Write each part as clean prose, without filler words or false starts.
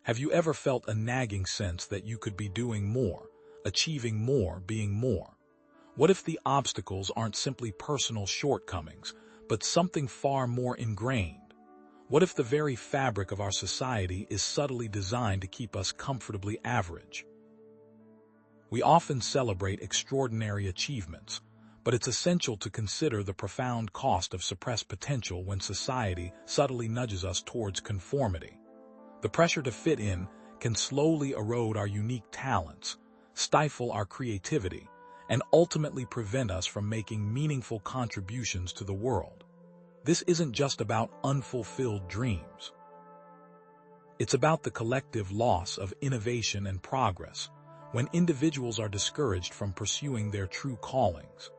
Have you ever felt a nagging sense that you could be doing more, achieving more, being more? What if the obstacles aren't simply personal shortcomings, but something far more ingrained? What if the very fabric of our society is subtly designed to keep us comfortably average? We often celebrate extraordinary achievements, but it's essential to consider the profound cost of suppressed potential when society subtly nudges us towards conformity. The pressure to fit in can slowly erode our unique talents, stifle our creativity, and ultimately prevent us from making meaningful contributions to the world. This isn't just about unfulfilled dreams. It's about the collective loss of innovation and progress when individuals are discouraged from pursuing their true callings.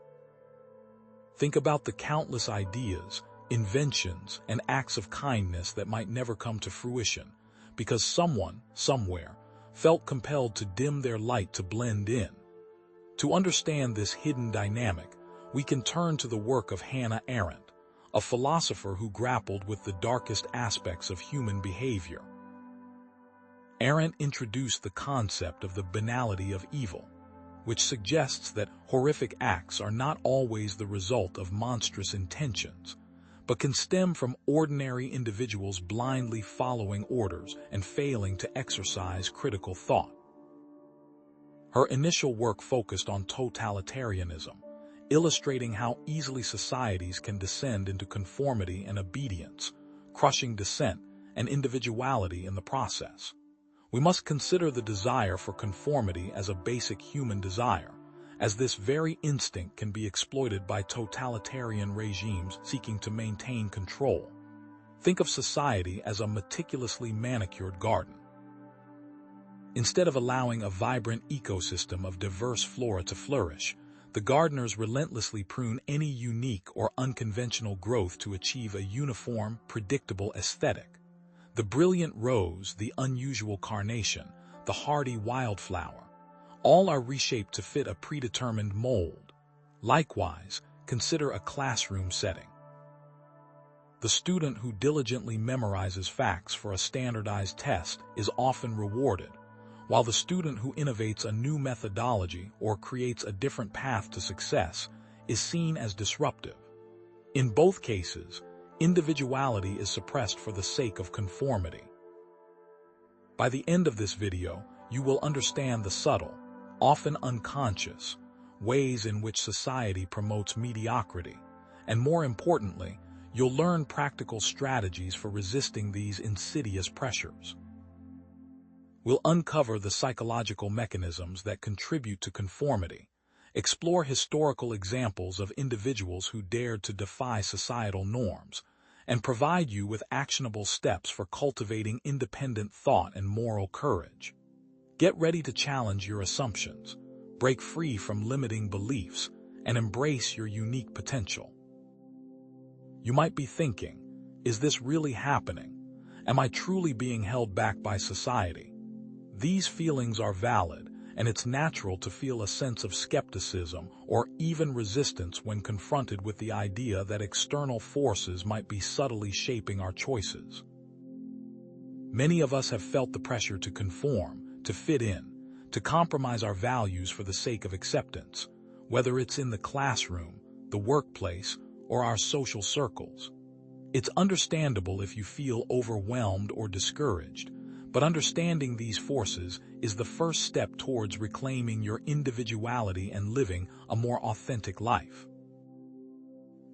Think about the countless ideas, inventions, and acts of kindness that might never come to fruition because someone, somewhere, felt compelled to dim their light to blend in. To understand this hidden dynamic, we can turn to the work of Hannah Arendt, a philosopher who grappled with the darkest aspects of human behavior. Arendt introduced the concept of the banality of evil, which suggests that horrific acts are not always the result of monstrous intentions, but can stem from ordinary individuals blindly following orders and failing to exercise critical thought. Her initial work focused on totalitarianism, illustrating how easily societies can descend into conformity and obedience, crushing dissent and individuality in the process. We must consider the desire for conformity as a basic human desire, as this very instinct can be exploited by totalitarian regimes seeking to maintain control. Think of society as a meticulously manicured garden. Instead of allowing a vibrant ecosystem of diverse flora to flourish, the gardeners relentlessly prune any unique or unconventional growth to achieve a uniform, predictable aesthetic. The brilliant rose, the unusual carnation, the hardy wildflower, all are reshaped to fit a predetermined mold. Likewise, consider a classroom setting. The student who diligently memorizes facts for a standardized test is often rewarded, while the student who innovates a new methodology or creates a different path to success is seen as disruptive. In both cases, individuality is suppressed for the sake of conformity. By the end of this video, you will understand the subtle, often unconscious, ways in which society promotes mediocrity, and more importantly, you'll learn practical strategies for resisting these insidious pressures. We'll uncover the psychological mechanisms that contribute to conformity, explore historical examples of individuals who dared to defy societal norms, and provide you with actionable steps for cultivating independent thought and moral courage. Get ready to challenge your assumptions, break free from limiting beliefs, and embrace your unique potential. You might be thinking, is this really happening? Am I truly being held back by society? These feelings are valid, and it's natural to feel a sense of skepticism or even resistance when confronted with the idea that external forces might be subtly shaping our choices. Many of us have felt the pressure to conform, to fit in, to compromise our values for the sake of acceptance, whether it's in the classroom, the workplace, or our social circles. It's understandable if you feel overwhelmed or discouraged, but understanding these forces is the first step towards reclaiming your individuality and living a more authentic life.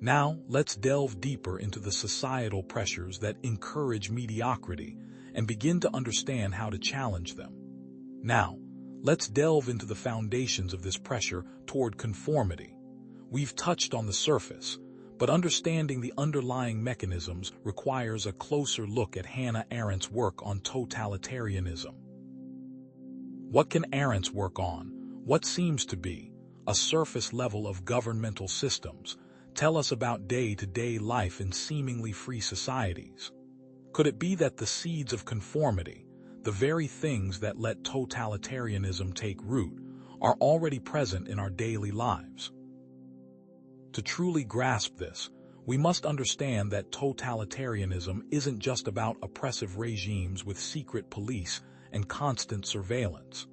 Now, let's delve deeper into the societal pressures that encourage mediocrity and begin to understand how to challenge them. Now, let's delve into the foundations of this pressure toward conformity. We've touched on the surface, but understanding the underlying mechanisms requires a closer look at Hannah Arendt's work on totalitarianism. What can Arendt's work on, what seems to be a surface level of governmental systems, tell us about day-to-day life in seemingly free societies? Could it be that the seeds of conformity, the very things that let totalitarianism take root, are already present in our daily lives? To truly grasp this, we must understand that totalitarianism isn't just about oppressive regimes with secret police and constant surveillance.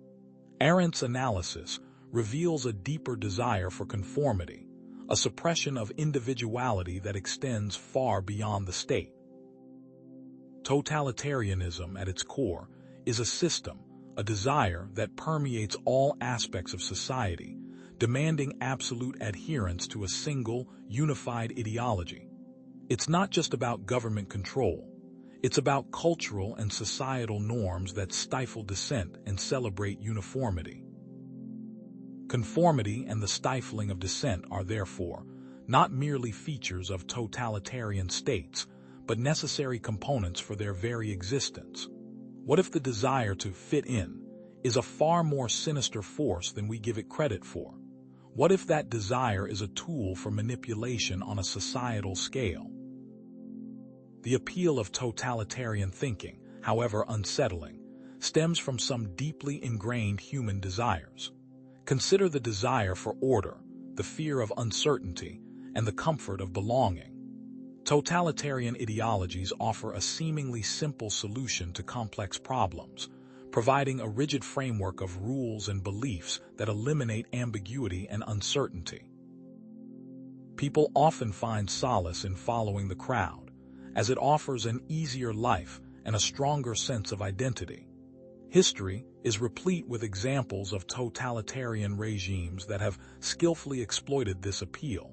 Arendt's analysis reveals a deeper desire for conformity, a suppression of individuality that extends far beyond the state. Totalitarianism, at its core, is a system, a desire that permeates all aspects of society, demanding absolute adherence to a single, unified ideology. It's not just about government control. It's about cultural and societal norms that stifle dissent and celebrate uniformity. Conformity and the stifling of dissent are therefore not merely features of totalitarian states, but necessary components for their very existence. What if the desire to fit in is a far more sinister force than we give it credit for? What if that desire is a tool for manipulation on a societal scale? The appeal of totalitarian thinking, however unsettling, stems from some deeply ingrained human desires. Consider the desire for order, the fear of uncertainty, and the comfort of belonging. Totalitarian ideologies offer a seemingly simple solution to complex problems, providing a rigid framework of rules and beliefs that eliminate ambiguity and uncertainty. People often find solace in following the crowd, as it offers an easier life and a stronger sense of identity. History is replete with examples of totalitarian regimes that have skillfully exploited this appeal,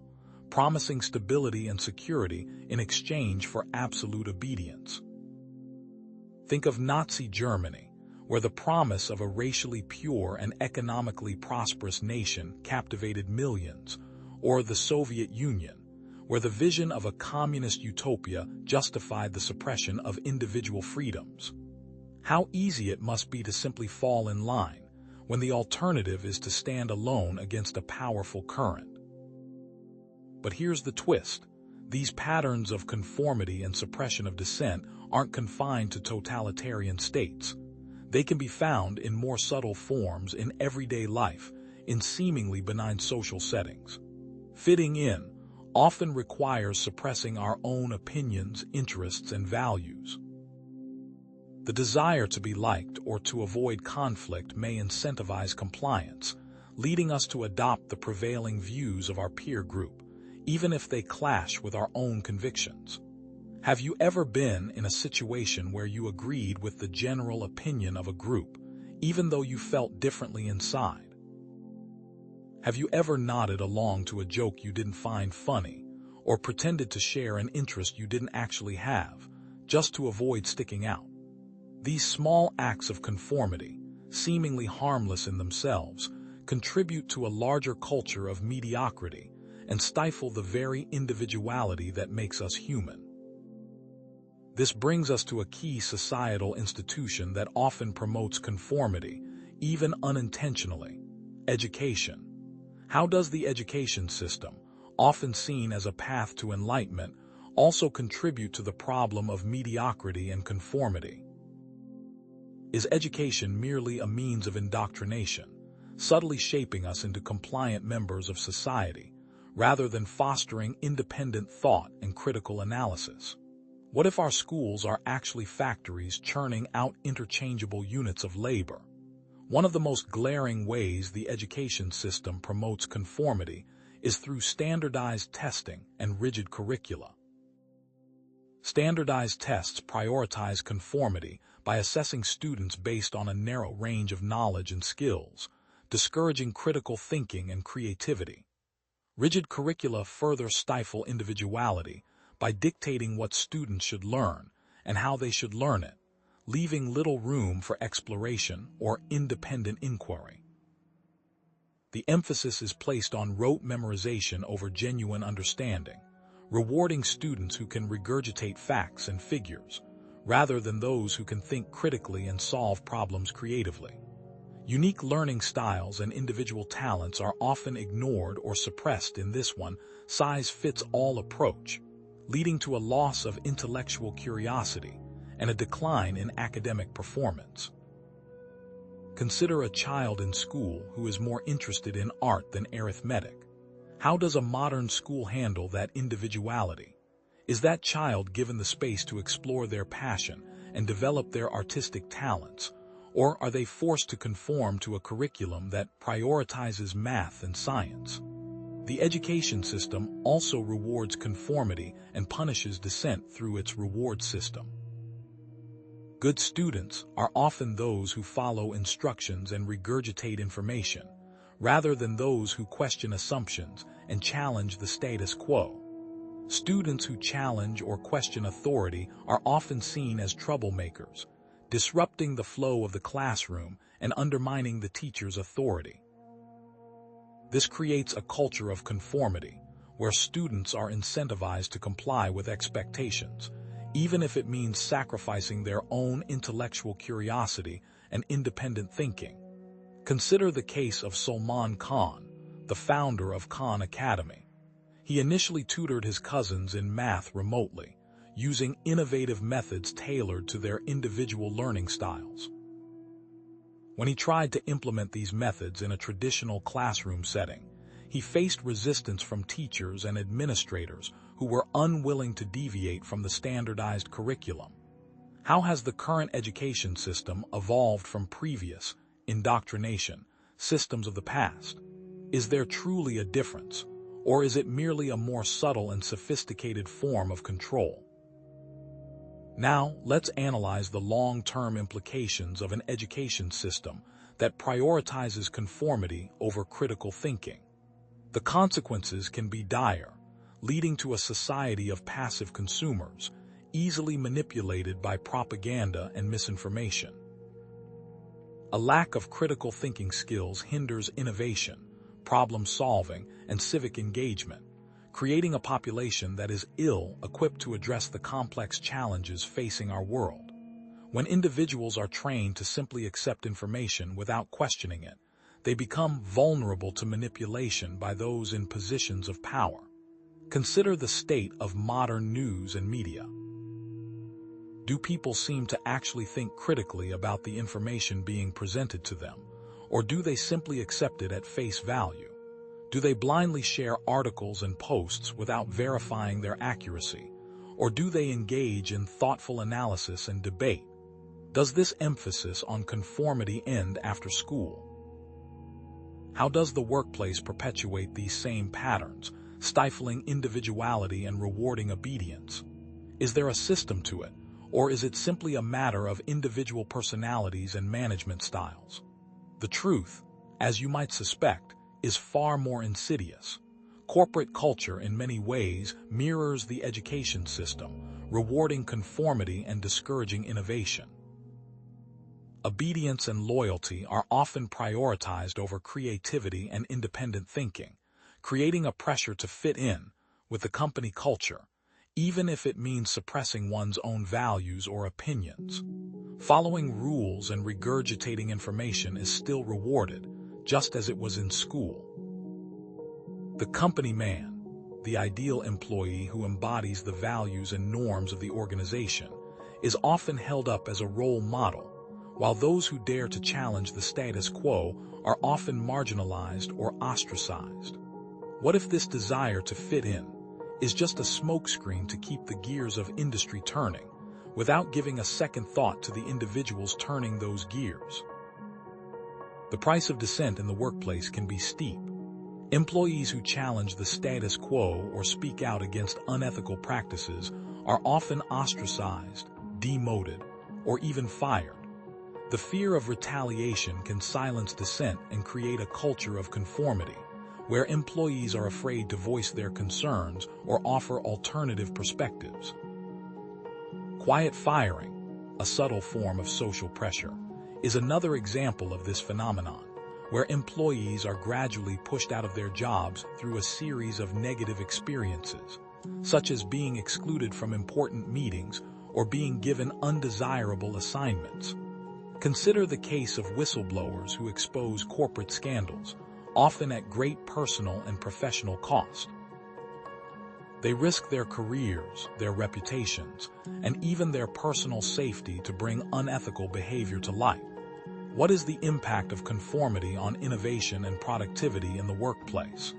promising stability and security in exchange for absolute obedience. Think of Nazi Germany, where the promise of a racially pure and economically prosperous nation captivated millions, or the Soviet Union, where the vision of a communist utopia justified the suppression of individual freedoms. How easy it must be to simply fall in line, when the alternative is to stand alone against a powerful current. But here's the twist. These patterns of conformity and suppression of dissent aren't confined to totalitarian states. They can be found in more subtle forms in everyday life, in seemingly benign social settings. Fitting in often requires suppressing our own opinions, interests, and values. The desire to be liked or to avoid conflict may incentivize compliance, leading us to adopt the prevailing views of our peer group, even if they clash with our own convictions. Have you ever been in a situation where you agreed with the general opinion of a group, even though you felt differently inside? Have you ever nodded along to a joke you didn't find funny, or pretended to share an interest you didn't actually have, just to avoid sticking out? These small acts of conformity, seemingly harmless in themselves, contribute to a larger culture of mediocrity and stifle the very individuality that makes us human. This brings us to a key societal institution that often promotes conformity, even unintentionally: education. How does the education system, often seen as a path to enlightenment, also contribute to the problem of mediocrity and conformity? Is education merely a means of indoctrination, subtly shaping us into compliant members of society, rather than fostering independent thought and critical analysis? What if our schools are actually factories churning out interchangeable units of labor? One of the most glaring ways the education system promotes conformity is through standardized testing and rigid curricula. Standardized tests prioritize conformity by assessing students based on a narrow range of knowledge and skills, discouraging critical thinking and creativity. Rigid curricula further stifle individuality by dictating what students should learn and how they should learn it, leaving little room for exploration or independent inquiry. The emphasis is placed on rote memorization over genuine understanding, rewarding students who can regurgitate facts and figures, rather than those who can think critically and solve problems creatively. Unique learning styles and individual talents are often ignored or suppressed in this one-size-fits-all approach, leading to a loss of intellectual curiosity and a decline in academic performance. Consider a child in school who is more interested in art than arithmetic. How does a modern school handle that individuality? Is that child given the space to explore their passion and develop their artistic talents, or are they forced to conform to a curriculum that prioritizes math and science? The education system also rewards conformity and punishes dissent through its reward system. Good students are often those who follow instructions and regurgitate information, rather than those who question assumptions and challenge the status quo. Students who challenge or question authority are often seen as troublemakers, disrupting the flow of the classroom and undermining the teacher's authority. This creates a culture of conformity, where students are incentivized to comply with expectations, even if it means sacrificing their own intellectual curiosity and independent thinking. Consider the case of Salman Khan, the founder of Khan Academy. He initially tutored his cousins in math remotely, using innovative methods tailored to their individual learning styles. When he tried to implement these methods in a traditional classroom setting, he faced resistance from teachers and administrators who were unwilling to deviate from the standardized curriculum. How has the current education system evolved from previous indoctrination systems of the past? Is there truly a difference, or is it merely a more subtle and sophisticated form of control? Now, let's analyze the long-term implications of an education system that prioritizes conformity over critical thinking. The consequences can be dire, leading to a society of passive consumers, easily manipulated by propaganda and misinformation. A lack of critical thinking skills hinders innovation, problem-solving, and civic engagement, creating a population that is ill-equipped to address the complex challenges facing our world. When individuals are trained to simply accept information without questioning it, they become vulnerable to manipulation by those in positions of power. Consider the state of modern news and media. Do people seem to actually think critically about the information being presented to them, or do they simply accept it at face value? Do they blindly share articles and posts without verifying their accuracy, or do they engage in thoughtful analysis and debate? Does this emphasis on conformity end after school? How does the workplace perpetuate these same patterns, stifling individuality and rewarding obedience? Is there a system to it, or is it simply a matter of individual personalities and management styles? The truth, as you might suspect, is far more insidious. Corporate culture in many ways mirrors the education system, rewarding conformity and discouraging innovation. Obedience and loyalty are often prioritized over creativity and independent thinking, creating a pressure to fit in with the company culture, even if it means suppressing one's own values or opinions. Following rules and regurgitating information is still rewarded, just as it was in school. The company man, the ideal employee who embodies the values and norms of the organization, is often held up as a role model, while those who dare to challenge the status quo are often marginalized or ostracized. What if this desire to fit in is just a smokescreen to keep the gears of industry turning, without giving a second thought to the individuals turning those gears? The price of dissent in the workplace can be steep. Employees who challenge the status quo or speak out against unethical practices are often ostracized, demoted, or even fired. The fear of retaliation can silence dissent and create a culture of conformity, where employees are afraid to voice their concerns or offer alternative perspectives. Quiet firing, a subtle form of social pressure, is another example of this phenomenon, where employees are gradually pushed out of their jobs through a series of negative experiences, such as being excluded from important meetings or being given undesirable assignments. Consider the case of whistleblowers who expose corporate scandals, often at great personal and professional cost. They risk their careers, their reputations, and even their personal safety to bring unethical behavior to light. What is the impact of conformity on innovation and productivity in the workplace?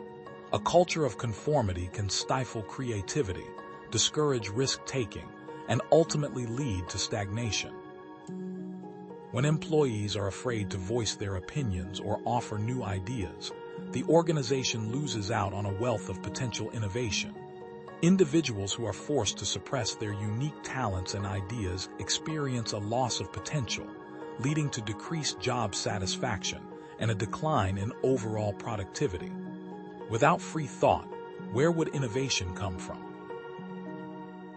A culture of conformity can stifle creativity, discourage risk-taking, and ultimately lead to stagnation. When employees are afraid to voice their opinions or offer new ideas, the organization loses out on a wealth of potential innovation. Individuals who are forced to suppress their unique talents and ideas experience a loss of potential, leading to decreased job satisfaction and a decline in overall productivity. Without free thought, where would innovation come from?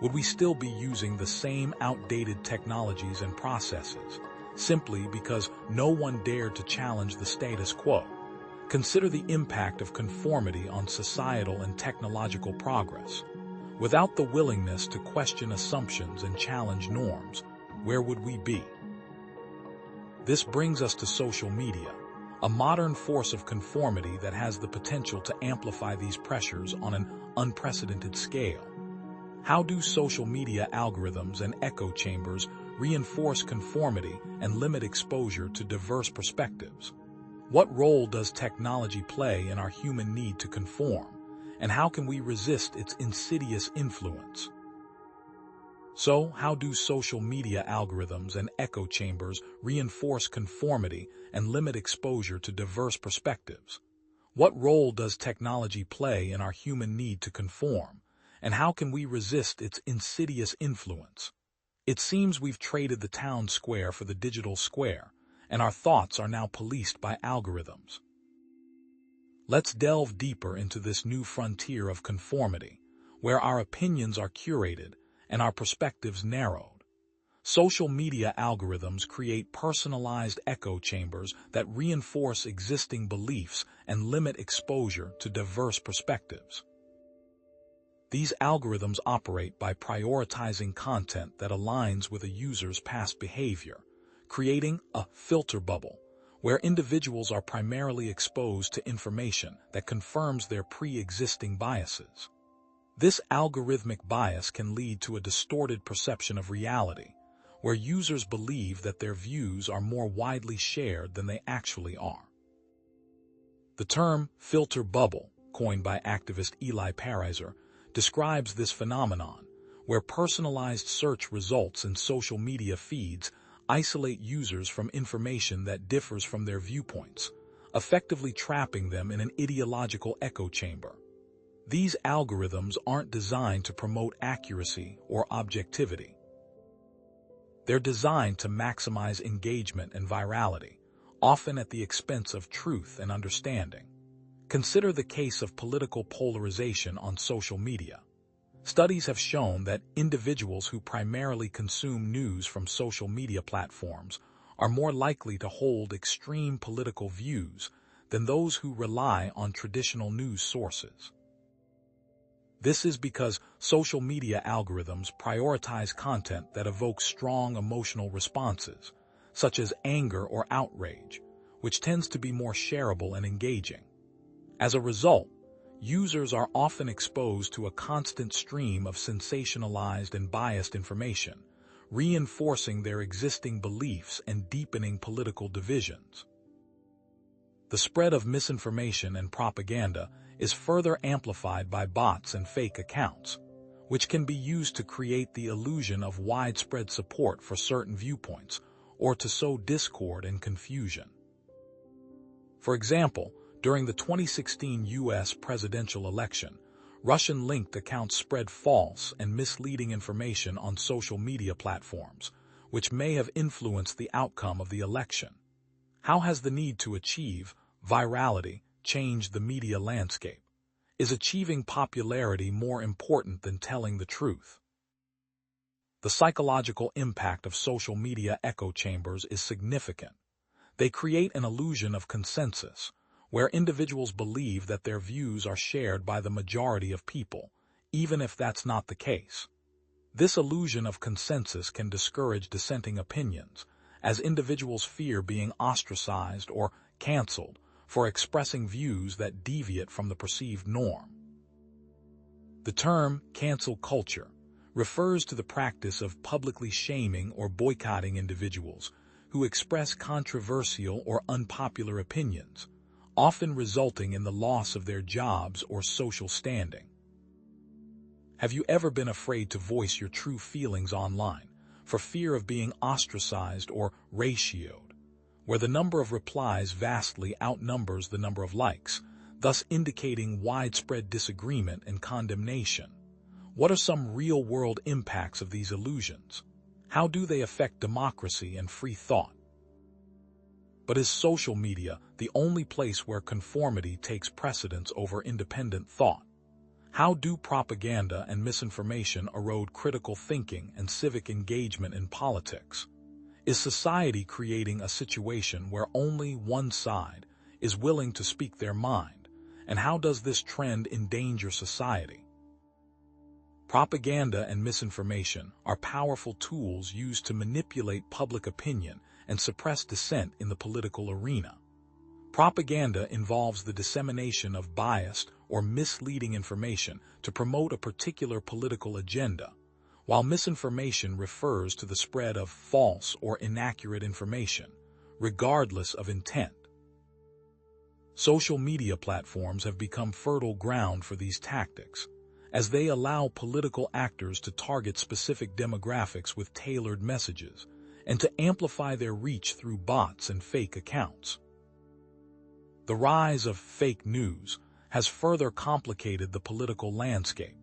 Would we still be using the same outdated technologies and processes, simply because no one dared to challenge the status quo? Consider the impact of conformity on societal and technological progress. Without the willingness to question assumptions and challenge norms, where would we be? This brings us to social media, a modern force of conformity that has the potential to amplify these pressures on an unprecedented scale. How do social media algorithms and echo chambers reinforce conformity and limit exposure to diverse perspectives? What role does technology play in our human need to conform, and how can we resist its insidious influence? So, how do social media algorithms and echo chambers reinforce conformity and limit exposure to diverse perspectives? What role does technology play in our human need to conform, and how can we resist its insidious influence? It seems we've traded the town square for the digital square, and our thoughts are now policed by algorithms. Let's delve deeper into this new frontier of conformity, where our opinions are curated and our perspectives narrowed. Social media algorithms create personalized echo chambers that reinforce existing beliefs and limit exposure to diverse perspectives. These algorithms operate by prioritizing content that aligns with a user's past behavior, creating a filter bubble, where individuals are primarily exposed to information that confirms their pre-existing biases. This algorithmic bias can lead to a distorted perception of reality, where users believe that their views are more widely shared than they actually are. The term filter bubble, coined by activist Eli Pariser, describes this phenomenon, where personalized search results in social media feeds isolate users from information that differs from their viewpoints, effectively trapping them in an ideological echo chamber. These algorithms aren't designed to promote accuracy or objectivity. They're designed to maximize engagement and virality, often at the expense of truth and understanding. Consider the case of political polarization on social media. Studies have shown that individuals who primarily consume news from social media platforms are more likely to hold extreme political views than those who rely on traditional news sources. This is because social media algorithms prioritize content that evokes strong emotional responses, such as anger or outrage, which tends to be more shareable and engaging. As a result, users are often exposed to a constant stream of sensationalized and biased information, reinforcing their existing beliefs and deepening political divisions. The spread of misinformation and propaganda is further amplified by bots and fake accounts, which can be used to create the illusion of widespread support for certain viewpoints or to sow discord and confusion. For example, during the 2016 U.S. presidential election, Russian-linked accounts spread false and misleading information on social media platforms, which may have influenced the outcome of the election. How has the need to achieve virality changed the media landscape? Is achieving popularity more important than telling the truth? The psychological impact of social media echo chambers is significant. They create an illusion of consensus, where individuals believe that their views are shared by the majority of people, even if that's not the case. This illusion of consensus can discourage dissenting opinions, as individuals fear being ostracized or canceled for expressing views that deviate from the perceived norm. The term cancel culture refers to the practice of publicly shaming or boycotting individuals who express controversial or unpopular opinions, often resulting in the loss of their jobs or social standing. Have you ever been afraid to voice your true feelings online, for fear of being ostracized or ratioed, where the number of replies vastly outnumbers the number of likes, thus indicating widespread disagreement and condemnation? What are some real-world impacts of these illusions? How do they affect democracy and free thought? But is social media the only place where conformity takes precedence over independent thought? How do propaganda and misinformation erode critical thinking and civic engagement in politics? Is society creating a situation where only one side is willing to speak their mind, and how does this trend endanger society? Propaganda and misinformation are powerful tools used to manipulate public opinion and suppress dissent in the political arena. Propaganda involves the dissemination of biased or misleading information to promote a particular political agenda, while misinformation refers to the spread of false or inaccurate information, regardless of intent. Social media platforms have become fertile ground for these tactics, as they allow political actors to target specific demographics with tailored messages and to amplify their reach through bots and fake accounts. The rise of fake news has further complicated the political landscape,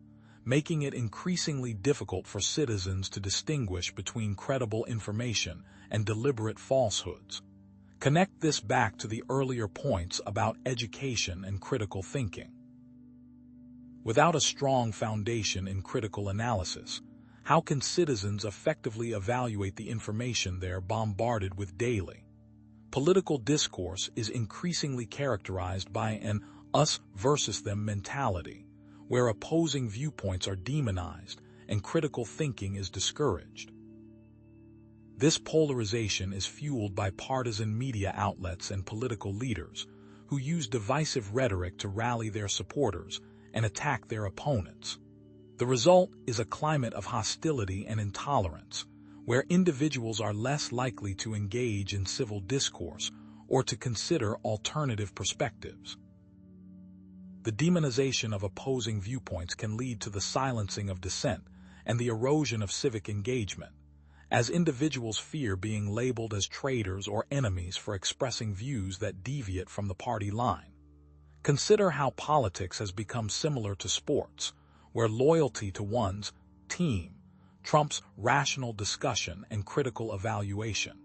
making it increasingly difficult for citizens to distinguish between credible information and deliberate falsehoods. Connect this back to the earlier points about education and critical thinking. Without a strong foundation in critical analysis, how can citizens effectively evaluate the information they're bombarded with daily? Political discourse is increasingly characterized by an us versus them mentality, where opposing viewpoints are demonized and critical thinking is discouraged. This polarization is fueled by partisan media outlets and political leaders who use divisive rhetoric to rally their supporters and attack their opponents. The result is a climate of hostility and intolerance, where individuals are less likely to engage in civil discourse or to consider alternative perspectives. The demonization of opposing viewpoints can lead to the silencing of dissent and the erosion of civic engagement, as individuals fear being labeled as traitors or enemies for expressing views that deviate from the party line. Consider how politics has become similar to sports, where loyalty to one's team trumps rational discussion and critical evaluation.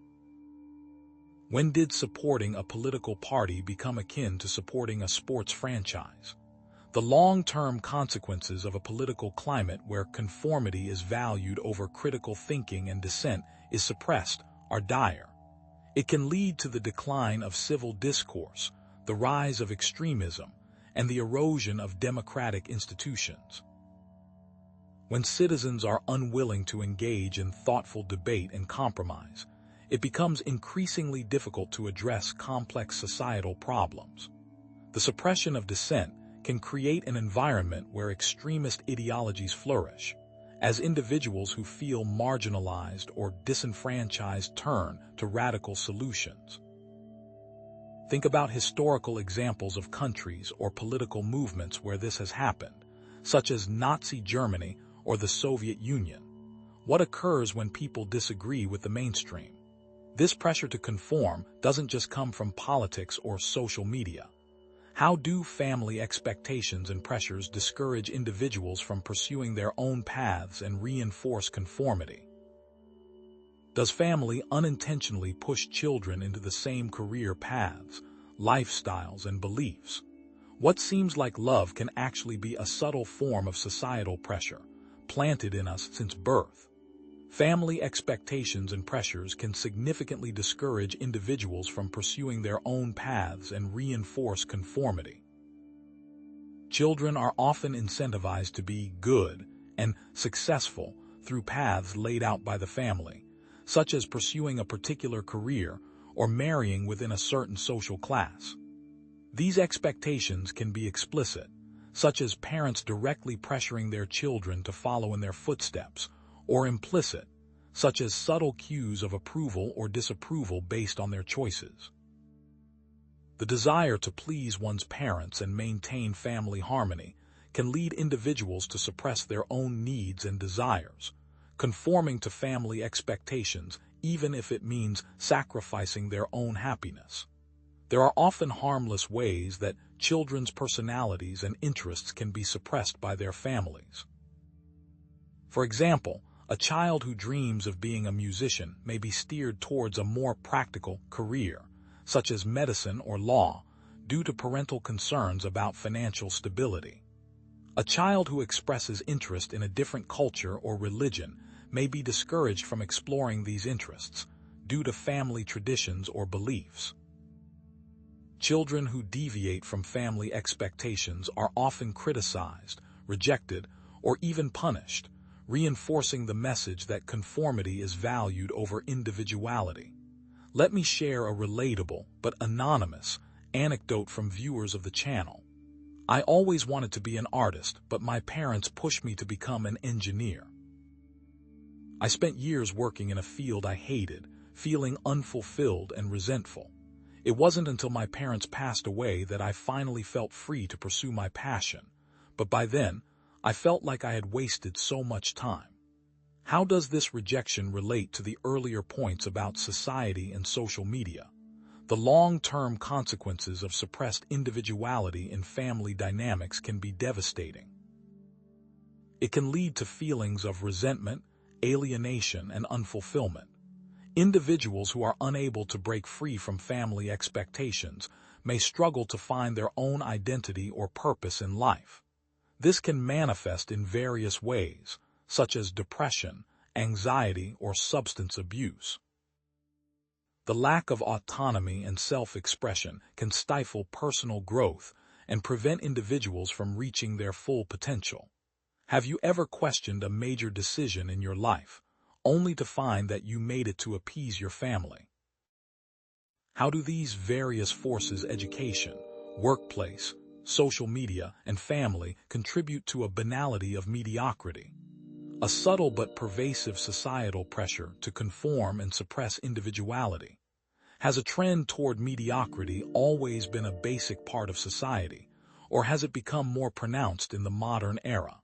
When did supporting a political party become akin to supporting a sports franchise? The long-term consequences of a political climate where conformity is valued over critical thinking and dissent is suppressed are dire. It can lead to the decline of civil discourse, the rise of extremism, and the erosion of democratic institutions. When citizens are unwilling to engage in thoughtful debate and compromise, it becomes increasingly difficult to address complex societal problems. The suppression of dissent can create an environment where extremist ideologies flourish, as individuals who feel marginalized or disenfranchised turn to radical solutions. Think about historical examples of countries or political movements where this has happened, such as Nazi Germany or the Soviet Union. What occurs when people disagree with the mainstream? This pressure to conform doesn't just come from politics or social media. How do family expectations and pressures discourage individuals from pursuing their own paths and reinforce conformity? Does family unintentionally push children into the same career paths, lifestyles, and beliefs? What seems like love can actually be a subtle form of societal pressure, planted in us since birth. Family expectations and pressures can significantly discourage individuals from pursuing their own paths and reinforce conformity. Children are often incentivized to be good and successful through paths laid out by the family, such as pursuing a particular career or marrying within a certain social class. These expectations can be explicit, such as parents directly pressuring their children to follow in their footsteps, or implicit, such as subtle cues of approval or disapproval based on their choices. The desire to please one's parents and maintain family harmony can lead individuals to suppress their own needs and desires, conforming to family expectations even if it means sacrificing their own happiness. There are often harmless ways that children's personalities and interests can be suppressed by their families. For example, a child who dreams of being a musician may be steered towards a more practical career, such as medicine or law, due to parental concerns about financial stability. A child who expresses interest in a different culture or religion may be discouraged from exploring these interests due to family traditions or beliefs. Children who deviate from family expectations are often criticized, rejected, or even punished, reinforcing the message that conformity is valued over individuality. Let me share a relatable but anonymous anecdote from viewers of the channel. I always wanted to be an artist, but my parents pushed me to become an engineer. I spent years working in a field I hated, feeling unfulfilled and resentful. It wasn't until my parents passed away that I finally felt free to pursue my passion, but by then, I felt like I had wasted so much time. How does this rejection relate to the earlier points about society and social media? The long-term consequences of suppressed individuality in family dynamics can be devastating. It can lead to feelings of resentment, alienation, and unfulfillment. Individuals who are unable to break free from family expectations may struggle to find their own identity or purpose in life. This can manifest in various ways, such as depression, anxiety, or substance abuse. The lack of autonomy and self-expression can stifle personal growth and prevent individuals from reaching their full potential. Have you ever questioned a major decision in your life, only to find that you made it to appease your family? How do these various forces, education, workplace, social media, and family, contribute to a banality of mediocrity? A subtle but pervasive societal pressure to conform and suppress individuality. Has a trend toward mediocrity always been a basic part of society, or has it become more pronounced in the modern era?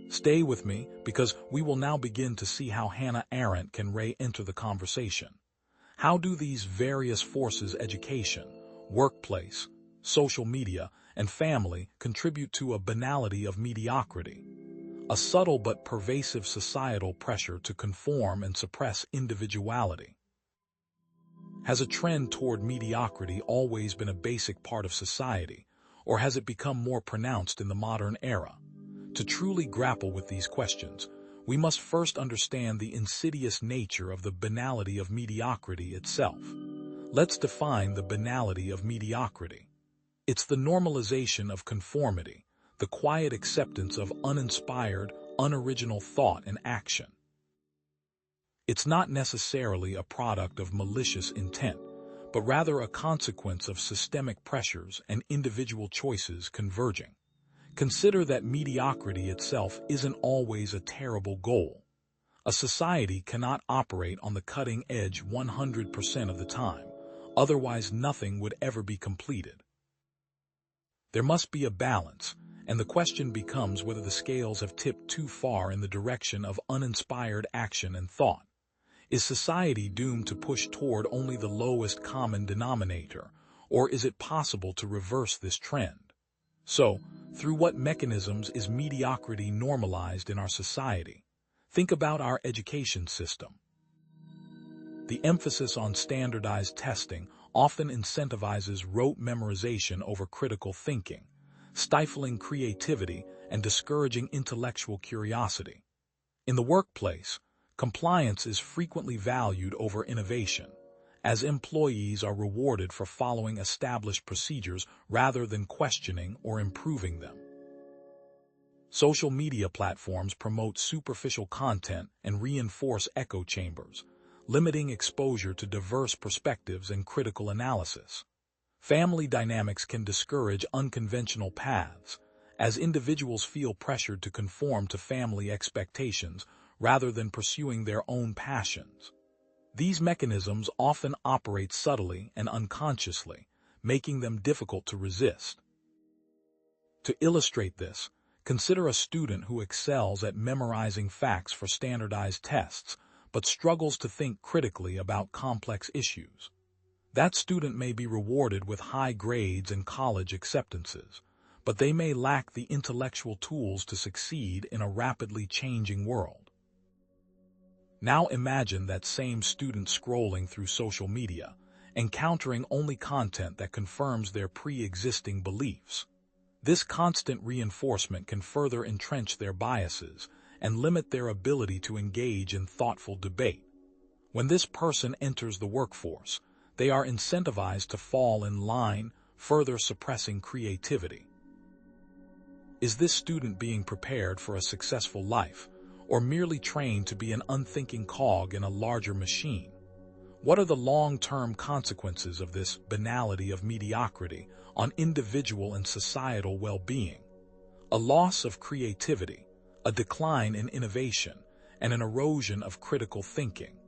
Stay with me, because we will now begin to see how Hannah Arendt can re-enter the conversation. How do these various forces, education, workplace, social media, and family, contribute to a banality of mediocrity? A subtle but pervasive societal pressure to conform and suppress individuality. Has a trend toward mediocrity always been a basic part of society, or has it become more pronounced in the modern era? To truly grapple with these questions, we must first understand the insidious nature of the banality of mediocrity itself. Let's define the banality of mediocrity. It's the normalization of conformity, the quiet acceptance of uninspired, unoriginal thought and action. It's not necessarily a product of malicious intent, but rather a consequence of systemic pressures and individual choices converging. Consider that mediocrity itself isn't always a terrible goal. A society cannot operate on the cutting edge 100% of the time, otherwise nothing would ever be completed. There must be a balance, and the question becomes whether the scales have tipped too far in the direction of uninspired action and thought. Is society doomed to push toward only the lowest common denominator, or is it possible to reverse this trend? So, through what mechanisms is mediocrity normalized in our society? Think about our education system. The emphasis on standardized testing often incentivizes rote memorization over critical thinking, stifling creativity and discouraging intellectual curiosity. In the workplace, compliance is frequently valued over innovation, as employees are rewarded for following established procedures rather than questioning or improving them. Social media platforms promote superficial content and reinforce echo chambers, limiting exposure to diverse perspectives and critical analysis. Family dynamics can discourage unconventional paths, as individuals feel pressured to conform to family expectations rather than pursuing their own passions. These mechanisms often operate subtly and unconsciously, making them difficult to resist. To illustrate this, consider a student who excels at memorizing facts for standardized tests, but struggles to think critically about complex issues. That student may be rewarded with high grades and college acceptances, but they may lack the intellectual tools to succeed in a rapidly changing world. Now imagine that same student scrolling through social media, encountering only content that confirms their pre-existing beliefs. This constant reinforcement can further entrench their biases and limit their ability to engage in thoughtful debate. When this person enters the workforce, they are incentivized to fall in line, further suppressing creativity. Is this student being prepared for a successful life, or merely trained to be an unthinking cog in a larger machine? What are the long-term consequences of this banality of mediocrity on individual and societal well-being? A loss of creativity, a decline in innovation, and an erosion of critical thinking.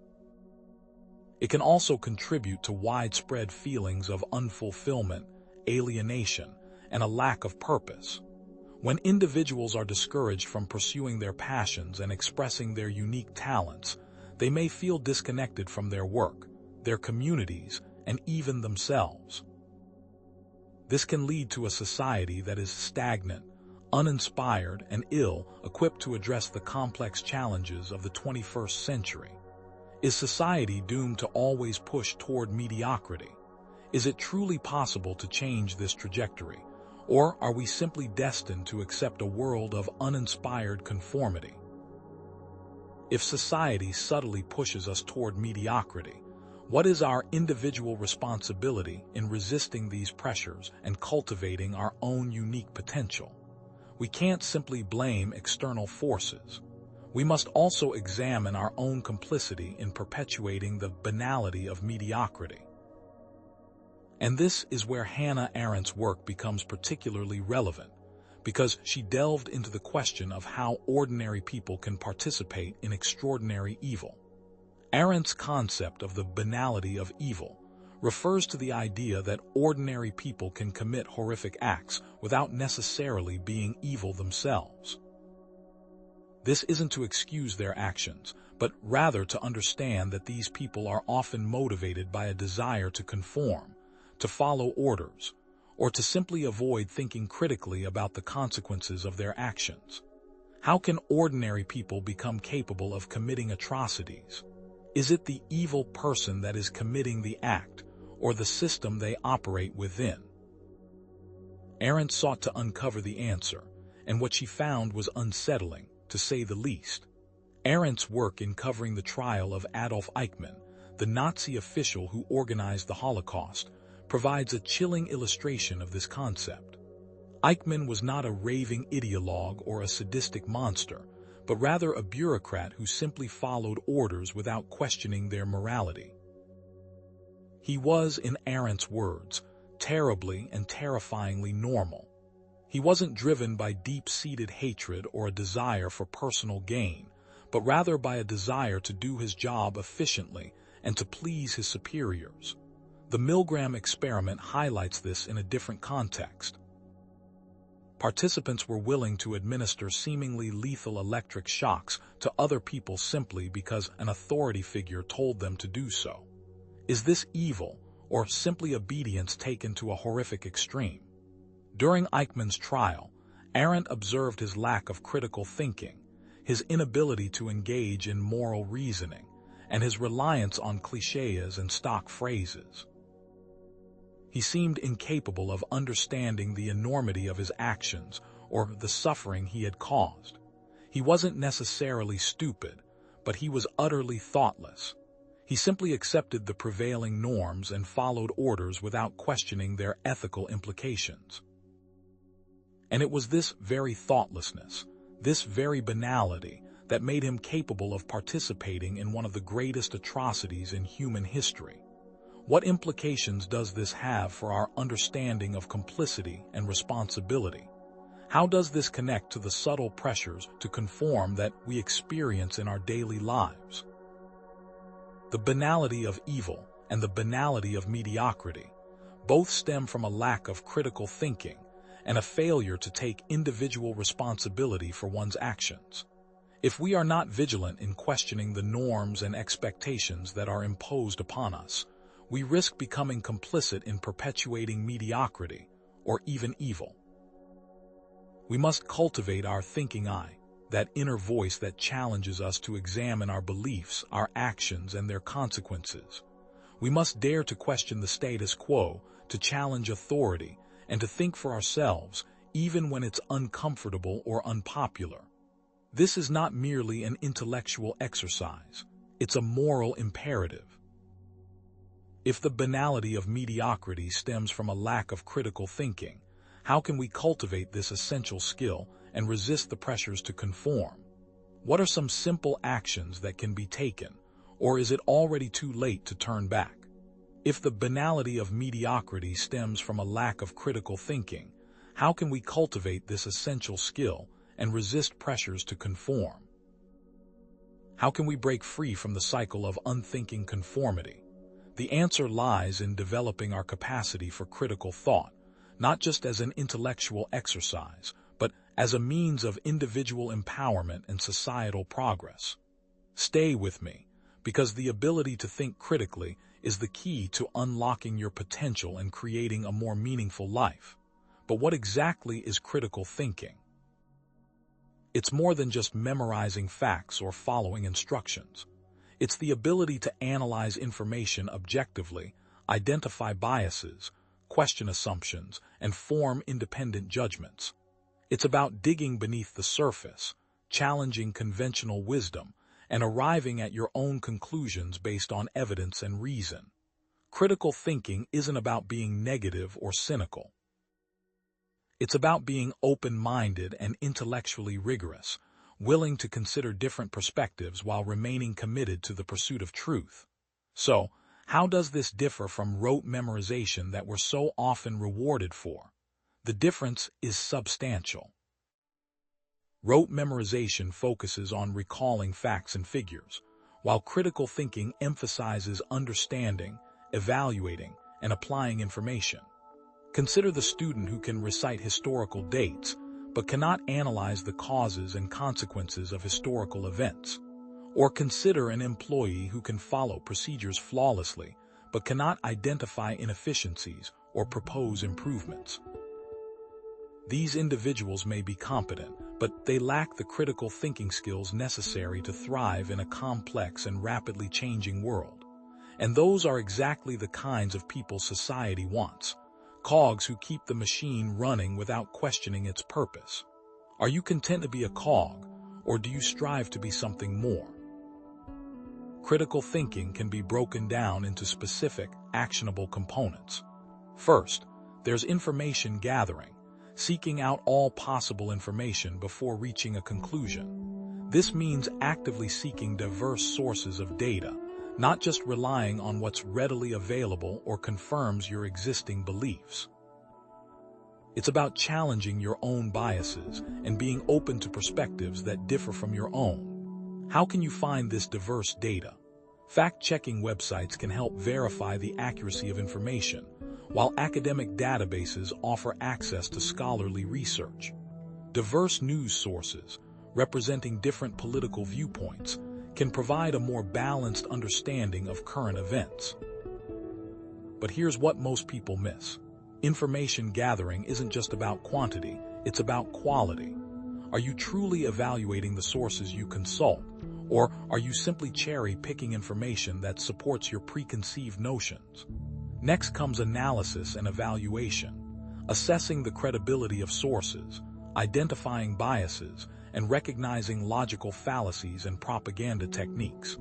It can also contribute to widespread feelings of unfulfillment, alienation, and a lack of purpose. When individuals are discouraged from pursuing their passions and expressing their unique talents, they may feel disconnected from their work, their communities, and even themselves. This can lead to a society that is stagnant, uninspired, and ill-equipped to address the complex challenges of the 21st century. Is society doomed to always push toward mediocrity? Is it truly possible to change this trajectory, or are we simply destined to accept a world of uninspired conformity? If society subtly pushes us toward mediocrity, what is our individual responsibility in resisting these pressures and cultivating our own unique potential? We can't simply blame external forces. We must also examine our own complicity in perpetuating the banality of mediocrity. And this is where Hannah Arendt's work becomes particularly relevant, because she delved into the question of how ordinary people can participate in extraordinary evil. Arendt's concept of the banality of evil refers to the idea that ordinary people can commit horrific acts without necessarily being evil themselves. This isn't to excuse their actions, but rather to understand that these people are often motivated by a desire to conform, to follow orders, or to simply avoid thinking critically about the consequences of their actions. How can ordinary people become capable of committing atrocities? Is it the evil person that is committing the act, or the system they operate within? Arendt sought to uncover the answer, and what she found was unsettling, to say the least. Arendt's work in covering the trial of Adolf Eichmann, the Nazi official who organized the Holocaust, provides a chilling illustration of this concept. Eichmann was not a raving ideologue or a sadistic monster, but rather a bureaucrat who simply followed orders without questioning their morality. He was, in Arendt's words, terribly and terrifyingly normal. He wasn't driven by deep-seated hatred or a desire for personal gain, but rather by a desire to do his job efficiently and to please his superiors. The Milgram experiment highlights this in a different context. Participants were willing to administer seemingly lethal electric shocks to other people simply because an authority figure told them to do so. Is this evil, or simply obedience taken to a horrific extreme? During Eichmann's trial, Arendt observed his lack of critical thinking, his inability to engage in moral reasoning, and his reliance on clichés and stock phrases. He seemed incapable of understanding the enormity of his actions or the suffering he had caused. He wasn't necessarily stupid, but he was utterly thoughtless. He simply accepted the prevailing norms and followed orders without questioning their ethical implications. And it was this very thoughtlessness, this very banality, that made him capable of participating in one of the greatest atrocities in human history. What implications does this have for our understanding of complicity and responsibility? How does this connect to the subtle pressures to conform that we experience in our daily lives? The banality of evil and the banality of mediocrity both stem from a lack of critical thinking and a failure to take individual responsibility for one's actions. If we are not vigilant in questioning the norms and expectations that are imposed upon us, we risk becoming complicit in perpetuating mediocrity or even evil. We must cultivate our thinking eye, that inner voice that challenges us to examine our beliefs, our actions, and their consequences. We must dare to question the status quo, to challenge authority, and to think for ourselves, even when it's uncomfortable or unpopular. This is not merely an intellectual exercise, it's a moral imperative. If the banality of mediocrity stems from a lack of critical thinking, how can we cultivate this essential skill and resist the pressures to conform? What are some simple actions that can be taken, or is it already too late to turn back? If the banality of mediocrity stems from a lack of critical thinking, how can we cultivate this essential skill and resist pressures to conform? How can we break free from the cycle of unthinking conformity? The answer lies in developing our capacity for critical thought, not just as an intellectual exercise, but as a means of individual empowerment and societal progress. Stay with me, because the ability to think critically is the key to unlocking your potential and creating a more meaningful life. But what exactly is critical thinking? It's more than just memorizing facts or following instructions. It's the ability to analyze information objectively, identify biases, question assumptions, and form independent judgments. It's about digging beneath the surface, challenging conventional wisdom, and arriving at your own conclusions based on evidence and reason. Critical thinking isn't about being negative or cynical. It's about being open-minded and intellectually rigorous, willing to consider different perspectives while remaining committed to the pursuit of truth. So, how does this differ from rote memorization that we're so often rewarded for? The difference is substantial. Rote memorization focuses on recalling facts and figures, while critical thinking emphasizes understanding, evaluating, and applying information. Consider the student who can recite historical dates, but cannot analyze the causes and consequences of historical events. Or consider an employee who can follow procedures flawlessly, but cannot identify inefficiencies or propose improvements. These individuals may be competent, but they lack the critical thinking skills necessary to thrive in a complex and rapidly changing world. And those are exactly the kinds of people society wants. Cogs who keep the machine running without questioning its purpose. Are you content to be a cog, or do you strive to be something more? Critical thinking can be broken down into specific, actionable components. First, there's information gathering, seeking out all possible information before reaching a conclusion. This means actively seeking diverse sources of data, not just relying on what's readily available or confirms your existing beliefs. It's about challenging your own biases and being open to perspectives that differ from your own. How can you find this diverse data? Fact-checking websites can help verify the accuracy of information, while academic databases offer access to scholarly research. Diverse news sources, representing different political viewpoints, can provide a more balanced understanding of current events. But here's what most people miss. Information gathering isn't just about quantity, it's about quality. Are you truly evaluating the sources you consult, or are you simply cherry-picking information that supports your preconceived notions? Next comes analysis and evaluation, assessing the credibility of sources, identifying biases, and recognizing logical fallacies and propaganda techniques.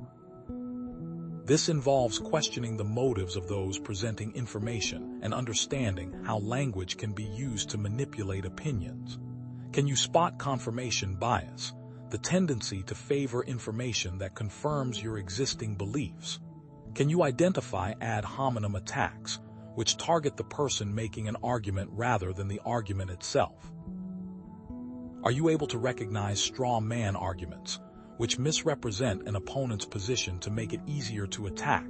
This involves questioning the motives of those presenting information and understanding how language can be used to manipulate opinions. Can you spot confirmation bias, the tendency to favor information that confirms your existing beliefs? Can you identify ad hominem attacks, which target the person making an argument rather than the argument itself? Are you able to recognize straw man arguments, which misrepresent an opponent's position to make it easier to attack?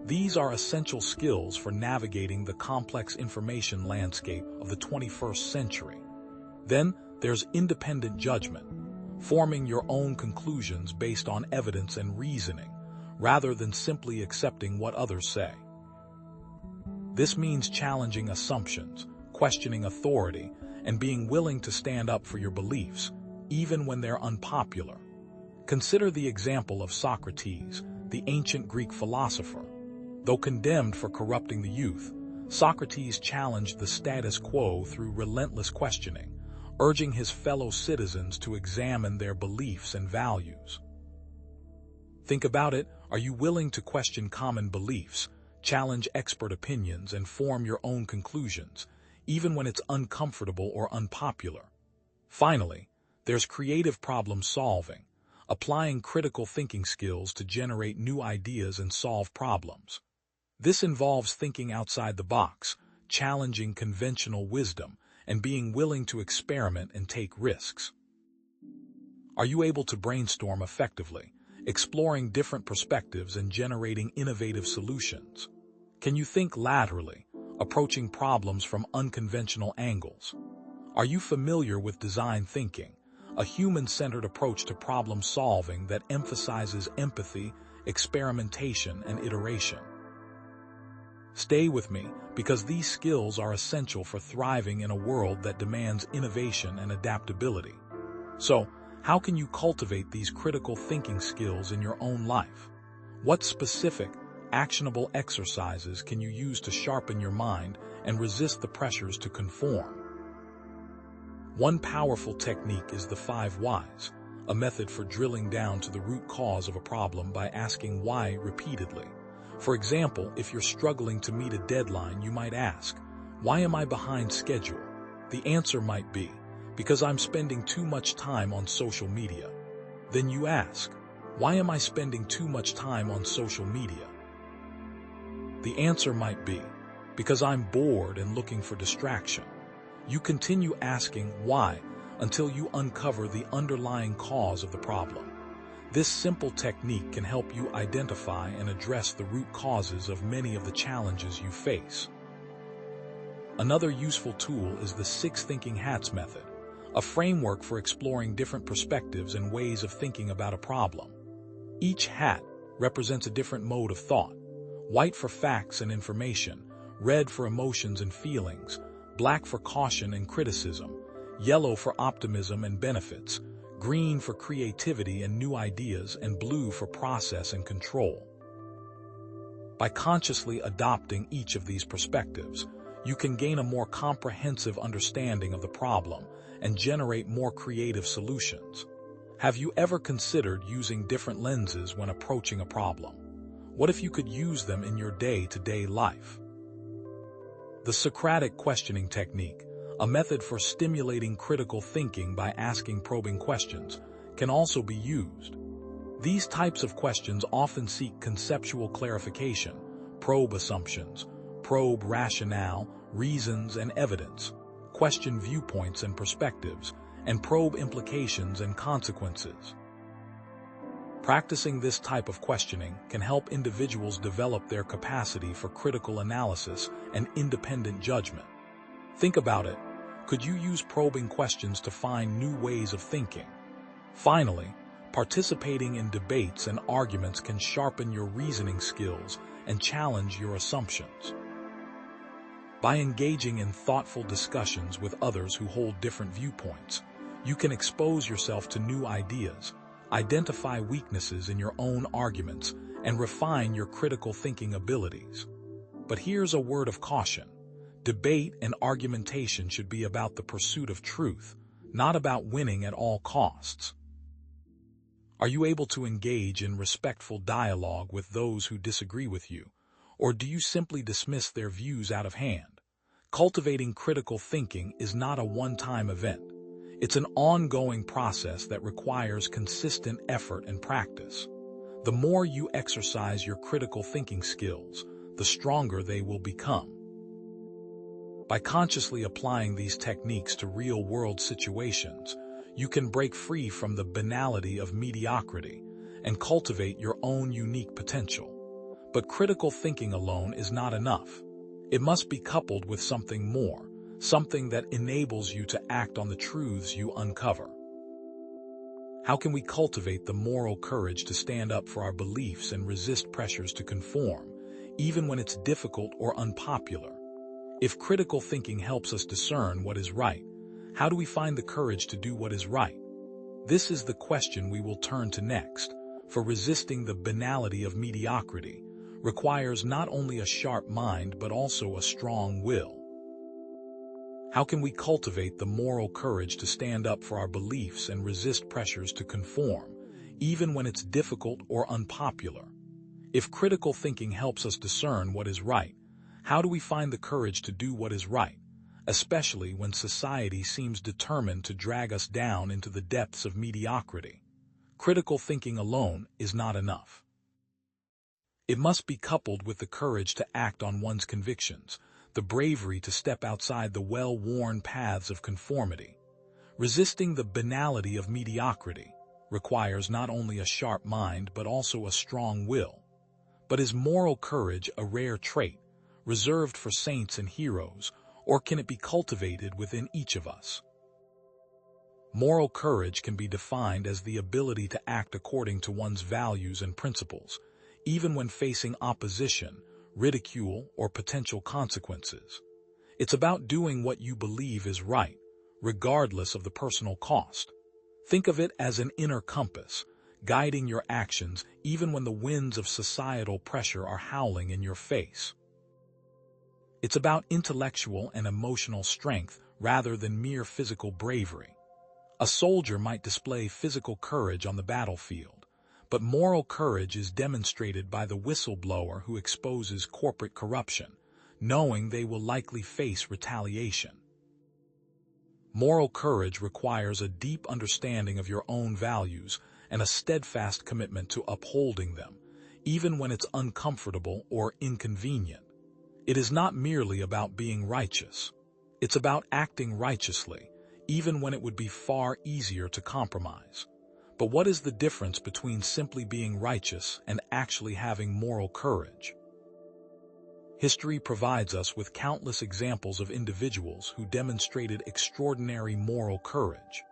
These are essential skills for navigating the complex information landscape of the 21st century. Then, there's independent judgment, forming your own conclusions based on evidence and reasoning, rather than simply accepting what others say. This means challenging assumptions, questioning authority, and being willing to stand up for your beliefs, even when they're unpopular. Consider the example of Socrates, the ancient Greek philosopher. Though condemned for corrupting the youth, Socrates challenged the status quo through relentless questioning, urging his fellow citizens to examine their beliefs and values. Think about it. Are you willing to question common beliefs, challenge expert opinions, and form your own conclusions, even when it's uncomfortable or unpopular? Finally, there's creative problem solving, applying critical thinking skills to generate new ideas and solve problems. This involves thinking outside the box, challenging conventional wisdom, and being willing to experiment and take risks. Are you able to brainstorm effectively, exploring different perspectives and generating innovative solutions? Can you think laterally, approaching problems from unconventional angles? Are you familiar with design thinking, a human-centered approach to problem solving that emphasizes empathy, experimentation, and iteration? Stay with me, because these skills are essential for thriving in a world that demands innovation and adaptability. So, how can you cultivate these critical thinking skills in your own life? What specific, actionable exercises can you use to sharpen your mind and resist the pressures to conform? One powerful technique is the 5 whys, a method for drilling down to the root cause of a problem by asking why repeatedly. For example, if you're struggling to meet a deadline, you might ask, why am I behind schedule? The answer might be, because I'm spending too much time on social media. Then you ask, why am I spending too much time on social media? The answer might be, because I'm bored and looking for distraction. You continue asking why until you uncover the underlying cause of the problem. This simple technique can help you identify and address the root causes of many of the challenges you face. Another useful tool is the 6 thinking hats method, a framework for exploring different perspectives and ways of thinking about a problem. Each hat represents a different mode of thought: white for facts and information, red for emotions and feelings, black for caution and criticism, yellow for optimism and benefits, green for creativity and new ideas, and blue for process and control. By consciously adopting each of these perspectives, you can gain a more comprehensive understanding of the problem and generate more creative solutions. Have you ever considered using different lenses when approaching a problem? What if you could use them in your day-to-day life? The Socratic questioning technique, a method for stimulating critical thinking by asking probing questions, can also be used. These types of questions often seek conceptual clarification, probe assumptions, probe rationale, reasons and evidence, question viewpoints and perspectives, and probe implications and consequences. Practicing this type of questioning can help individuals develop their capacity for critical analysis and independent judgment. Think about it. Could you use probing questions to find new ways of thinking? Finally, participating in debates and arguments can sharpen your reasoning skills and challenge your assumptions. By engaging in thoughtful discussions with others who hold different viewpoints, you can expose yourself to new ideas, identify weaknesses in your own arguments, and refine your critical thinking abilities. But here's a word of caution. Debate and argumentation should be about the pursuit of truth, not about winning at all costs. Are you able to engage in respectful dialogue with those who disagree with you, or do you simply dismiss their views out of hand? Cultivating critical thinking is not a one-time event. It's an ongoing process that requires consistent effort and practice. The more you exercise your critical thinking skills, the stronger they will become. By consciously applying these techniques to real-world situations, you can break free from the banality of mediocrity and cultivate your own unique potential. But critical thinking alone is not enough. It must be coupled with something more, something that enables you to act on the truths you uncover. How can we cultivate the moral courage to stand up for our beliefs and resist pressures to conform, even when it's difficult or unpopular? If critical thinking helps us discern what is right, how do we find the courage to do what is right? This is the question we will turn to next, for resisting the banality of mediocrity requires not only a sharp mind but also a strong will. How can we cultivate the moral courage to stand up for our beliefs and resist pressures to conform, even when it's difficult or unpopular? If critical thinking helps us discern what is right, how do we find the courage to do what is right, especially when society seems determined to drag us down into the depths of mediocrity? Critical thinking alone is not enough. It must be coupled with the courage to act on one's convictions, the bravery to step outside the well-worn paths of conformity. Resisting the banality of mediocrity requires not only a sharp mind but also a strong will. But is moral courage a rare trait, reserved for saints and heroes, or can it be cultivated within each of us? Moral courage can be defined as the ability to act according to one's values and principles, even when facing opposition, ridicule, or potential consequences. It's about doing what you believe is right, regardless of the personal cost. Think of it as an inner compass, guiding your actions even when the winds of societal pressure are howling in your face. It's about intellectual and emotional strength rather than mere physical bravery. A soldier might display physical courage on the battlefield, but moral courage is demonstrated by the whistleblower who exposes corporate corruption, knowing they will likely face retaliation. Moral courage requires a deep understanding of your own values and a steadfast commitment to upholding them, even when it's uncomfortable or inconvenient. It is not merely about being righteous. It's about acting righteously, even when it would be far easier to compromise. But what is the difference between simply being righteous and actually having moral courage? History provides us with countless examples of individuals who demonstrated extraordinary moral courage.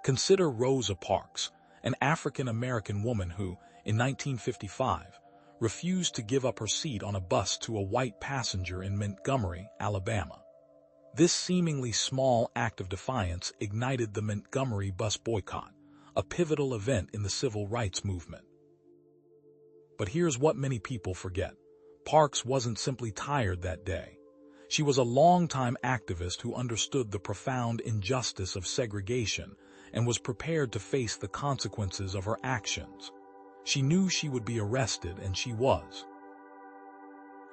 Consider Rosa Parks, an African-American woman who, in 1955, refused to give up her seat on a bus to a white passenger in Montgomery, Alabama. This seemingly small act of defiance ignited the Montgomery bus boycott, a pivotal event in the civil rights movement. But here's what many people forget. Parks wasn't simply tired that day. She was a longtime activist who understood the profound injustice of segregation and was prepared to face the consequences of her actions. She knew she would be arrested, and she was.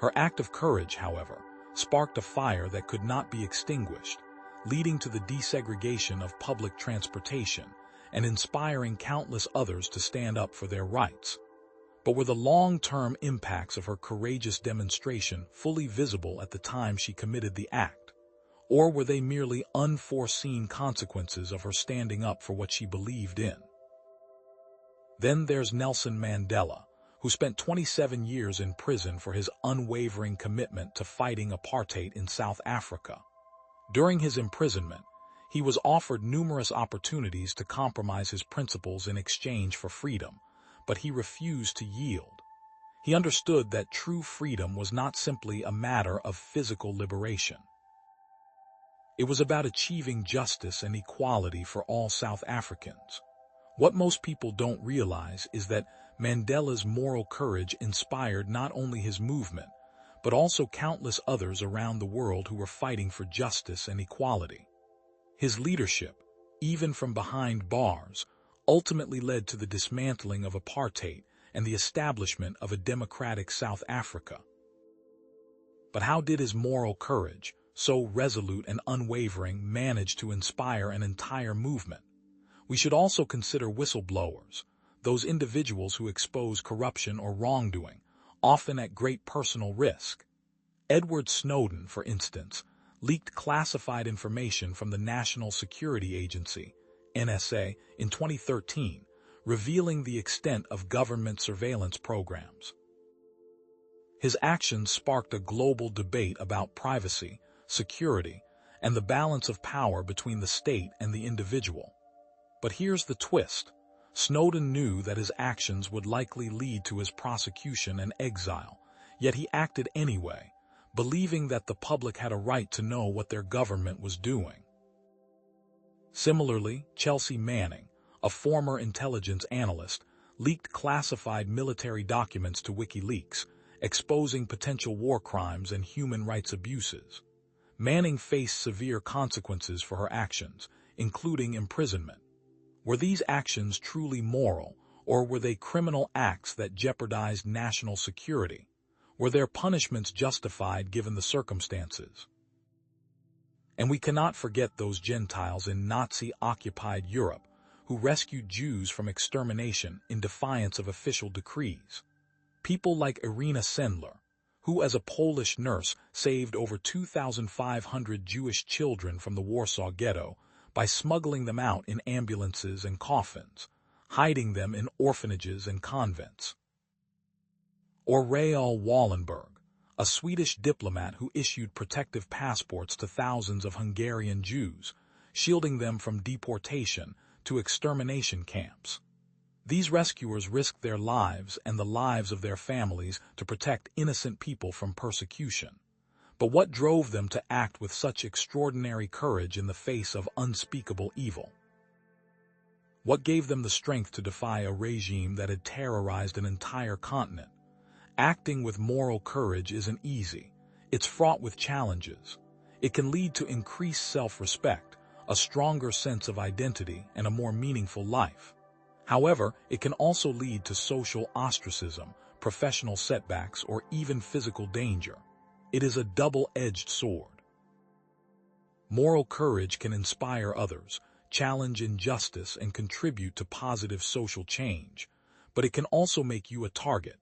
Her act of courage, however, sparked a fire that could not be extinguished, leading to the desegregation of public transportation and inspiring countless others to stand up for their rights. But were the long-term impacts of her courageous demonstration fully visible at the time she committed the act? Or were they merely unforeseen consequences of her standing up for what she believed in? Then there's Nelson Mandela, who spent 27 years in prison for his unwavering commitment to fighting apartheid in South Africa. During his imprisonment, he was offered numerous opportunities to compromise his principles in exchange for freedom, but he refused to yield. He understood that true freedom was not simply a matter of physical liberation. It was about achieving justice and equality for all South Africans. What most people don't realize is that Mandela's moral courage inspired not only his movement, but also countless others around the world who were fighting for justice and equality. His leadership, even from behind bars, ultimately led to the dismantling of apartheid and the establishment of a democratic South Africa. But how did his moral courage, so resolute and unwavering, manage to inspire an entire movement? We should also consider whistleblowers, those individuals who expose corruption or wrongdoing, often at great personal risk. Edward Snowden, for instance, leaked classified information from the National Security Agency, NSA, in 2013, revealing the extent of government surveillance programs. His actions sparked a global debate about privacy, security, and the balance of power between the state and the individual. But here's the twist. Snowden knew that his actions would likely lead to his prosecution and exile, yet he acted anyway, believing that the public had a right to know what their government was doing. Similarly, Chelsea Manning, a former intelligence analyst, leaked classified military documents to WikiLeaks, exposing potential war crimes and human rights abuses. Manning faced severe consequences for her actions, including imprisonment. Were these actions truly moral, or were they criminal acts that jeopardized national security? Were their punishments justified given the circumstances? And we cannot forget those Gentiles in Nazi-occupied Europe who rescued Jews from extermination in defiance of official decrees. People like Irina Sendler, who as a Polish nurse saved over 2,500 Jewish children from the Warsaw Ghetto by smuggling them out in ambulances and coffins, hiding them in orphanages and convents. Or Raoul Wallenberg, a Swedish diplomat who issued protective passports to thousands of Hungarian Jews, shielding them from deportation to extermination camps. These rescuers risked their lives and the lives of their families to protect innocent people from persecution. But what drove them to act with such extraordinary courage in the face of unspeakable evil? What gave them the strength to defy a regime that had terrorized an entire continent? Acting with moral courage isn't easy. It's fraught with challenges. It can lead to increased self-respect, a stronger sense of identity, and a more meaningful life. However, it can also lead to social ostracism, professional setbacks, or even physical danger. It is a double-edged sword. Moral courage can inspire others, challenge injustice, and contribute to positive social change, but it can also make you a target.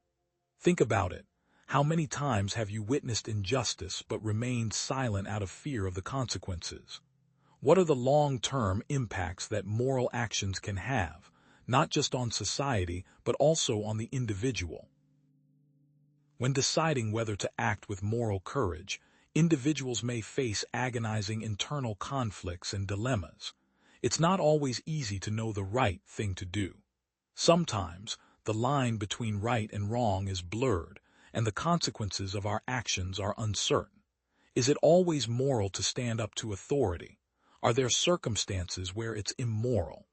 Think about it. How many times have you witnessed injustice but remained silent out of fear of the consequences? What are the long-term impacts that moral actions can have, not just on society, but also on the individual? When deciding whether to act with moral courage, individuals may face agonizing internal conflicts and dilemmas. It's not always easy to know the right thing to do. Sometimes, the line between right and wrong is blurred, and the consequences of our actions are uncertain. Is it always moral to stand up to authority? Are there circumstances where it's immoral?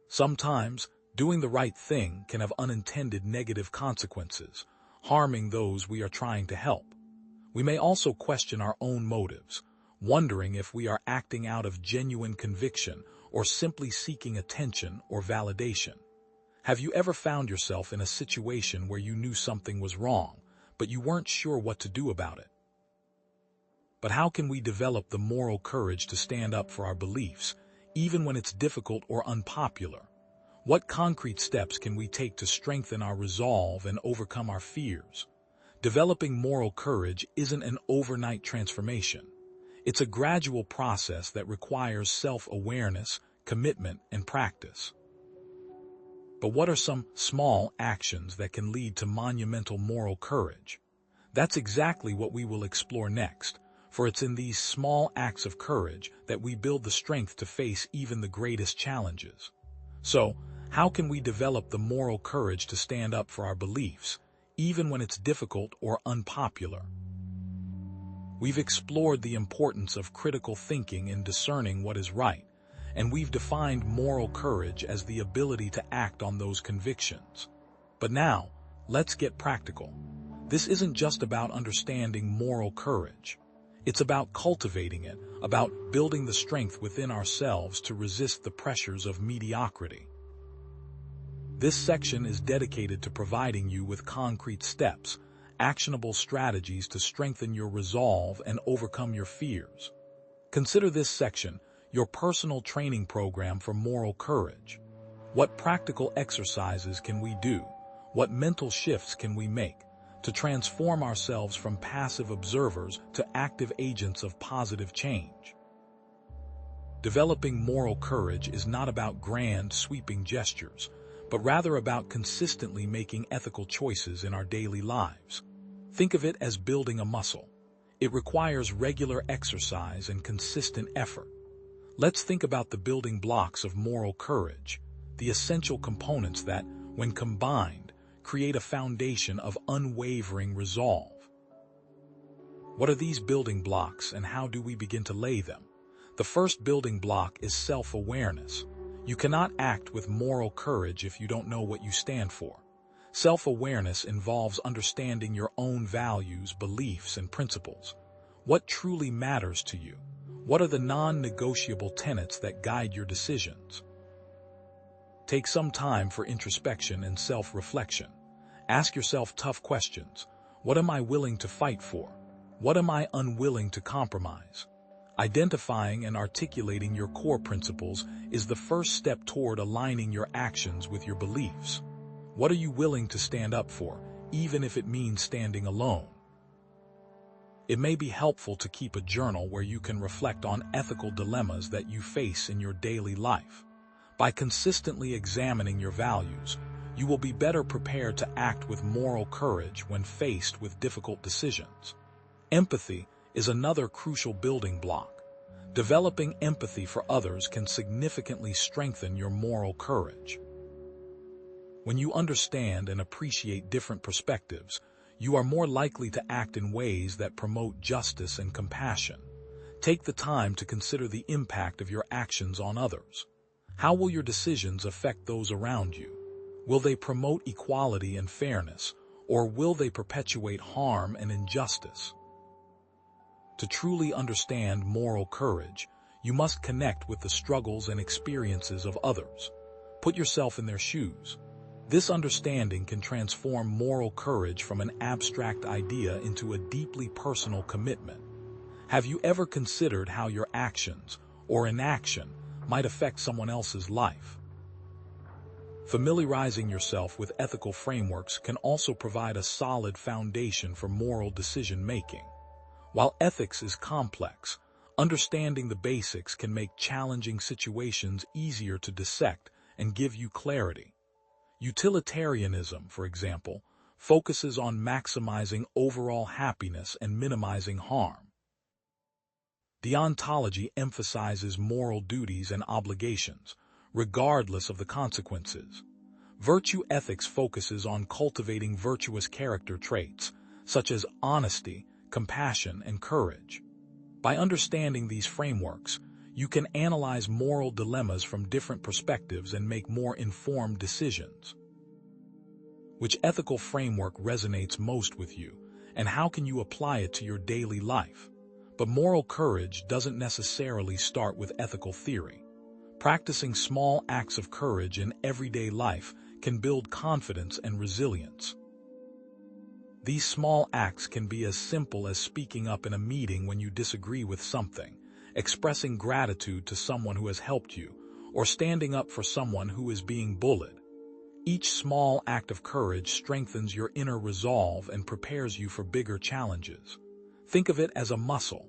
Sometimes, doing the right thing can have unintended negative consequences, harming those we are trying to help. We may also question our own motives, wondering if we are acting out of genuine conviction or simply seeking attention or validation. Have you ever found yourself in a situation where you knew something was wrong, but you weren't sure what to do about it? But how can we develop the moral courage to stand up for our beliefs, even when it's difficult or unpopular? What concrete steps can we take to strengthen our resolve and overcome our fears? Developing moral courage isn't an overnight transformation. It's a gradual process that requires self-awareness, commitment, and practice. But what are some small actions that can lead to monumental moral courage? That's exactly what we will explore next, for it's in these small acts of courage that we build the strength to face even the greatest challenges. So, how can we develop the moral courage to stand up for our beliefs, even when it's difficult or unpopular? We've explored the importance of critical thinking in discerning what is right, and we've defined moral courage as the ability to act on those convictions. But now, let's get practical. This isn't just about understanding moral courage. It's about cultivating it, about building the strength within ourselves to resist the pressures of mediocrity. This section is dedicated to providing you with concrete steps, actionable strategies to strengthen your resolve and overcome your fears. Consider this section your personal training program for moral courage. What practical exercises can we do? What mental shifts can we make to transform ourselves from passive observers to active agents of positive change? Developing moral courage is not about grand, sweeping gestures, but rather about consistently making ethical choices in our daily lives. Think of it as building a muscle. It requires regular exercise and consistent effort. Let's think about the building blocks of moral courage, the essential components that, when combined, create a foundation of unwavering resolve. What are these building blocks and how do we begin to lay them? The first building block is self-awareness. You cannot act with moral courage if you don't know what you stand for. Self-awareness involves understanding your own values, beliefs, and principles. What truly matters to you? What are the non-negotiable tenets that guide your decisions? Take some time for introspection and self-reflection. Ask yourself tough questions. What am I willing to fight for? What am I unwilling to compromise? Identifying and articulating your core principles is the first step toward aligning your actions with your beliefs. What are you willing to stand up for, even if it means standing alone? It may be helpful to keep a journal where you can reflect on ethical dilemmas that you face in your daily life. By consistently examining your values, you will be better prepared to act with moral courage when faced with difficult decisions. Empathy is another crucial building block. Developing empathy for others can significantly strengthen your moral courage. When you understand and appreciate different perspectives, you are more likely to act in ways that promote justice and compassion. Take the time to consider the impact of your actions on others. How will your decisions affect those around you? Will they promote equality and fairness, or will they perpetuate harm and injustice? To truly understand moral courage, you must connect with the struggles and experiences of others. Put yourself in their shoes. This understanding can transform moral courage from an abstract idea into a deeply personal commitment. Have you ever considered how your actions, or inaction, might affect someone else's life? Familiarizing yourself with ethical frameworks can also provide a solid foundation for moral decision-making. While ethics is complex, understanding the basics can make challenging situations easier to dissect and give you clarity. Utilitarianism, for example, focuses on maximizing overall happiness and minimizing harm. Deontology emphasizes moral duties and obligations, regardless of the consequences. Virtue ethics focuses on cultivating virtuous character traits, such as honesty, compassion, and courage. By understanding these frameworks, you can analyze moral dilemmas from different perspectives and make more informed decisions. Which ethical framework resonates most with you, and how can you apply it to your daily life? But moral courage doesn't necessarily start with ethical theory. Practicing small acts of courage in everyday life can build confidence and resilience. These small acts can be as simple as speaking up in a meeting when you disagree with something, expressing gratitude to someone who has helped you, or standing up for someone who is being bullied. Each small act of courage strengthens your inner resolve and prepares you for bigger challenges. Think of it as a muscle.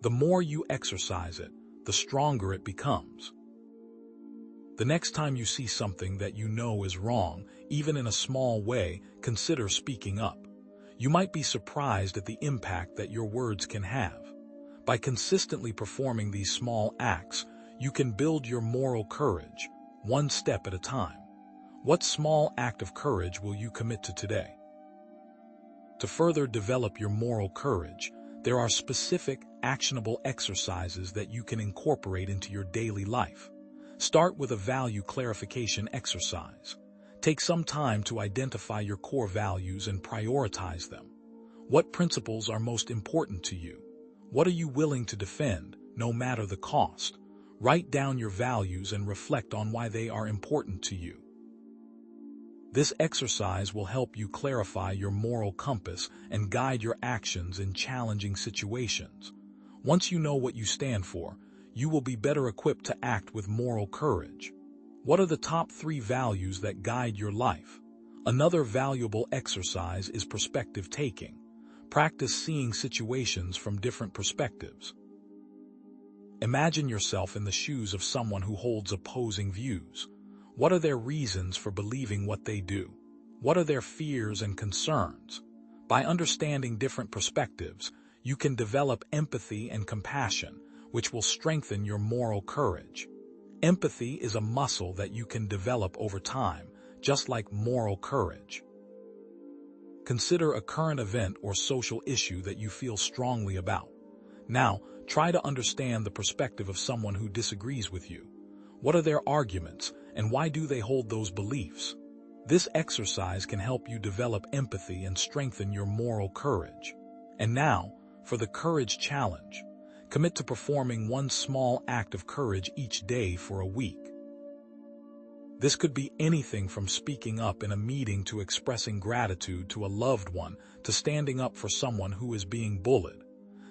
The more you exercise it, the stronger it becomes. The next time you see something that you know is wrong, even in a small way, consider speaking up. You might be surprised at the impact that your words can have. By consistently performing these small acts, you can build your moral courage, one step at a time. What small act of courage will you commit to today? To further develop your moral courage, there are specific, actionable exercises that you can incorporate into your daily life. Start with a value clarification exercise. Take some time to identify your core values and prioritize them. What principles are most important to you? What are you willing to defend, no matter the cost? Write down your values and reflect on why they are important to you. This exercise will help you clarify your moral compass and guide your actions in challenging situations. Once you know what you stand for, you will be better equipped to act with moral courage. What are the top 3 values that guide your life? Another valuable exercise is perspective taking. Practice seeing situations from different perspectives. Imagine yourself in the shoes of someone who holds opposing views. What are their reasons for believing what they do? What are their fears and concerns? By understanding different perspectives, you can develop empathy and compassion, which will strengthen your moral courage. Empathy is a muscle that you can develop over time, just like moral courage. Consider a current event or social issue that you feel strongly about. Now, try to understand the perspective of someone who disagrees with you. What are their arguments, and why do they hold those beliefs? This exercise can help you develop empathy and strengthen your moral courage. And now, for the courage challenge. Commit to performing one small act of courage each day for a week. This could be anything from speaking up in a meeting to expressing gratitude to a loved one to standing up for someone who is being bullied.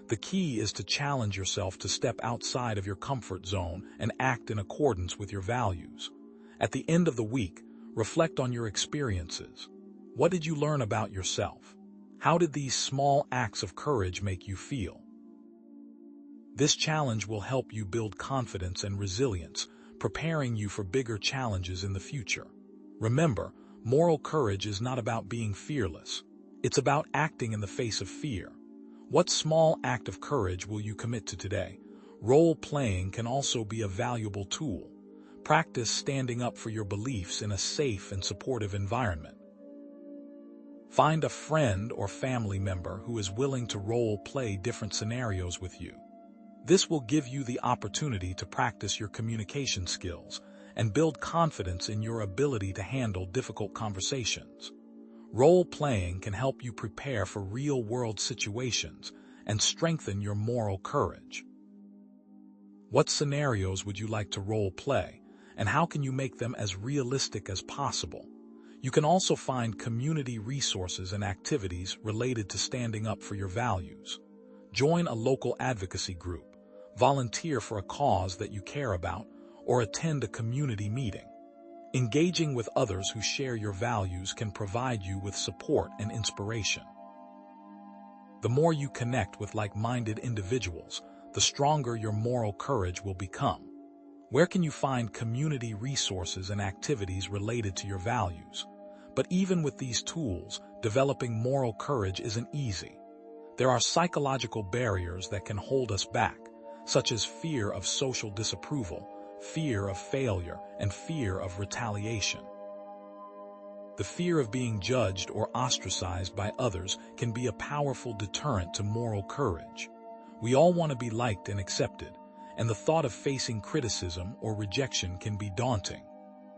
The key is to challenge yourself to step outside of your comfort zone and act in accordance with your values. At the end of the week, reflect on your experiences. What did you learn about yourself? How did these small acts of courage make you feel? This challenge will help you build confidence and resilience, preparing you for bigger challenges in the future. Remember, moral courage is not about being fearless. It's about acting in the face of fear. What small act of courage will you commit to today? Role-playing can also be a valuable tool. Practice standing up for your beliefs in a safe and supportive environment. Find a friend or family member who is willing to role-play different scenarios with you. This will give you the opportunity to practice your communication skills and build confidence in your ability to handle difficult conversations. Role-playing can help you prepare for real-world situations and strengthen your moral courage. What scenarios would you like to role-play, and how can you make them as realistic as possible? You can also find community resources and activities related to standing up for your values. Join a local advocacy group, volunteer for a cause that you care about, or attend a community meeting. Engaging with others who share your values can provide you with support and inspiration. The more you connect with like-minded individuals, the stronger your moral courage will become. Where can you find community resources and activities related to your values? But even with these tools, developing moral courage isn't easy. There are psychological barriers that can hold us back, such as fear of social disapproval, fear of failure, and fear of retaliation. The fear of being judged or ostracized by others can be a powerful deterrent to moral courage. We all want to be liked and accepted, and the thought of facing criticism or rejection can be daunting.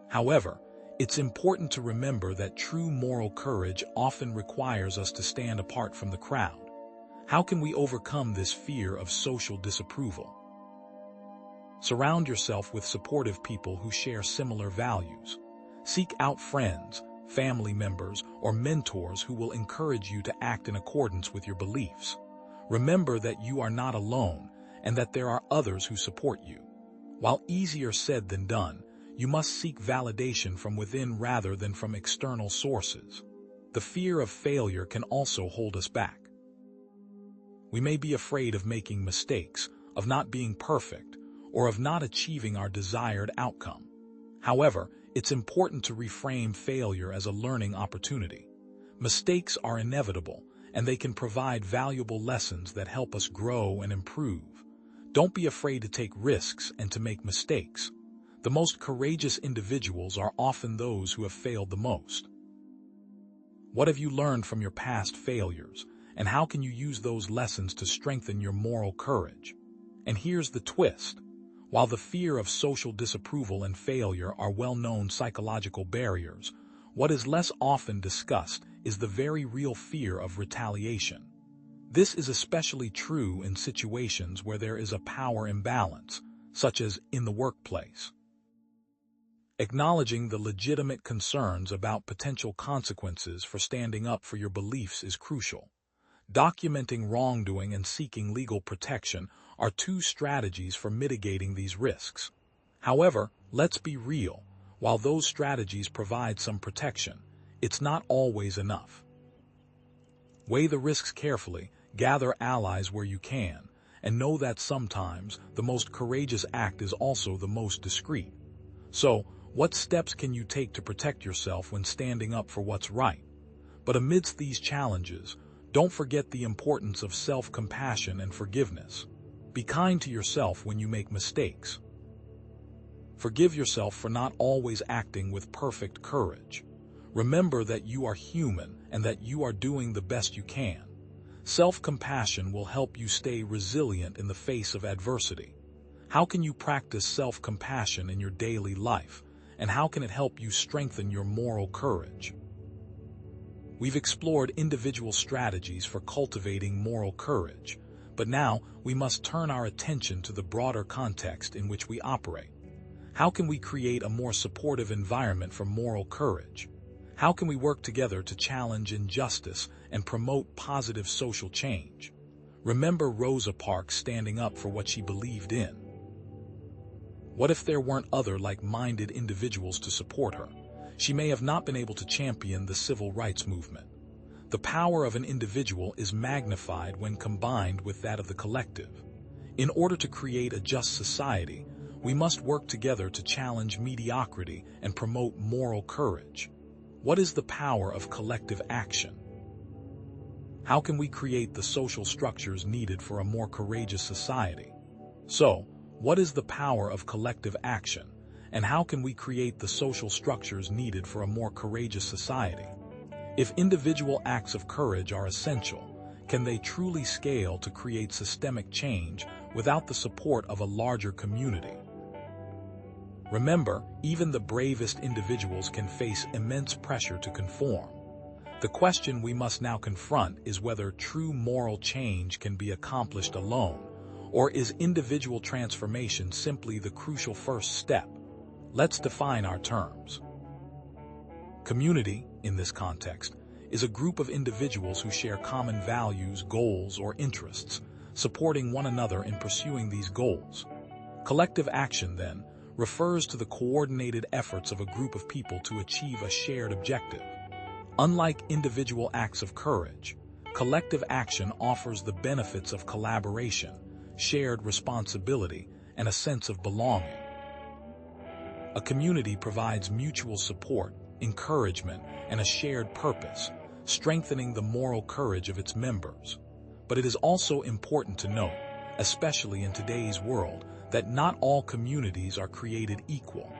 However, it's important to remember that true moral courage often requires us to stand apart from the crowd. How can we overcome this fear of social disapproval? Surround yourself with supportive people who share similar values. Seek out friends, family members, or mentors who will encourage you to act in accordance with your beliefs. Remember that you are not alone and that there are others who support you. While easier said than done, you must seek validation from within rather than from external sources. The fear of failure can also hold us back. We may be afraid of making mistakes, of not being perfect, or of not achieving our desired outcome. However, it's important to reframe failure as a learning opportunity. Mistakes are inevitable, and they can provide valuable lessons that help us grow and improve. Don't be afraid to take risks and to make mistakes. The most courageous individuals are often those who have failed the most. What have you learned from your past failures, and how can you use those lessons to strengthen your moral courage? And here's the twist. While the fear of social disapproval and failure are well-known psychological barriers, what is less often discussed is the very real fear of retaliation. This is especially true in situations where there is a power imbalance, such as in the workplace. Acknowledging the legitimate concerns about potential consequences for standing up for your beliefs is crucial. Documenting wrongdoing and seeking legal protection are two strategies for mitigating these risks. However, let's be real. While those strategies provide some protection, it's not always enough. Weigh the risks carefully, gather allies where you can, and know that sometimes the most courageous act is also the most discreet. So, What steps can you take to protect yourself when standing up for what's right? But amidst these challenges, don't forget the importance of self-compassion and forgiveness. Be kind to yourself when you make mistakes. Forgive yourself for not always acting with perfect courage. Remember that you are human and that you are doing the best you can. Self-compassion will help you stay resilient in the face of adversity. How can you practice self-compassion in your daily life, and how can it help you strengthen your moral courage? We've explored individual strategies for cultivating moral courage, but now we must turn our attention to the broader context in which we operate. How can we create a more supportive environment for moral courage? How can we work together to challenge injustice and promote positive social change? Remember Rosa Parks standing up for what she believed in. What if there weren't other like-minded individuals to support her? She may have not been able to champion the civil rights movement. The power of an individual is magnified when combined with that of the collective. In order to create a just society, we must work together to challenge mediocrity and promote moral courage. What is the power of collective action? How can we create the social structures needed for a more courageous society? So, what is the power of collective action, and how can we create the social structures needed for a more courageous society? If individual acts of courage are essential, can they truly scale to create systemic change without the support of a larger community? Remember, even the bravest individuals can face immense pressure to conform. The question we must now confront is whether true moral change can be accomplished alone, or is individual transformation simply the crucial first step? Let's define our terms. Community, in this context, is a group of individuals who share common values, goals, or interests, supporting one another in pursuing these goals. Collective action, then, refers to the coordinated efforts of a group of people to achieve a shared objective. Unlike individual acts of courage, collective action offers the benefits of collaboration, shared responsibility, and a sense of belonging. A community provides mutual support, encouragement, and a shared purpose, strengthening the moral courage of its members. But it is also important to note, especially in today's world, that not all communities are created equal.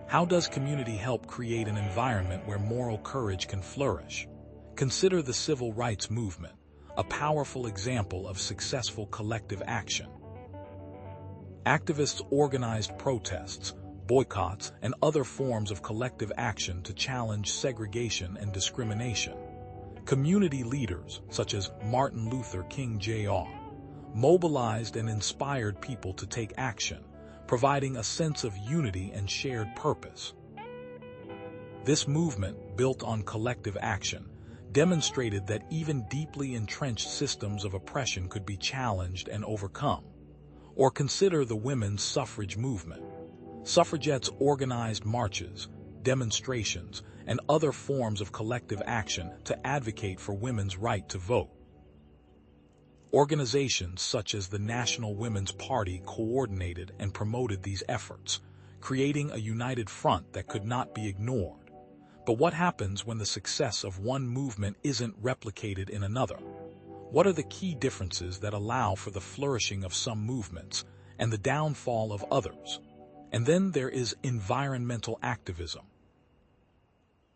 How does community help create an environment where moral courage can flourish? Consider the civil rights movement, a powerful example of successful collective action. Activists organized protests, boycotts, and other forms of collective action to challenge segregation and discrimination. Community leaders, such as Martin Luther King Jr., mobilized and inspired people to take action, providing a sense of unity and shared purpose. This movement, built on collective action, demonstrated that even deeply entrenched systems of oppression could be challenged and overcome. Or consider the women's suffrage movement. Suffragettes organized marches, demonstrations, and other forms of collective action to advocate for women's right to vote. Organizations such as the National Women's Party coordinated and promoted these efforts, creating a united front that could not be ignored. But what happens when the success of one movement isn't replicated in another? What are the key differences that allow for the flourishing of some movements and the downfall of others? And then there is environmental activism.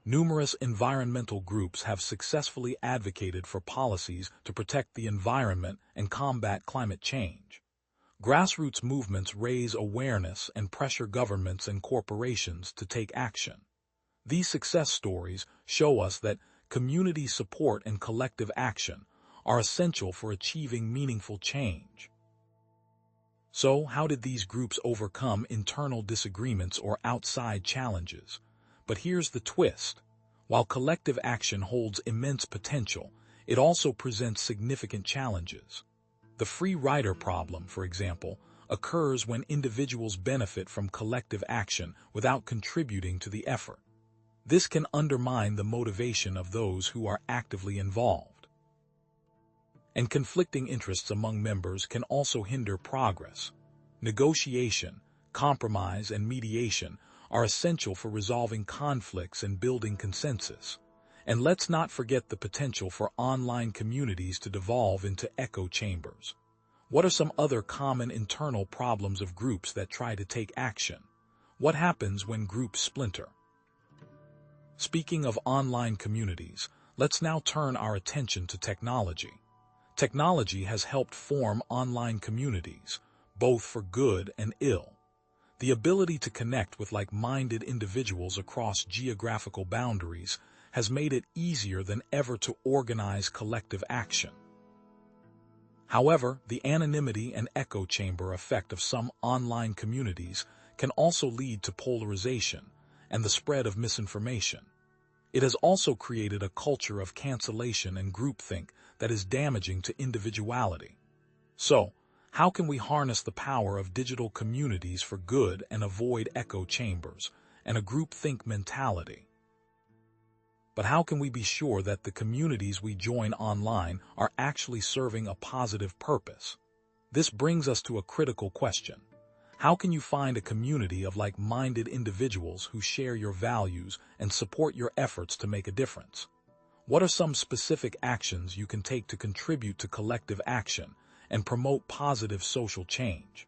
Numerous environmental groups have successfully advocated for policies to protect the environment and combat climate change. Grassroots movements raise awareness and pressure governments and corporations to take action. These success stories show us that community support and collective action are essential for achieving meaningful change. So, how did these groups overcome internal disagreements or outside challenges? But here's the twist. While collective action holds immense potential, it also presents significant challenges. The free rider problem, for example, occurs when individuals benefit from collective action without contributing to the effort. This can undermine the motivation of those who are actively involved. And conflicting interests among members can also hinder progress. Negotiation, compromise, and mediation are essential for resolving conflicts and building consensus. And let's not forget the potential for online communities to devolve into echo chambers. What are some other common internal problems of groups that try to take action? What happens when groups splinter? Speaking of online communities, let's now turn our attention to technology. Technology has helped form online communities, both for good and ill. The ability to connect with like-minded individuals across geographical boundaries has made it easier than ever to organize collective action. However, the anonymity and echo chamber effect of some online communities can also lead to polarization and the spread of misinformation. It has also created a culture of cancellation and groupthink that is damaging to individuality. So, how can we harness the power of digital communities for good and avoid echo chambers and a groupthink mentality? But how can we be sure that the communities we join online are actually serving a positive purpose? This brings us to a critical question. How can you find a community of like-minded individuals who share your values and support your efforts to make a difference? What are some specific actions you can take to contribute to collective action and promote positive social change?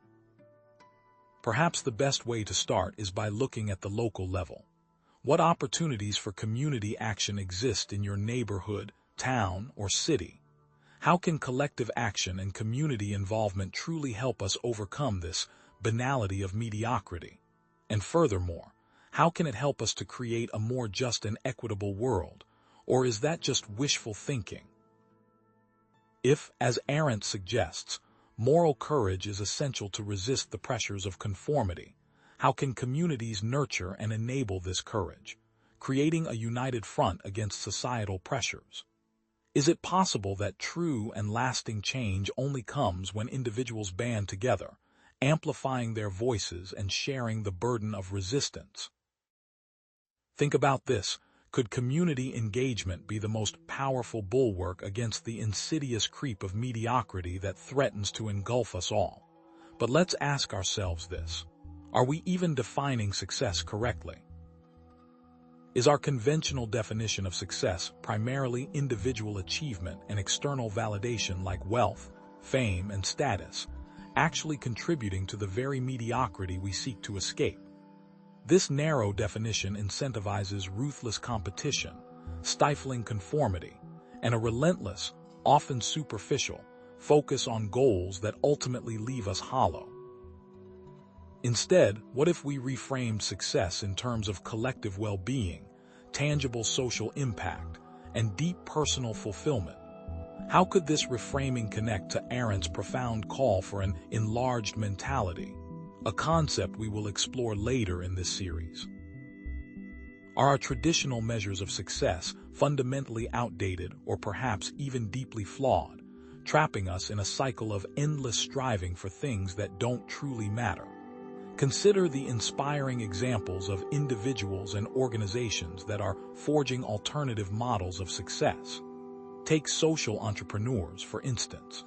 Perhaps the best way to start is by looking at the local level. What opportunities for community action exist in your neighborhood, town, or city? How can collective action and community involvement truly help us overcome this banality of mediocrity? And furthermore, how can it help us to create a more just and equitable world? Or is that just wishful thinking? If, as Arendt suggests, moral courage is essential to resist the pressures of conformity, how can communities nurture and enable this courage, creating a united front against societal pressures? Is it possible that true and lasting change only comes when individuals band together, amplifying their voices and sharing the burden of resistance? Think about this. Could community engagement be the most powerful bulwark against the insidious creep of mediocrity that threatens to engulf us all? But let's ask ourselves this. Are we even defining success correctly? Is our conventional definition of success primarily individual achievement and external validation like wealth, fame, and status, actually contributing to the very mediocrity we seek to escape? This narrow definition incentivizes ruthless competition, stifling conformity, and a relentless, often superficial, focus on goals that ultimately leave us hollow. Instead, what if we reframed success in terms of collective well-being, tangible social impact, and deep personal fulfillment? How could this reframing connect to Arendt's profound call for an enlarged mentality, a concept we will explore later in this series? Are our traditional measures of success fundamentally outdated or perhaps even deeply flawed, trapping us in a cycle of endless striving for things that don't truly matter? Consider the inspiring examples of individuals and organizations that are forging alternative models of success. Take social entrepreneurs, for instance.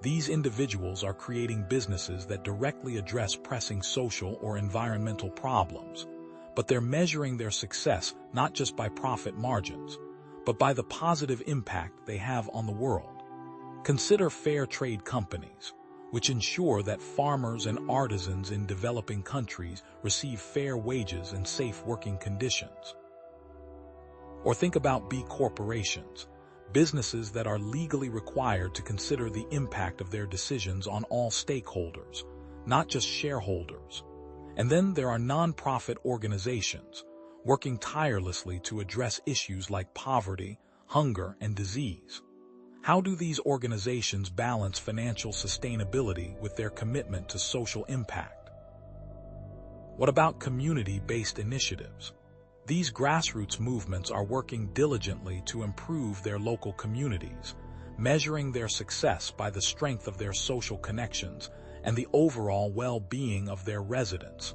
These individuals are creating businesses that directly address pressing social or environmental problems, but they're measuring their success not just by profit margins, but by the positive impact they have on the world. Consider fair trade companies, which ensure that farmers and artisans in developing countries receive fair wages and safe working conditions. Or think about B corporations, businesses that are legally required to consider the impact of their decisions on all stakeholders, not just shareholders. And then there are nonprofit organizations, working tirelessly to address issues like poverty, hunger, and disease. How do these organizations balance financial sustainability with their commitment to social impact? What about community-based initiatives? These grassroots movements are working diligently to improve their local communities, measuring their success by the strength of their social connections and the overall well-being of their residents.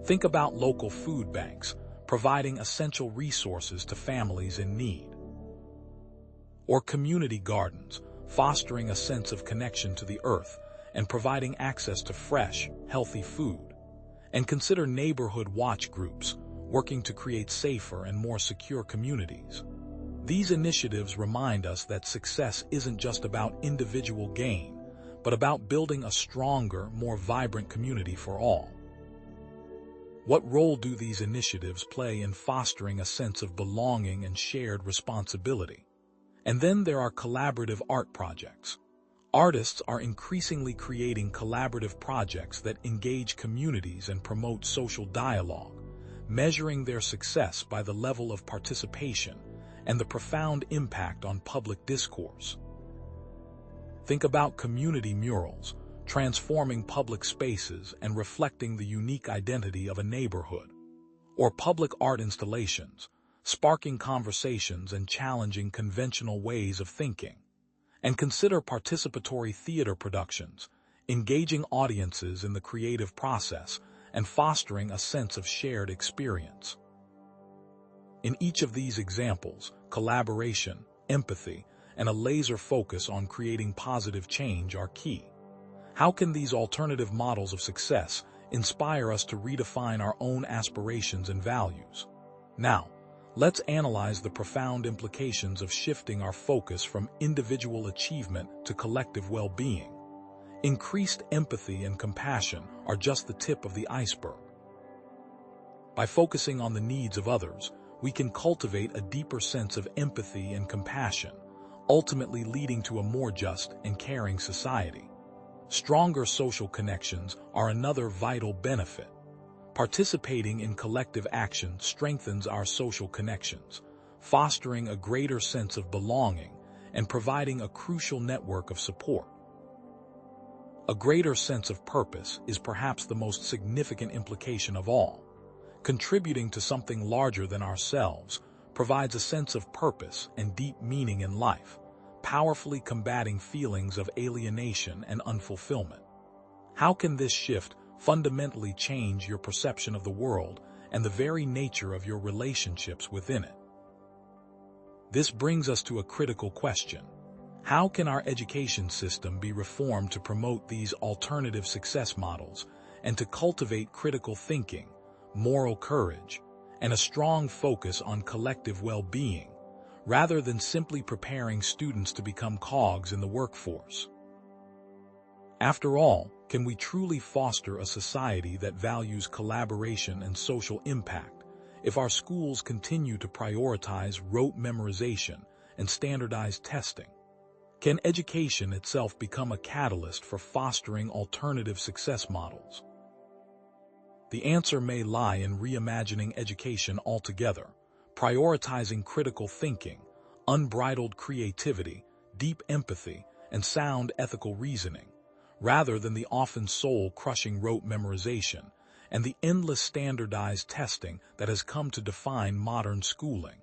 Think about local food banks, providing essential resources to families in need. Or community gardens, fostering a sense of connection to the earth and providing access to fresh, healthy food. And consider neighborhood watch groups, working to create safer and more secure communities. These initiatives remind us that success isn't just about individual gain, but about building a stronger, more vibrant community for all. What role do these initiatives play in fostering a sense of belonging and shared responsibility? And then there are collaborative art projects. Artists are increasingly creating collaborative projects that engage communities and promote social dialogue, measuring their success by the level of participation and the profound impact on public discourse. Think about community murals, transforming public spaces and reflecting the unique identity of a neighborhood, or public art installations, sparking conversations and challenging conventional ways of thinking. And consider participatory theater productions, engaging audiences in the creative process and fostering a sense of shared experience. In each of these examples, collaboration, empathy, and a laser focus on creating positive change are key. How can these alternative models of success inspire us to redefine our own aspirations and values? Now, let's analyze the profound implications of shifting our focus from individual achievement to collective well-being. Increased empathy and compassion are just the tip of the iceberg. By focusing on the needs of others, we can cultivate a deeper sense of empathy and compassion, ultimately leading to a more just and caring society. Stronger social connections are another vital benefit. Participating in collective action strengthens our social connections, fostering a greater sense of belonging and providing a crucial network of support. A greater sense of purpose is perhaps the most significant implication of all. Contributing to something larger than ourselves provides a sense of purpose and deep meaning in life, powerfully combating feelings of alienation and unfulfillment. How can this shift fundamentally change your perception of the world and the very nature of your relationships within it? This brings us to a critical question. How can our education system be reformed to promote these alternative success models and to cultivate critical thinking, moral courage, and a strong focus on collective well-being, rather than simply preparing students to become cogs in the workforce? After all, can we truly foster a society that values collaboration and social impact if our schools continue to prioritize rote memorization and standardized testing? Can education itself become a catalyst for fostering alternative success models? The answer may lie in reimagining education altogether, prioritizing critical thinking, unbridled creativity, deep empathy, and sound ethical reasoning, rather than the often soul-crushing rote memorization and the endless standardized testing that has come to define modern schooling.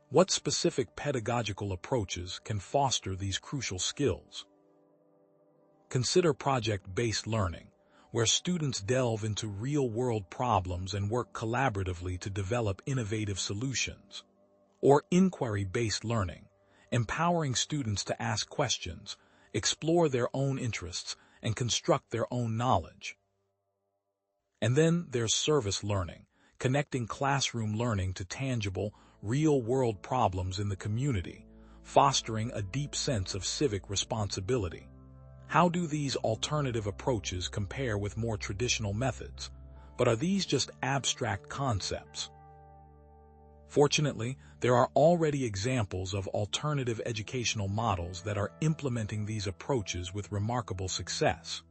What specific pedagogical approaches can foster these crucial skills? Consider project-based learning, where students delve into real-world problems and work collaboratively to develop innovative solutions. Or inquiry-based learning, empowering students to ask questions, explore their own interests, and construct their own knowledge. And then there's service learning, connecting classroom learning to tangible, real-world problems in the community, fostering a deep sense of civic responsibility. How do these alternative approaches compare with more traditional methods? But are these just abstract concepts? Fortunately, there are already examples of alternative educational models that are implementing these approaches with remarkable success.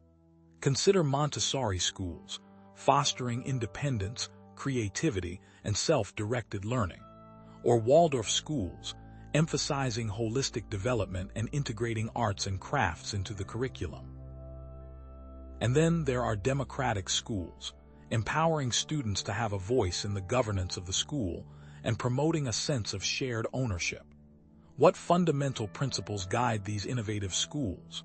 Consider Montessori schools, fostering independence, creativity, and self-directed learning, or Waldorf schools, emphasizing holistic development and integrating arts and crafts into the curriculum. And then there are democratic schools, empowering students to have a voice in the governance of the school and promoting a sense of shared ownership. What fundamental principles guide these innovative schools?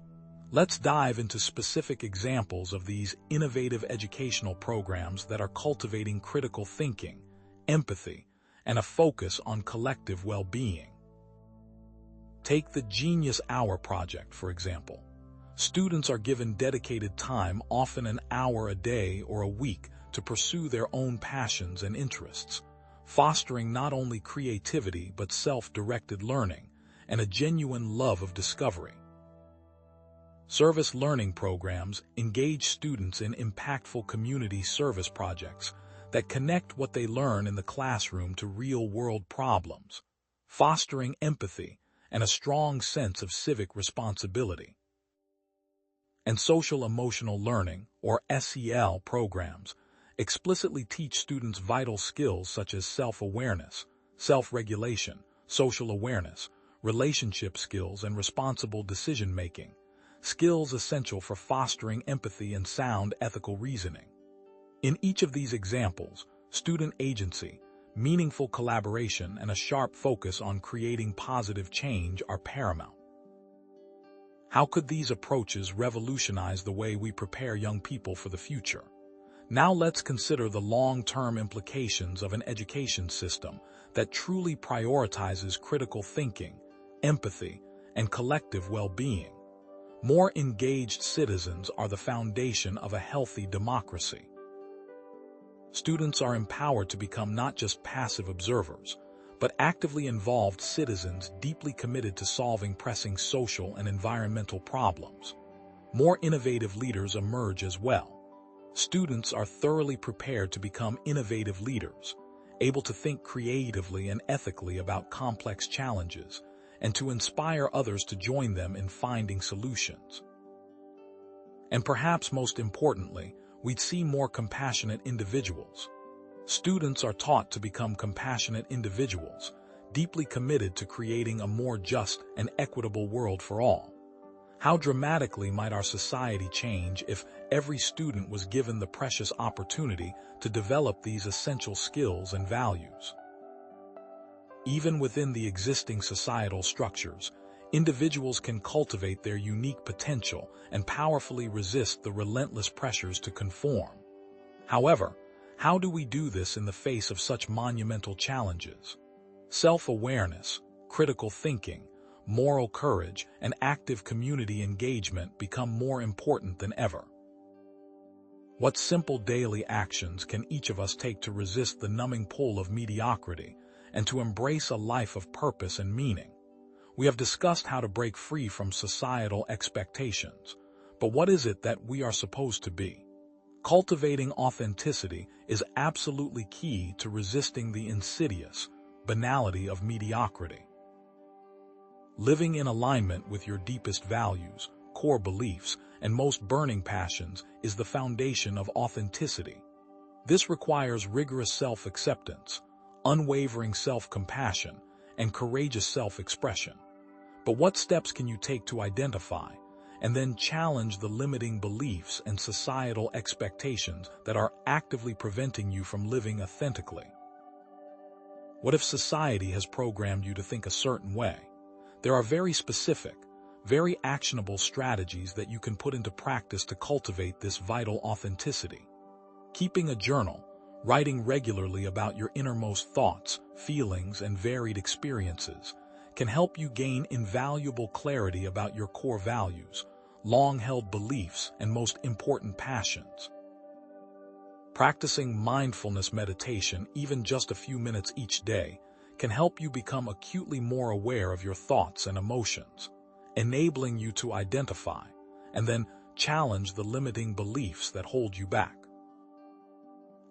Let's dive into specific examples of these innovative educational programs that are cultivating critical thinking, empathy, and a focus on collective well-being. Take the Genius Hour project, for example. Students are given dedicated time, often an hour a day or a week, to pursue their own passions and interests, fostering not only creativity but self-directed learning and a genuine love of discovery. Service learning programs engage students in impactful community service projects that connect what they learn in the classroom to real-world problems, fostering empathy and a strong sense of civic responsibility. And social-emotional learning, or SEL programs, explicitly teach students vital skills such as self-awareness, self-regulation, social awareness, relationship skills, and responsible decision-making, skills essential for fostering empathy and sound ethical reasoning. In each of these examples, student agency, meaningful collaboration, and a sharp focus on creating positive change are paramount. How could these approaches revolutionize the way we prepare young people for the future? Now let's consider the long-term implications of an education system that truly prioritizes critical thinking, empathy, and collective well-being. More engaged citizens are the foundation of a healthy democracy. Students are empowered to become not just passive observers, but actively involved citizens deeply committed to solving pressing social and environmental problems. More innovative leaders emerge as well. Students are thoroughly prepared to become innovative leaders, able to think creatively and ethically about complex challenges, and to inspire others to join them in finding solutions. And perhaps most importantly, we'd see more compassionate individuals. Students are taught to become compassionate individuals, deeply committed to creating a more just and equitable world for all. How dramatically might our society change if every student was given the precious opportunity to develop these essential skills and values? Even within the existing societal structures, individuals can cultivate their unique potential and powerfully resist the relentless pressures to conform. However, how do we do this in the face of such monumental challenges? Self-awareness, critical thinking, moral courage, and active community engagement become more important than ever. What simple daily actions can each of us take to resist the numbing pull of mediocrity and to embrace a life of purpose and meaning? We have discussed how to break free from societal expectations, but what is it that we are supposed to be? Cultivating authenticity is absolutely key to resisting the insidious banality of mediocrity. Living in alignment with your deepest values, core beliefs, and most burning passions is the foundation of authenticity. This requires rigorous self-acceptance, unwavering self-compassion, and courageous self-expression. But what steps can you take to identify and then challenge the limiting beliefs and societal expectations that are actively preventing you from living authentically? What if society has programmed you to think a certain way? There are very specific, very actionable strategies that you can put into practice to cultivate this vital authenticity. Keeping a journal, writing regularly about your innermost thoughts, feelings, and varied experiences can help you gain invaluable clarity about your core values, long-held beliefs, and most important passions. Practicing mindfulness meditation, even just a few minutes each day, can help you become acutely more aware of your thoughts and emotions, enabling you to identify and then challenge the limiting beliefs that hold you back.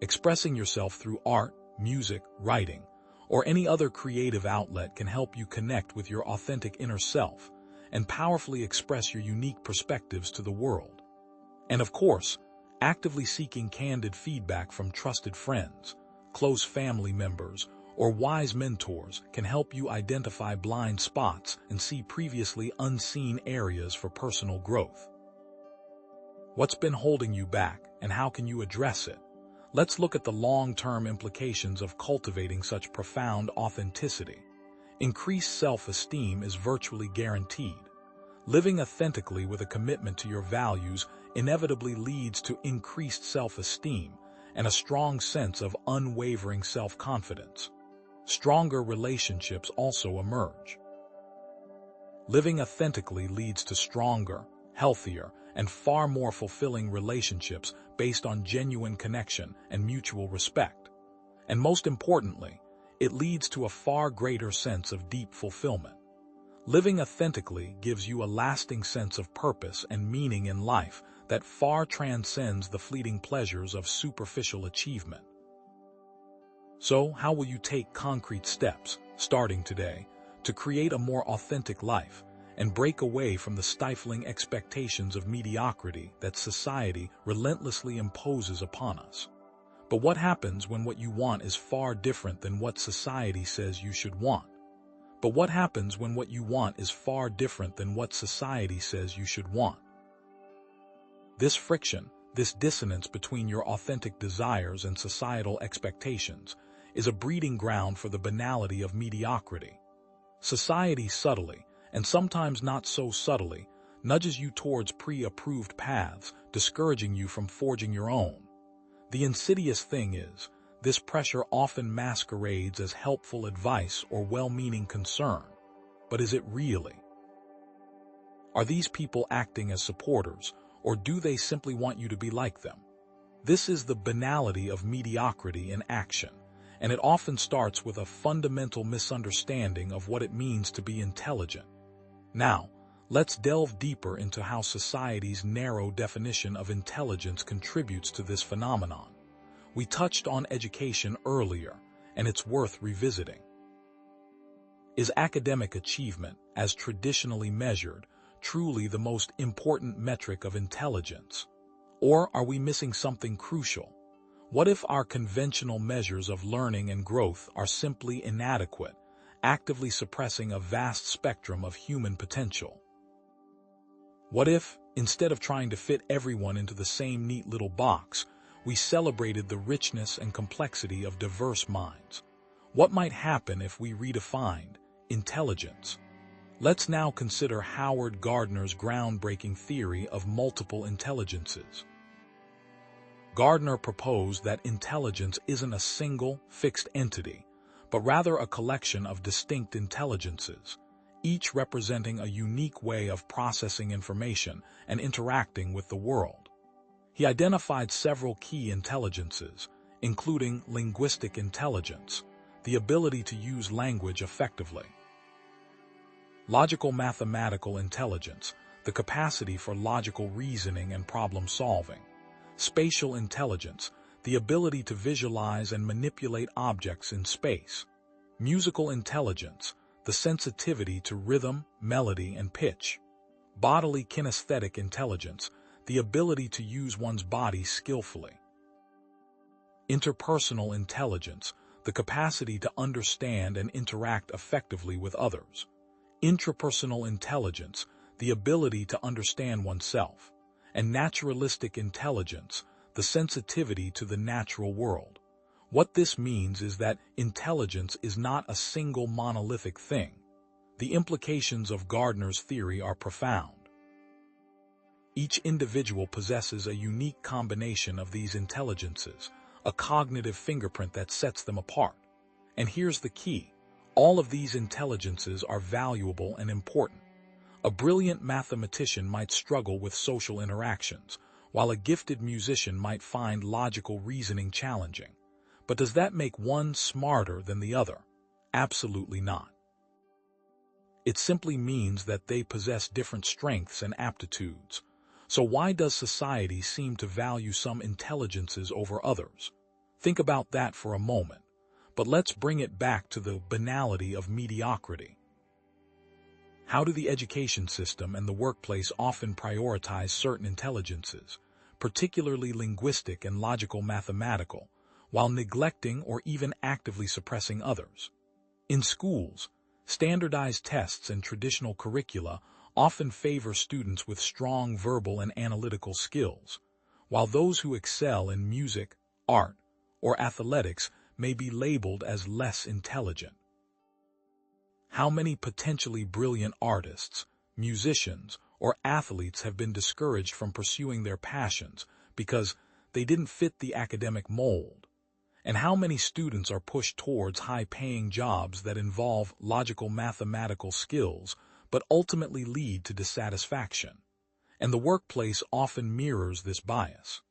Expressing yourself through art, music, writing, or any other creative outlet can help you connect with your authentic inner self and powerfully express your unique perspectives to the world. And of course, actively seeking candid feedback from trusted friends, close family members, or wise mentors can help you identify blind spots and see previously unseen areas for personal growth. What's been holding you back, and how can you address it? Let's look at the long-term implications of cultivating such profound authenticity. Increased self-esteem is virtually guaranteed. Living authentically with a commitment to your values inevitably leads to increased self-esteem and a strong sense of unwavering self-confidence. Stronger relationships also emerge. Living authentically leads to stronger, healthier, and far more fulfilling relationships based on genuine connection and mutual respect. And most importantly, it leads to a far greater sense of deep fulfillment. Living authentically gives you a lasting sense of purpose and meaning in life that far transcends the fleeting pleasures of superficial achievement. So, how will you take concrete steps, starting today, to create a more authentic life and break away from the stifling expectations of mediocrity that society relentlessly imposes upon us? But what happens when what you want is far different than what society says you should want? But what happens when what you want is far different than what society says you should want? This friction, this dissonance between your authentic desires and societal expectations, is a breeding ground for the banality of mediocrity. Society subtly, and sometimes not so subtly, nudges you towards pre-approved paths, discouraging you from forging your own. The insidious thing is, this pressure often masquerades as helpful advice or well-meaning concern. But is it really? Are these people acting as supporters, or do they simply want you to be like them? This is the banality of mediocrity in action, and it often starts with a fundamental misunderstanding of what it means to be intelligent. Now, let's delve deeper into how society's narrow definition of intelligence contributes to this phenomenon. We touched on education earlier, and it's worth revisiting. Is academic achievement, as traditionally measured, truly the most important metric of intelligence? Or are we missing something crucial? What if our conventional measures of learning and growth are simply inadequate, actively suppressing a vast spectrum of human potential? What if, instead of trying to fit everyone into the same neat little box, we celebrated the richness and complexity of diverse minds? What might happen if we redefined intelligence? Let's now consider Howard Gardner's groundbreaking theory of multiple intelligences. Gardner proposed that intelligence isn't a single, fixed entity, but rather a collection of distinct intelligences, each representing a unique way of processing information and interacting with the world. He identified several key intelligences, including linguistic intelligence, the ability to use language effectively; logical mathematical intelligence, the capacity for logical reasoning and problem solving; spatial intelligence, the ability to visualize and manipulate objects in space; musical intelligence, the sensitivity to rhythm, melody, and pitch; bodily kinesthetic intelligence, the ability to use one's body skillfully; interpersonal intelligence, the capacity to understand and interact effectively with others; intrapersonal intelligence, the ability to understand oneself; and naturalistic intelligence, the sensitivity to the natural world. What this means is that intelligence is not a single monolithic thing. The implications of Gardner's theory are profound. Each individual possesses a unique combination of these intelligences, a cognitive fingerprint that sets them apart. And here's the key: all of these intelligences are valuable and important. A brilliant mathematician might struggle with social interactions, while a gifted musician might find logical reasoning challenging. But does that make one smarter than the other? Absolutely not. It simply means that they possess different strengths and aptitudes. So why does society seem to value some intelligences over others? Think about that for a moment. But let's bring it back to the banality of mediocrity. How do the education system and the workplace often prioritize certain intelligences, particularly linguistic and logical mathematical, while neglecting or even actively suppressing others? In schools, standardized tests and traditional curricula often favor students with strong verbal and analytical skills, while those who excel in music, art, or athletics may be labeled as less intelligent. How many potentially brilliant artists, musicians, or athletes have been discouraged from pursuing their passions because they didn't fit the academic mold? And how many students are pushed towards high-paying jobs that involve logical mathematical skills but ultimately lead to dissatisfaction? and the workplace often mirrors this bias.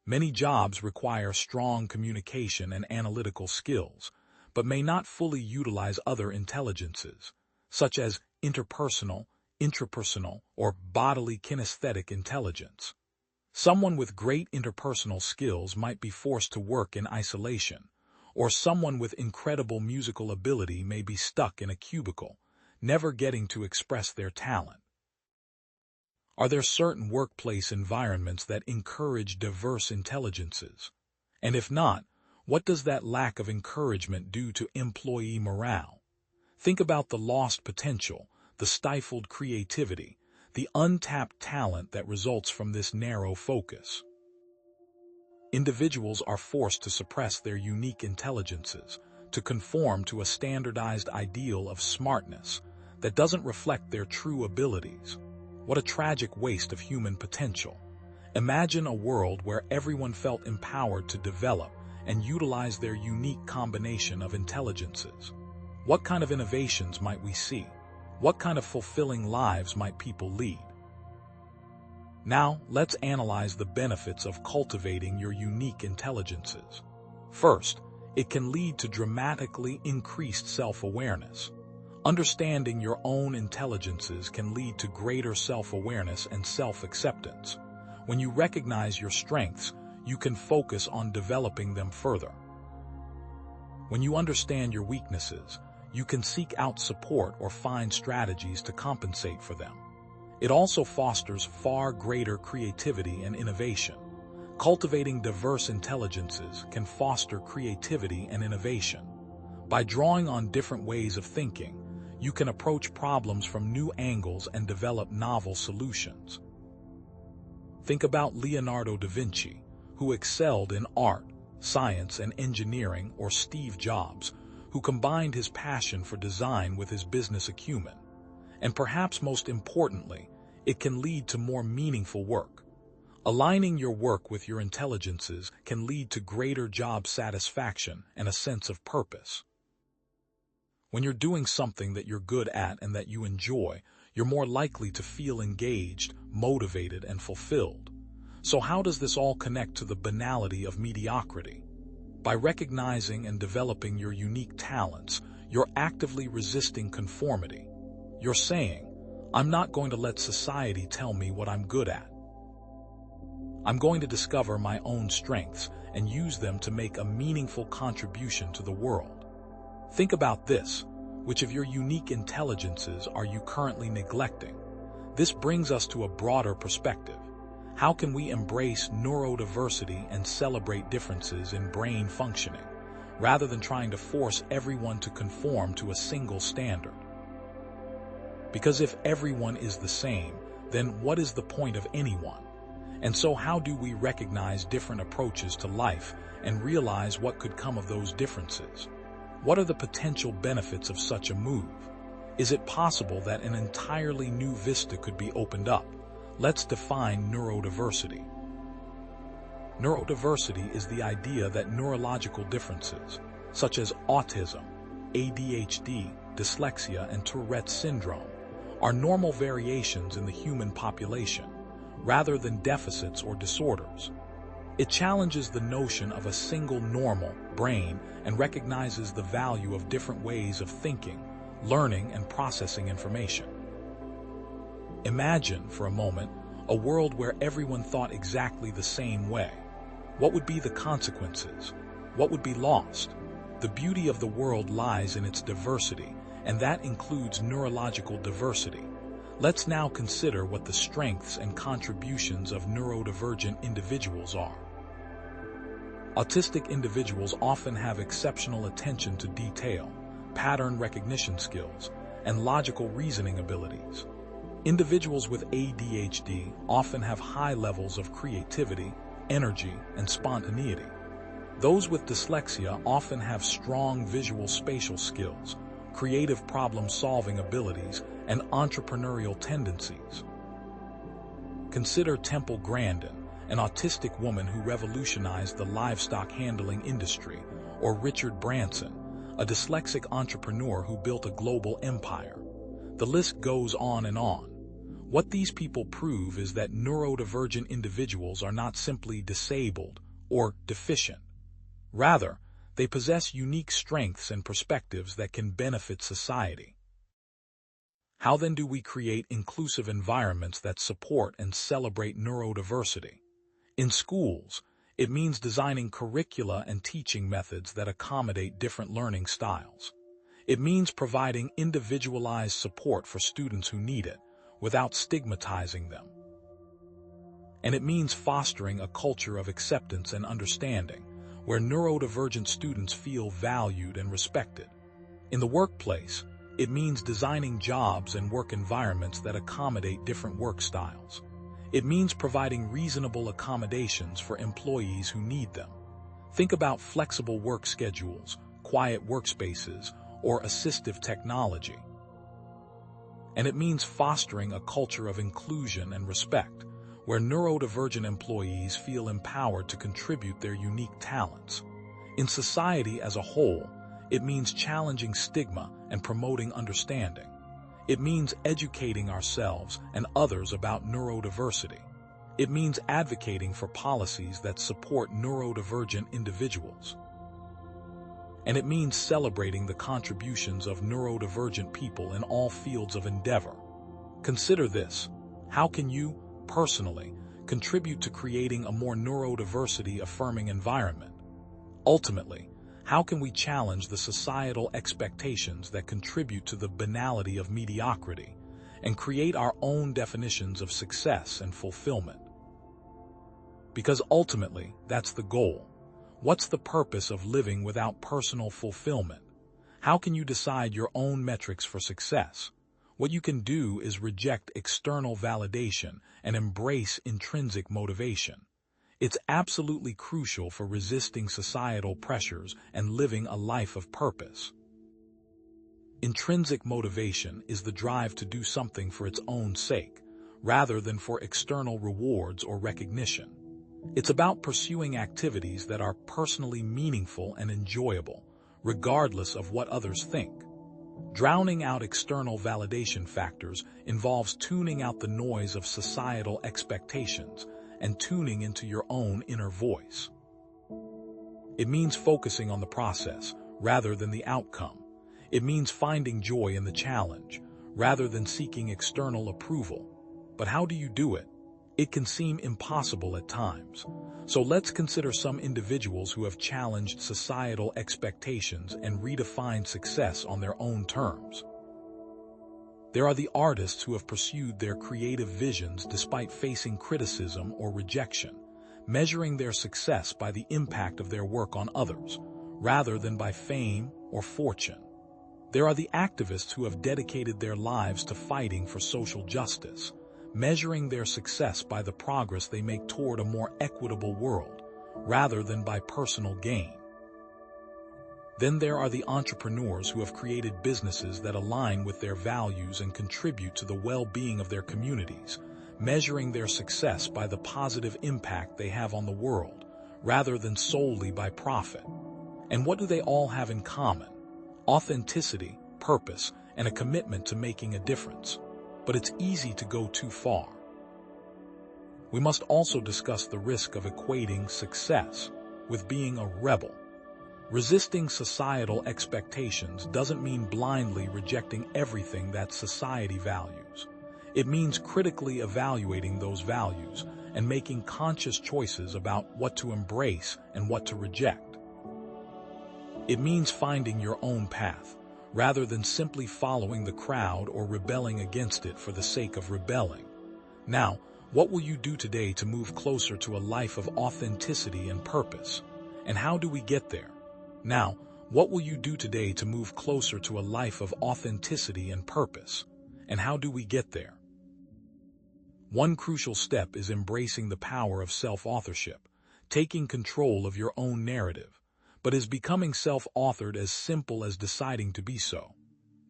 Many jobs require strong communication and analytical skills, but may not fully utilize other intelligences, such as interpersonal, intrapersonal, or bodily kinesthetic intelligence. Someone with great interpersonal skills might be forced to work in isolation, or someone with incredible musical ability may be stuck in a cubicle, never getting to express their talent. Are there certain workplace environments that encourage diverse intelligences? And if not, what does that lack of encouragement do to employee morale? Think about the lost potential, the stifled creativity, the untapped talent that results from this narrow focus. Individuals are forced to suppress their unique intelligences, to conform to a standardized ideal of smartness that doesn't reflect their true abilities. What a tragic waste of human potential. Imagine a world where everyone felt empowered to develop and utilize their unique combination of intelligences. What kind of innovations might we see? What kind of fulfilling lives might people lead? Now, let's analyze the benefits of cultivating your unique intelligences. First, it can lead to dramatically increased self-awareness. Understanding your own intelligences can lead to greater self-awareness and self-acceptance. When you recognize your strengths, you can focus on developing them further. When you understand your weaknesses, you can seek out support or find strategies to compensate for them. It also fosters far greater creativity and innovation. Cultivating diverse intelligences can foster creativity and innovation. By drawing on different ways of thinking, you can approach problems from new angles and develop novel solutions. Think about Leonardo da Vinci, who excelled in art, science, and engineering, or Steve Jobs, who combined his passion for design with his business acumen. And perhaps most importantly, it can lead to more meaningful work. Aligning your work with your intelligences can lead to greater job satisfaction and a sense of purpose. When you're doing something that you're good at and that you enjoy, you're more likely to feel engaged, motivated, and fulfilled. So how does this all connect to the banality of mediocrity? By recognizing and developing your unique talents, you're actively resisting conformity. You're saying, I'm not going to let society tell me what I'm good at. I'm going to discover my own strengths and use them to make a meaningful contribution to the world. Think about this. Which of your unique intelligences are you currently neglecting? This brings us to a broader perspective. How can we embrace neurodiversity and celebrate differences in brain functioning, rather than trying to force everyone to conform to a single standard? Because if everyone is the same, then what is the point of anyone? And so how do we recognize different approaches to life and realize what could come of those differences? What are the potential benefits of such a move? Is it possible that an entirely new vista could be opened up? Let's define neurodiversity. Neurodiversity is the idea that neurological differences, such as autism, ADHD, dyslexia, and Tourette's syndrome, are normal variations in the human population, rather than deficits or disorders. It challenges the notion of a single normal brain and recognizes the value of different ways of thinking, learning, and processing information. Imagine, for a moment, a world where everyone thought exactly the same way. What would be the consequences? What would be lost? The beauty of the world lies in its diversity, and that includes neurological diversity. Let's now consider what the strengths and contributions of neurodivergent individuals are. Autistic individuals often have exceptional attention to detail, pattern recognition skills, and logical reasoning abilities. Individuals with ADHD often have high levels of creativity, energy, and spontaneity. Those with dyslexia often have strong visual spatial skills, creative problem-solving abilities, and entrepreneurial tendencies. Consider Temple Grandin, an autistic woman who revolutionized the livestock handling industry, or Richard Branson, a dyslexic entrepreneur who built a global empire. The list goes on and on. What these people prove is that neurodivergent individuals are not simply disabled or deficient. Rather, they possess unique strengths and perspectives that can benefit society. How then do we create inclusive environments that support and celebrate neurodiversity? In schools, it means designing curricula and teaching methods that accommodate different learning styles. It means providing individualized support for students who need it, without stigmatizing them. And it means fostering a culture of acceptance and understanding, where neurodivergent students feel valued and respected. In the workplace, it means designing jobs and work environments that accommodate different work styles. It means providing reasonable accommodations for employees who need them. Think about flexible work schedules, quiet workspaces, or assistive technology. And it means fostering a culture of inclusion and respect, where neurodivergent employees feel empowered to contribute their unique talents. In society as a whole, it means challenging stigma and promoting understanding. It means educating ourselves and others about neurodiversity. It means advocating for policies that support neurodivergent individuals. And it means celebrating the contributions of neurodivergent people in all fields of endeavor. Consider this: how can you, personally, contribute to creating a more neurodiversity-affirming environment? Ultimately, how can we challenge the societal expectations that contribute to the banality of mediocrity and create our own definitions of success and fulfillment? Because ultimately, that's the goal. What's the purpose of living without personal fulfillment? How can you decide your own metrics for success? What you can do is reject external validation and embrace intrinsic motivation. It's absolutely crucial for resisting societal pressures and living a life of purpose. Intrinsic motivation is the drive to do something for its own sake, rather than for external rewards or recognition. It's about pursuing activities that are personally meaningful and enjoyable, regardless of what others think. Drowning out external validation factors involves tuning out the noise of societal expectations and tuning into your own inner voice. It means focusing on the process rather than the outcome. It means finding joy in the challenge rather than seeking external approval. But how do you do it? It can seem impossible at times. So let's consider some individuals who have challenged societal expectations and redefined success on their own terms. There are the artists who have pursued their creative visions despite facing criticism or rejection, measuring their success by the impact of their work on others, rather than by fame or fortune. There are the activists who have dedicated their lives to fighting for social justice, measuring their success by the progress they make toward a more equitable world, rather than by personal gain. Then there are the entrepreneurs who have created businesses that align with their values and contribute to the well-being of their communities, measuring their success by the positive impact they have on the world, rather than solely by profit. And what do they all have in common? Authenticity, purpose, and a commitment to making a difference. But it's easy to go too far. We must also discuss the risk of equating success with being a rebel. Resisting societal expectations doesn't mean blindly rejecting everything that society values. It means critically evaluating those values and making conscious choices about what to embrace and what to reject. It means finding your own path, rather than simply following the crowd or rebelling against it for the sake of rebelling. Now, what will you do today to move closer to a life of authenticity and purpose? And how do we get there? Now, what will you do today to move closer to a life of authenticity and purpose? And how do we get there? One crucial step is embracing the power of self-authorship, taking control of your own narrative. But is becoming self-authored as simple as deciding to be so?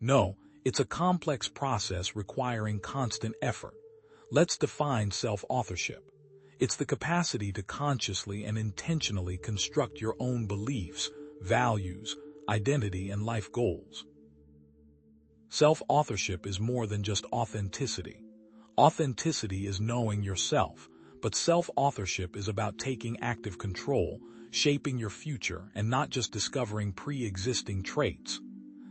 No, it's a complex process requiring constant effort. Let's define self-authorship. It's the capacity to consciously and intentionally construct your own beliefs, values, identity, and life goals. Self-authorship is more than just authenticity. Authenticity is knowing yourself, but self-authorship is about taking active control, shaping your future, and not just discovering pre-existing traits.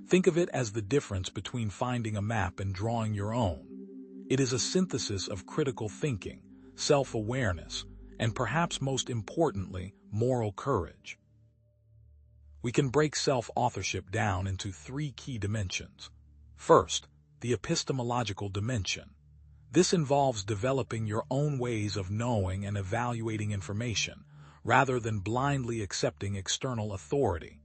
Think of it as the difference between finding a map and drawing your own. It is a synthesis of critical thinking, self-awareness, and perhaps most importantly, moral courage. We can break self-authorship down into three key dimensions. First, the epistemological dimension. This involves developing your own ways of knowing and evaluating information, rather than blindly accepting external authority.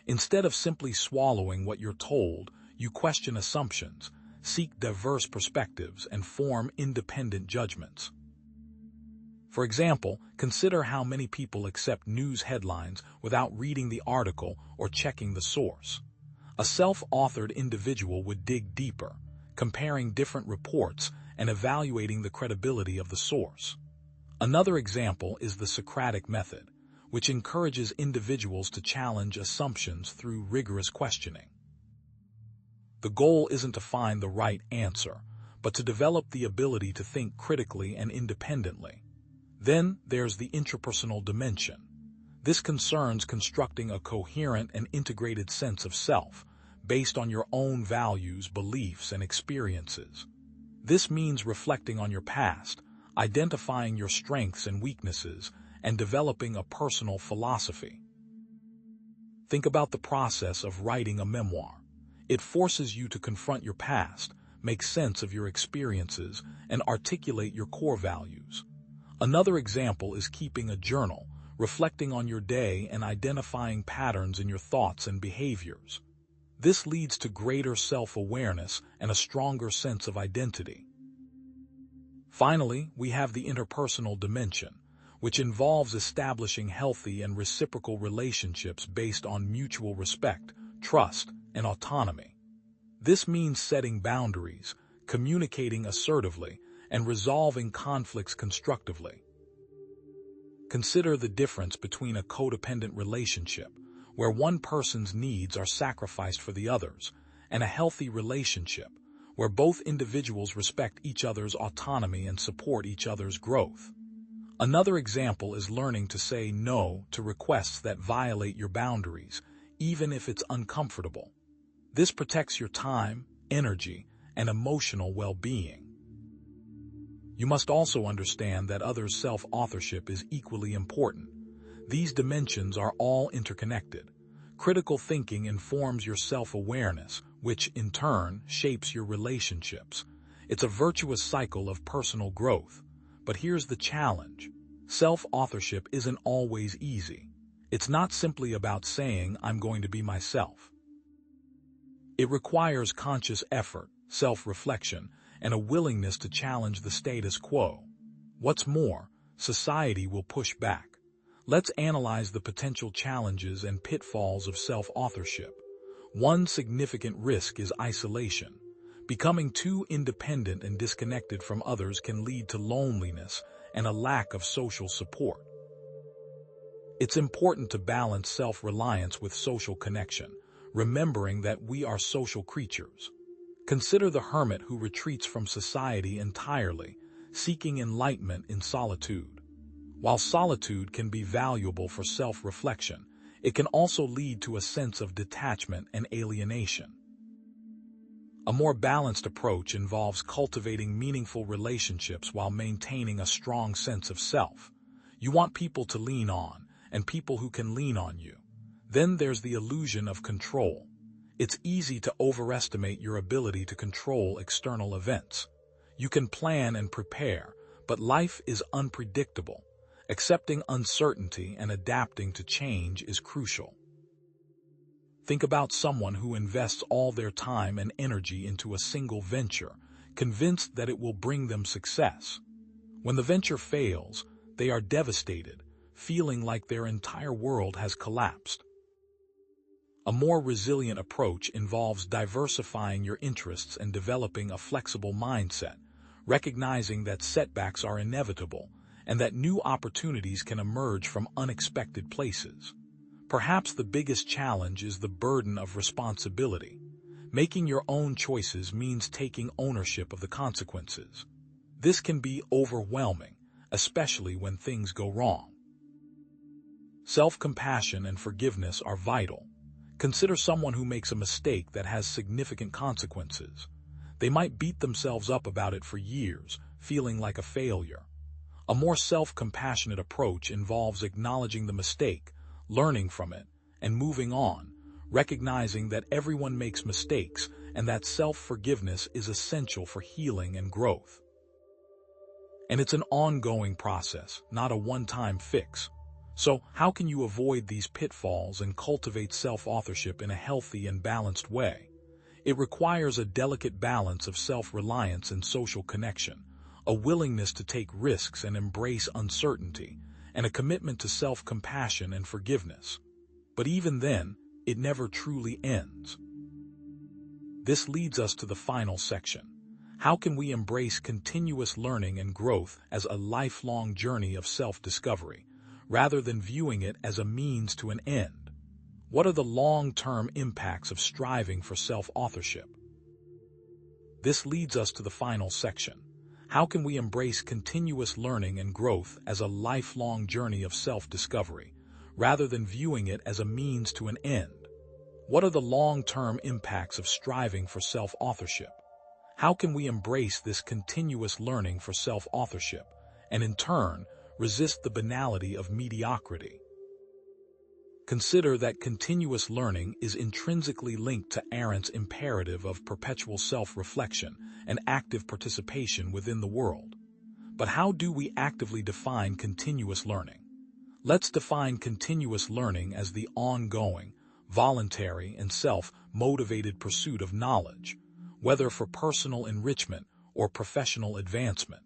Instead of simply swallowing what you're told, you question assumptions, seek diverse perspectives, and form independent judgments. For example, consider how many people accept news headlines without reading the article or checking the source. A self-authored individual would dig deeper, comparing different reports and evaluating the credibility of the source. Another example is the Socratic method, which encourages individuals to challenge assumptions through rigorous questioning. The goal isn't to find the right answer, but to develop the ability to think critically and independently. Then there's the intrapersonal dimension. This concerns constructing a coherent and integrated sense of self, based on your own values, beliefs, and experiences. This means reflecting on your past, identifying your strengths and weaknesses, and developing a personal philosophy. Think about the process of writing a memoir. It forces you to confront your past, make sense of your experiences, and articulate your core values. Another example is keeping a journal, reflecting on your day and identifying patterns in your thoughts and behaviors. This leads to greater self-awareness and a stronger sense of identity. Finally, we have the interpersonal dimension, which involves establishing healthy and reciprocal relationships based on mutual respect, trust, and autonomy. This means setting boundaries, communicating assertively, and resolving conflicts constructively. Consider the difference between a codependent relationship, where one person's needs are sacrificed for the others, and a healthy relationship, where both individuals respect each other's autonomy and support each other's growth. Another example is learning to say no to requests that violate your boundaries, even if it's uncomfortable. This protects your time, energy, and emotional well-being. You must also understand that others' self-authorship is equally important. These dimensions are all interconnected. Critical thinking informs your self-awareness, which, in turn, shapes your relationships. It's a virtuous cycle of personal growth. But here's the challenge. Self-authorship isn't always easy. It's not simply about saying, "I'm going to be myself." It requires conscious effort, self-reflection, and a willingness to challenge the status quo. What's more, society will push back. Let's analyze the potential challenges and pitfalls of self-authorship. One significant risk is isolation. Becoming too independent and disconnected from others can lead to loneliness and a lack of social support. It's important to balance self-reliance with social connection, remembering that we are social creatures. Consider the hermit who retreats from society entirely, seeking enlightenment in solitude. While solitude can be valuable for self-reflection, it can also lead to a sense of detachment and alienation. A more balanced approach involves cultivating meaningful relationships while maintaining a strong sense of self. You want people to lean on, and people who can lean on you. Then there's the illusion of control. It's easy to overestimate your ability to control external events. You can plan and prepare, but life is unpredictable. Accepting uncertainty and adapting to change is crucial. Think about someone who invests all their time and energy into a single venture, convinced that it will bring them success. When the venture fails, they are devastated, feeling like their entire world has collapsed. A more resilient approach involves diversifying your interests and developing a flexible mindset, recognizing that setbacks are inevitable and that new opportunities can emerge from unexpected places. Perhaps the biggest challenge is the burden of responsibility. Making your own choices means taking ownership of the consequences. This can be overwhelming, especially when things go wrong. Self-compassion and forgiveness are vital. Consider someone who makes a mistake that has significant consequences. They might beat themselves up about it for years, feeling like a failure. A more self-compassionate approach involves acknowledging the mistake, learning from it, and moving on, recognizing that everyone makes mistakes and that self-forgiveness is essential for healing and growth. And it's an ongoing process, not a one-time fix. So, how can you avoid these pitfalls and cultivate self-authorship in a healthy and balanced way? It requires a delicate balance of self-reliance and social connection, a willingness to take risks and embrace uncertainty, and a commitment to self-compassion and forgiveness. But even then, it never truly ends. This leads us to the final section. How can we embrace continuous learning and growth as a lifelong journey of self-discovery, rather than viewing it as a means to an end? What are the long-term impacts of striving for self-authorship? This leads us to the final section. How can we embrace continuous learning and growth as a lifelong journey of self-discovery, rather than viewing it as a means to an end? What are the long-term impacts of striving for self-authorship? How can we embrace this continuous learning for self-authorship, and in turn, resist the banality of mediocrity? Consider that continuous learning is intrinsically linked to Arendt's imperative of perpetual self-reflection and active participation within the world. But how do we actively define continuous learning? Let's define continuous learning as the ongoing, voluntary, and self-motivated pursuit of knowledge, whether for personal enrichment or professional advancement.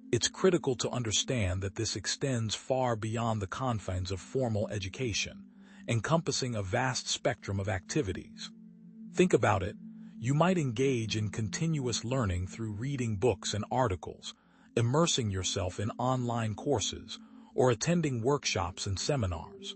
It's critical to understand that this extends far beyond the confines of formal education, encompassing a vast spectrum of activities. Think about it. You might engage in continuous learning through reading books and articles, immersing yourself in online courses, or attending workshops and seminars.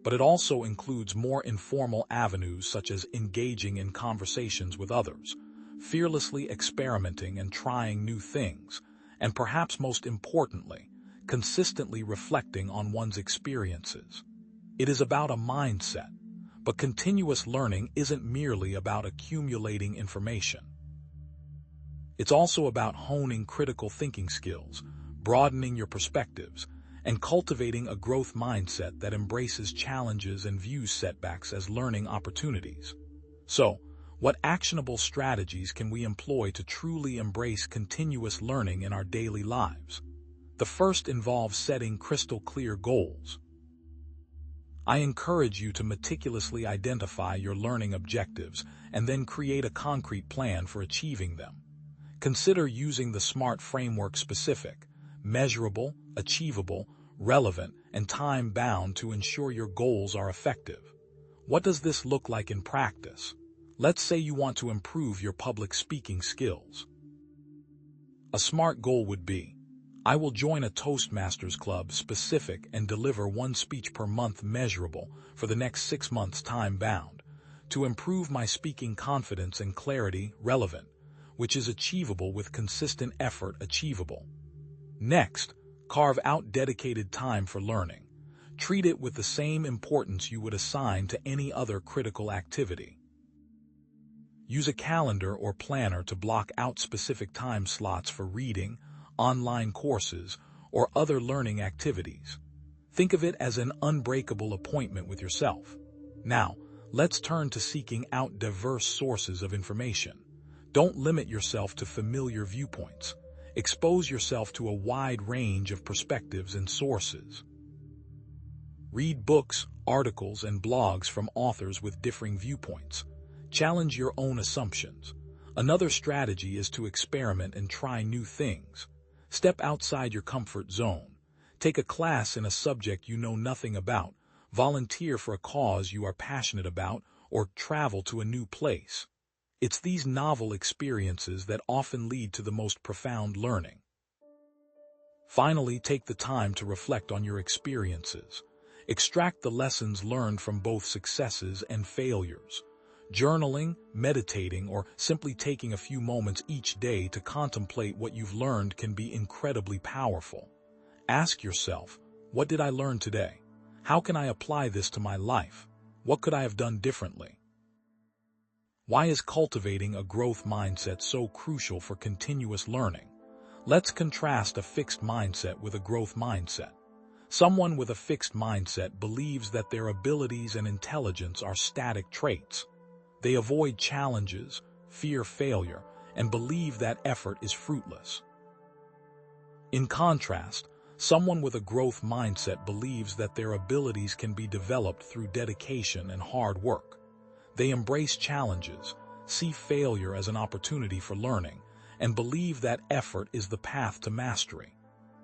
But it also includes more informal avenues such as engaging in conversations with others, fearlessly experimenting and trying new things, and perhaps most importantly, consistently reflecting on one's experiences. It is about a mindset, but continuous learning isn't merely about accumulating information. It's also about honing critical thinking skills, broadening your perspectives, and cultivating a growth mindset that embraces challenges and views setbacks as learning opportunities. So, what actionable strategies can we employ to truly embrace continuous learning in our daily lives? The first involves setting crystal clear goals. I encourage you to meticulously identify your learning objectives and then create a concrete plan for achieving them. Consider using the SMART framework: specific, measurable, achievable, relevant, and time-bound to ensure your goals are effective. What does this look like in practice? Let's say you want to improve your public speaking skills. A SMART goal would be, I will join a Toastmasters club, specific, and deliver one speech per month, measurable, for the next 6 months, time-bound, to improve my speaking confidence and clarity, relevant, which is achievable with consistent effort, achievable. Next, carve out dedicated time for learning. Treat it with the same importance you would assign to any other critical activity. Use a calendar or planner to block out specific time slots for reading, online courses, or other learning activities. Think of it as an unbreakable appointment with yourself. Now, let's turn to seeking out diverse sources of information. Don't limit yourself to familiar viewpoints. Expose yourself to a wide range of perspectives and sources. Read books, articles, and blogs from authors with differing viewpoints. Challenge your own assumptions. Another strategy is to experiment and try new things. Step outside your comfort zone. Take a class in a subject you know nothing about, volunteer for a cause you are passionate about, or travel to a new place. It's these novel experiences that often lead to the most profound learning. Finally, take the time to reflect on your experiences. Extract the lessons learned from both successes and failures. Journaling, meditating, or simply taking a few moments each day to contemplate what you've learned can be incredibly powerful. Ask yourself, what did I learn today? How can I apply this to my life? What could I have done differently? Why is cultivating a growth mindset so crucial for continuous learning? Let's contrast a fixed mindset with a growth mindset. Someone with a fixed mindset believes that their abilities and intelligence are static traits. They avoid challenges, fear failure, and believe that effort is fruitless. In contrast, someone with a growth mindset believes that their abilities can be developed through dedication and hard work. They embrace challenges, see failure as an opportunity for learning, and believe that effort is the path to mastery.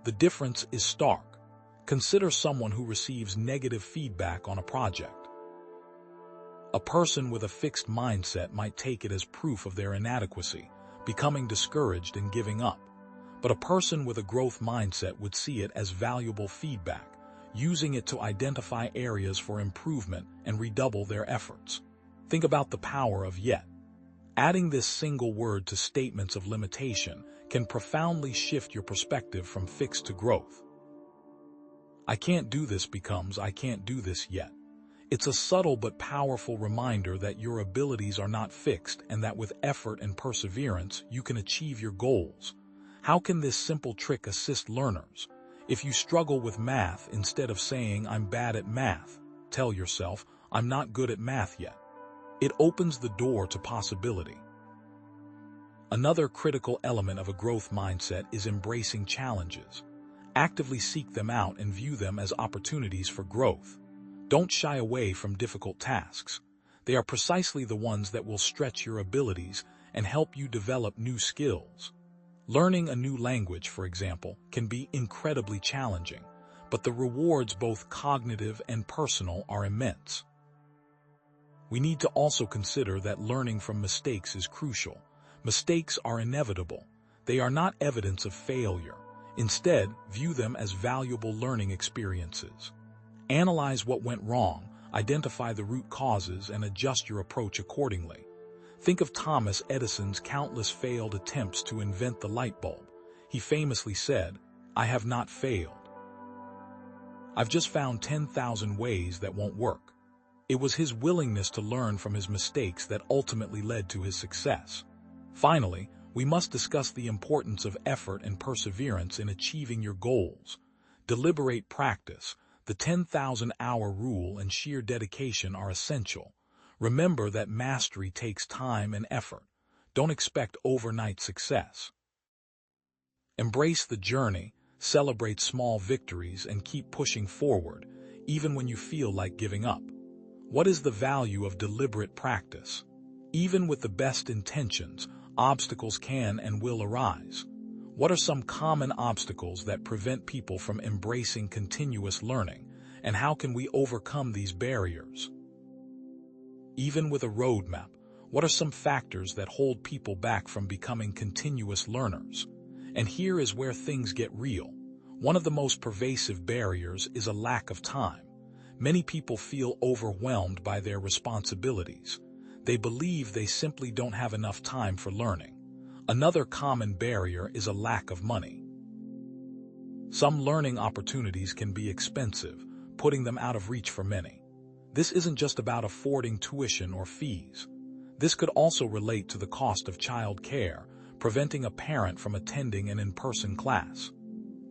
The difference is stark. Consider someone who receives negative feedback on a project. A person with a fixed mindset might take it as proof of their inadequacy, becoming discouraged and giving up. But a person with a growth mindset would see it as valuable feedback, using it to identify areas for improvement and redouble their efforts. Think about the power of yet. Adding this single word to statements of limitation can profoundly shift your perspective from fixed to growth. I can't do this becomes I can't do this yet. It's a subtle but powerful reminder that your abilities are not fixed and that with effort and perseverance you can achieve your goals. How can this simple trick assist learners? If you struggle with math, instead of saying I'm bad at math, tell yourself I'm not good at math yet. It opens the door to possibility. Another critical element of a growth mindset is embracing challenges. Actively seek them out and view them as opportunities for growth. Don't shy away from difficult tasks. They are precisely the ones that will stretch your abilities and help you develop new skills. Learning a new language, for example, can be incredibly challenging, but the rewards, both cognitive and personal, are immense. We need to also consider that learning from mistakes is crucial. Mistakes are inevitable. They are not evidence of failure. Instead, view them as valuable learning experiences. Analyze what went wrong, identify the root causes, and adjust your approach accordingly. Think of Thomas Edison's countless failed attempts to invent the light bulb. He famously said, "I have not failed. I've just found 10,000 ways that won't work." It was his willingness to learn from his mistakes that ultimately led to his success. Finally, we must discuss the importance of effort and perseverance in achieving your goals. Deliberate practice, the 10,000-hour rule, and sheer dedication are essential. Remember that mastery takes time and effort. Don't expect overnight success. Embrace the journey, celebrate small victories, and keep pushing forward, even when you feel like giving up. What is the value of deliberate practice? Even with the best intentions, obstacles can and will arise. What are some common obstacles that prevent people from embracing continuous learning, and how can we overcome these barriers? Even with a roadmap, what are some factors that hold people back from becoming continuous learners? And here is where things get real. One of the most pervasive barriers is a lack of time. Many people feel overwhelmed by their responsibilities. They believe they simply don't have enough time for learning. Another common barrier is a lack of money. Some learning opportunities can be expensive, putting them out of reach for many. This isn't just about affording tuition or fees. This could also relate to the cost of child care, preventing a parent from attending an in-person class.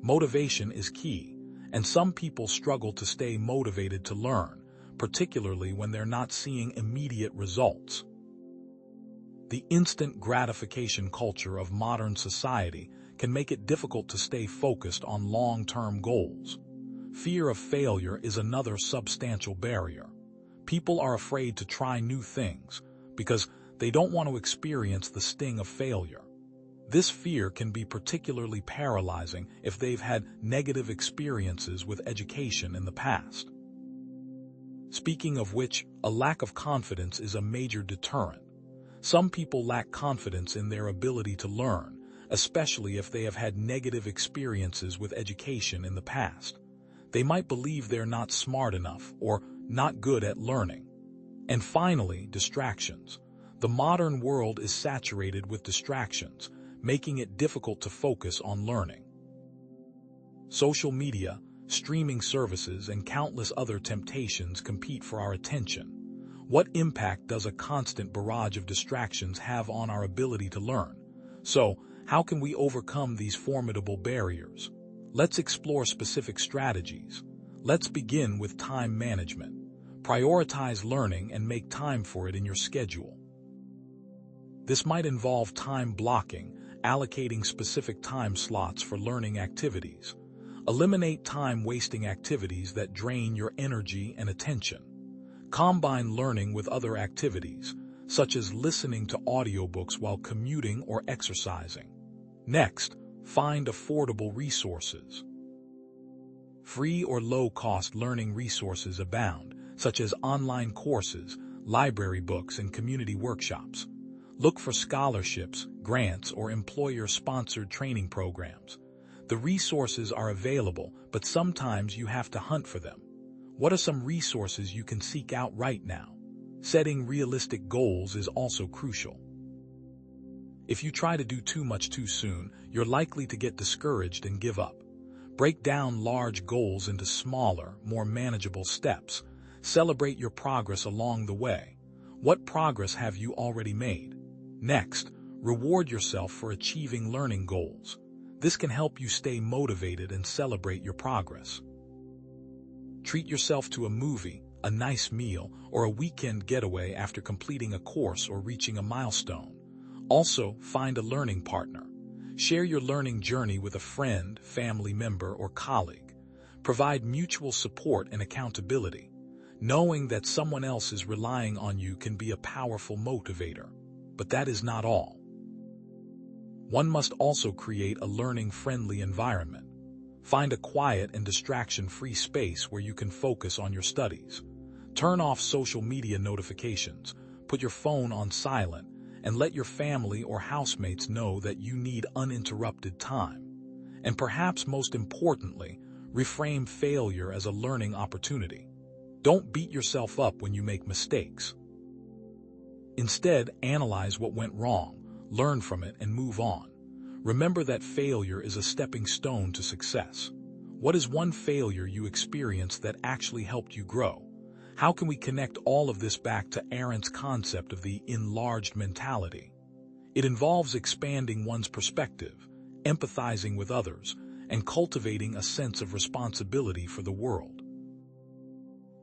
Motivation is key, and some people struggle to stay motivated to learn, particularly when they're not seeing immediate results. The instant gratification culture of modern society can make it difficult to stay focused on long-term goals. Fear of failure is another substantial barrier. People are afraid to try new things because they don't want to experience the sting of failure. This fear can be particularly paralyzing if they've had negative experiences with education in the past. Speaking of which, a lack of confidence is a major deterrent. Some people lack confidence in their ability to learn, especially if they have had negative experiences with education in the past. They might believe they're not smart enough or not good at learning. And finally, distractions. The modern world is saturated with distractions, making it difficult to focus on learning. Social media, streaming services, and countless other temptations compete for our attention. What impact does a constant barrage of distractions have on our ability to learn? So, how can we overcome these formidable barriers? Let's explore specific strategies. Let's begin with time management. Prioritize learning and make time for it in your schedule. This might involve time blocking, allocating specific time slots for learning activities. Eliminate time-wasting activities that drain your energy and attention. Combine learning with other activities, such as listening to audiobooks while commuting or exercising. Next, find affordable resources. Free or low-cost learning resources abound, such as online courses, library books, and community workshops. Look for scholarships, grants, or employer-sponsored training programs. The resources are available, but sometimes you have to hunt for them. What are some resources you can seek out right now? Setting realistic goals is also crucial. If you try to do too much too soon, you're likely to get discouraged and give up. Break down large goals into smaller, more manageable steps. Celebrate your progress along the way. What progress have you already made? Next, reward yourself for achieving learning goals. This can help you stay motivated and celebrate your progress. Treat yourself to a movie, a nice meal, or a weekend getaway after completing a course or reaching a milestone. Also, find a learning partner. Share your learning journey with a friend, family member, or colleague. Provide mutual support and accountability. Knowing that someone else is relying on you can be a powerful motivator. But that is not all. One must also create a learning-friendly environment. Find a quiet and distraction-free space where you can focus on your studies. Turn off social media notifications, put your phone on silent, and let your family or housemates know that you need uninterrupted time. And perhaps most importantly, reframe failure as a learning opportunity. Don't beat yourself up when you make mistakes. Instead, analyze what went wrong, learn from it, and move on. Remember that failure is a stepping stone to success. What is one failure you experienced that actually helped you grow? How can we connect all of this back to Arendt's concept of the enlarged mentality? It involves expanding one's perspective, empathizing with others, and cultivating a sense of responsibility for the world.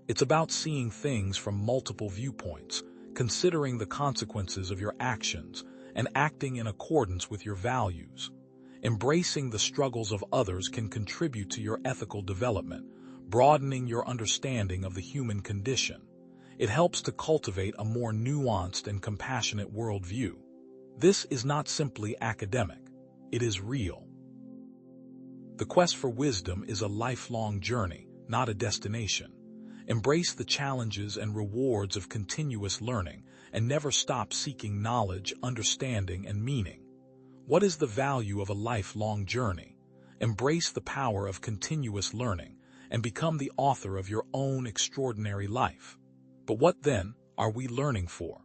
It's about seeing things from multiple viewpoints, considering the consequences of your actions, and acting in accordance with your values. Embracing the struggles of others can contribute to your ethical development, broadening your understanding of the human condition. It helps to cultivate a more nuanced and compassionate worldview. This is not simply academic, it is real. The quest for wisdom is a lifelong journey, not a destination. Embrace the challenges and rewards of continuous learning, and never stop seeking knowledge, understanding, and meaning. What is the value of a lifelong journey? Embrace the power of continuous learning, and become the author of your own extraordinary life. But what then are we learning for?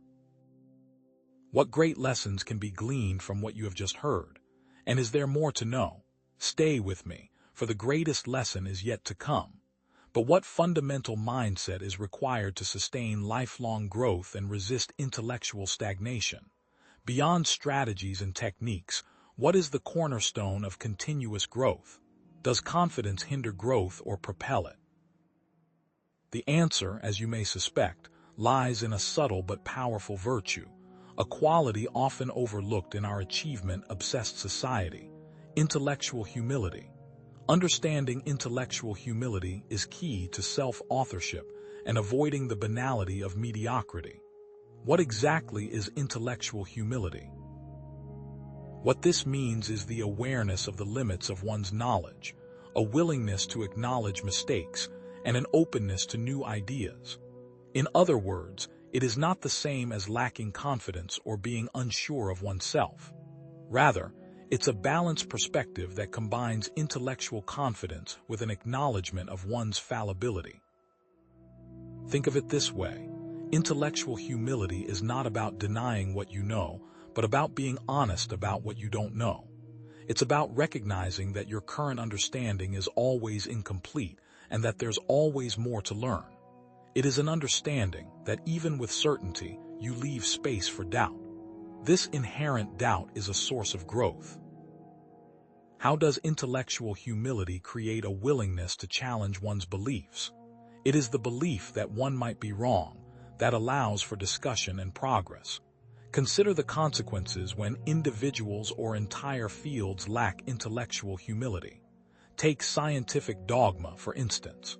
What great lessons can be gleaned from what you have just heard? And is there more to know? Stay with me, for the greatest lesson is yet to come. But what fundamental mindset is required to sustain lifelong growth and resist intellectual stagnation? Beyond strategies and techniques, what is the cornerstone of continuous growth? Does confidence hinder growth or propel it? The answer, as you may suspect, lies in a subtle but powerful virtue, a quality often overlooked in our achievement-obsessed society: intellectual humility. Understanding intellectual humility is key to self-authorship and avoiding the banality of mediocrity. What exactly is intellectual humility? What this means is the awareness of the limits of one's knowledge, a willingness to acknowledge mistakes, and an openness to new ideas. In other words, it is not the same as lacking confidence or being unsure of oneself. Rather, it's a balanced perspective that combines intellectual confidence with an acknowledgement of one's fallibility. Think of it this way: Intellectual humility is not about denying what you know, but about being honest about what you don't know. It's about recognizing that your current understanding is always incomplete and that there's always more to learn. It is an understanding that even with certainty, you leave space for doubt. This inherent doubt is a source of growth. How does intellectual humility create a willingness to challenge one's beliefs? It is the belief that one might be wrong that allows for discussion and progress. Consider the consequences when individuals or entire fields lack intellectual humility. Take scientific dogma, for instance.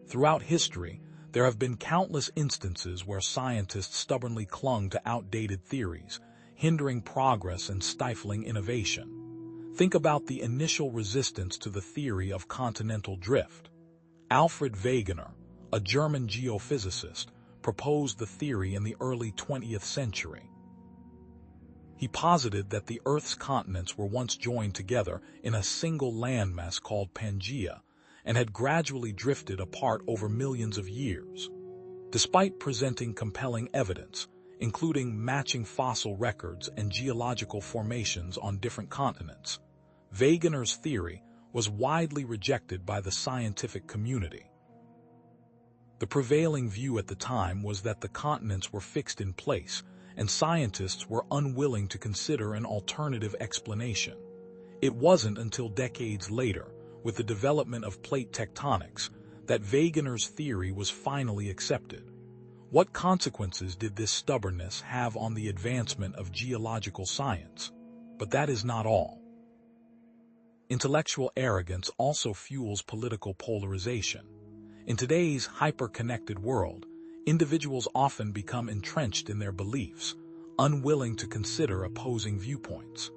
Throughout history, there have been countless instances where scientists stubbornly clung to outdated theories, hindering progress and stifling innovation. Think about the initial resistance to the theory of continental drift. Alfred Wegener, a German geophysicist, proposed the theory in the early 20th century. He posited that the Earth's continents were once joined together in a single landmass called Pangaea, and had gradually drifted apart over millions of years. Despite presenting compelling evidence, including matching fossil records and geological formations on different continents, Wegener's theory was widely rejected by the scientific community. The prevailing view at the time was that the continents were fixed in place, and scientists were unwilling to consider an alternative explanation. It wasn't until decades later, with the development of plate tectonics, that Wegener's theory was finally accepted. What consequences did this stubbornness have on the advancement of geological science? But that is not all. Intellectual arrogance also fuels political polarization. In today's hyper-connected world, individuals often become entrenched in their beliefs, unwilling to consider opposing viewpoints.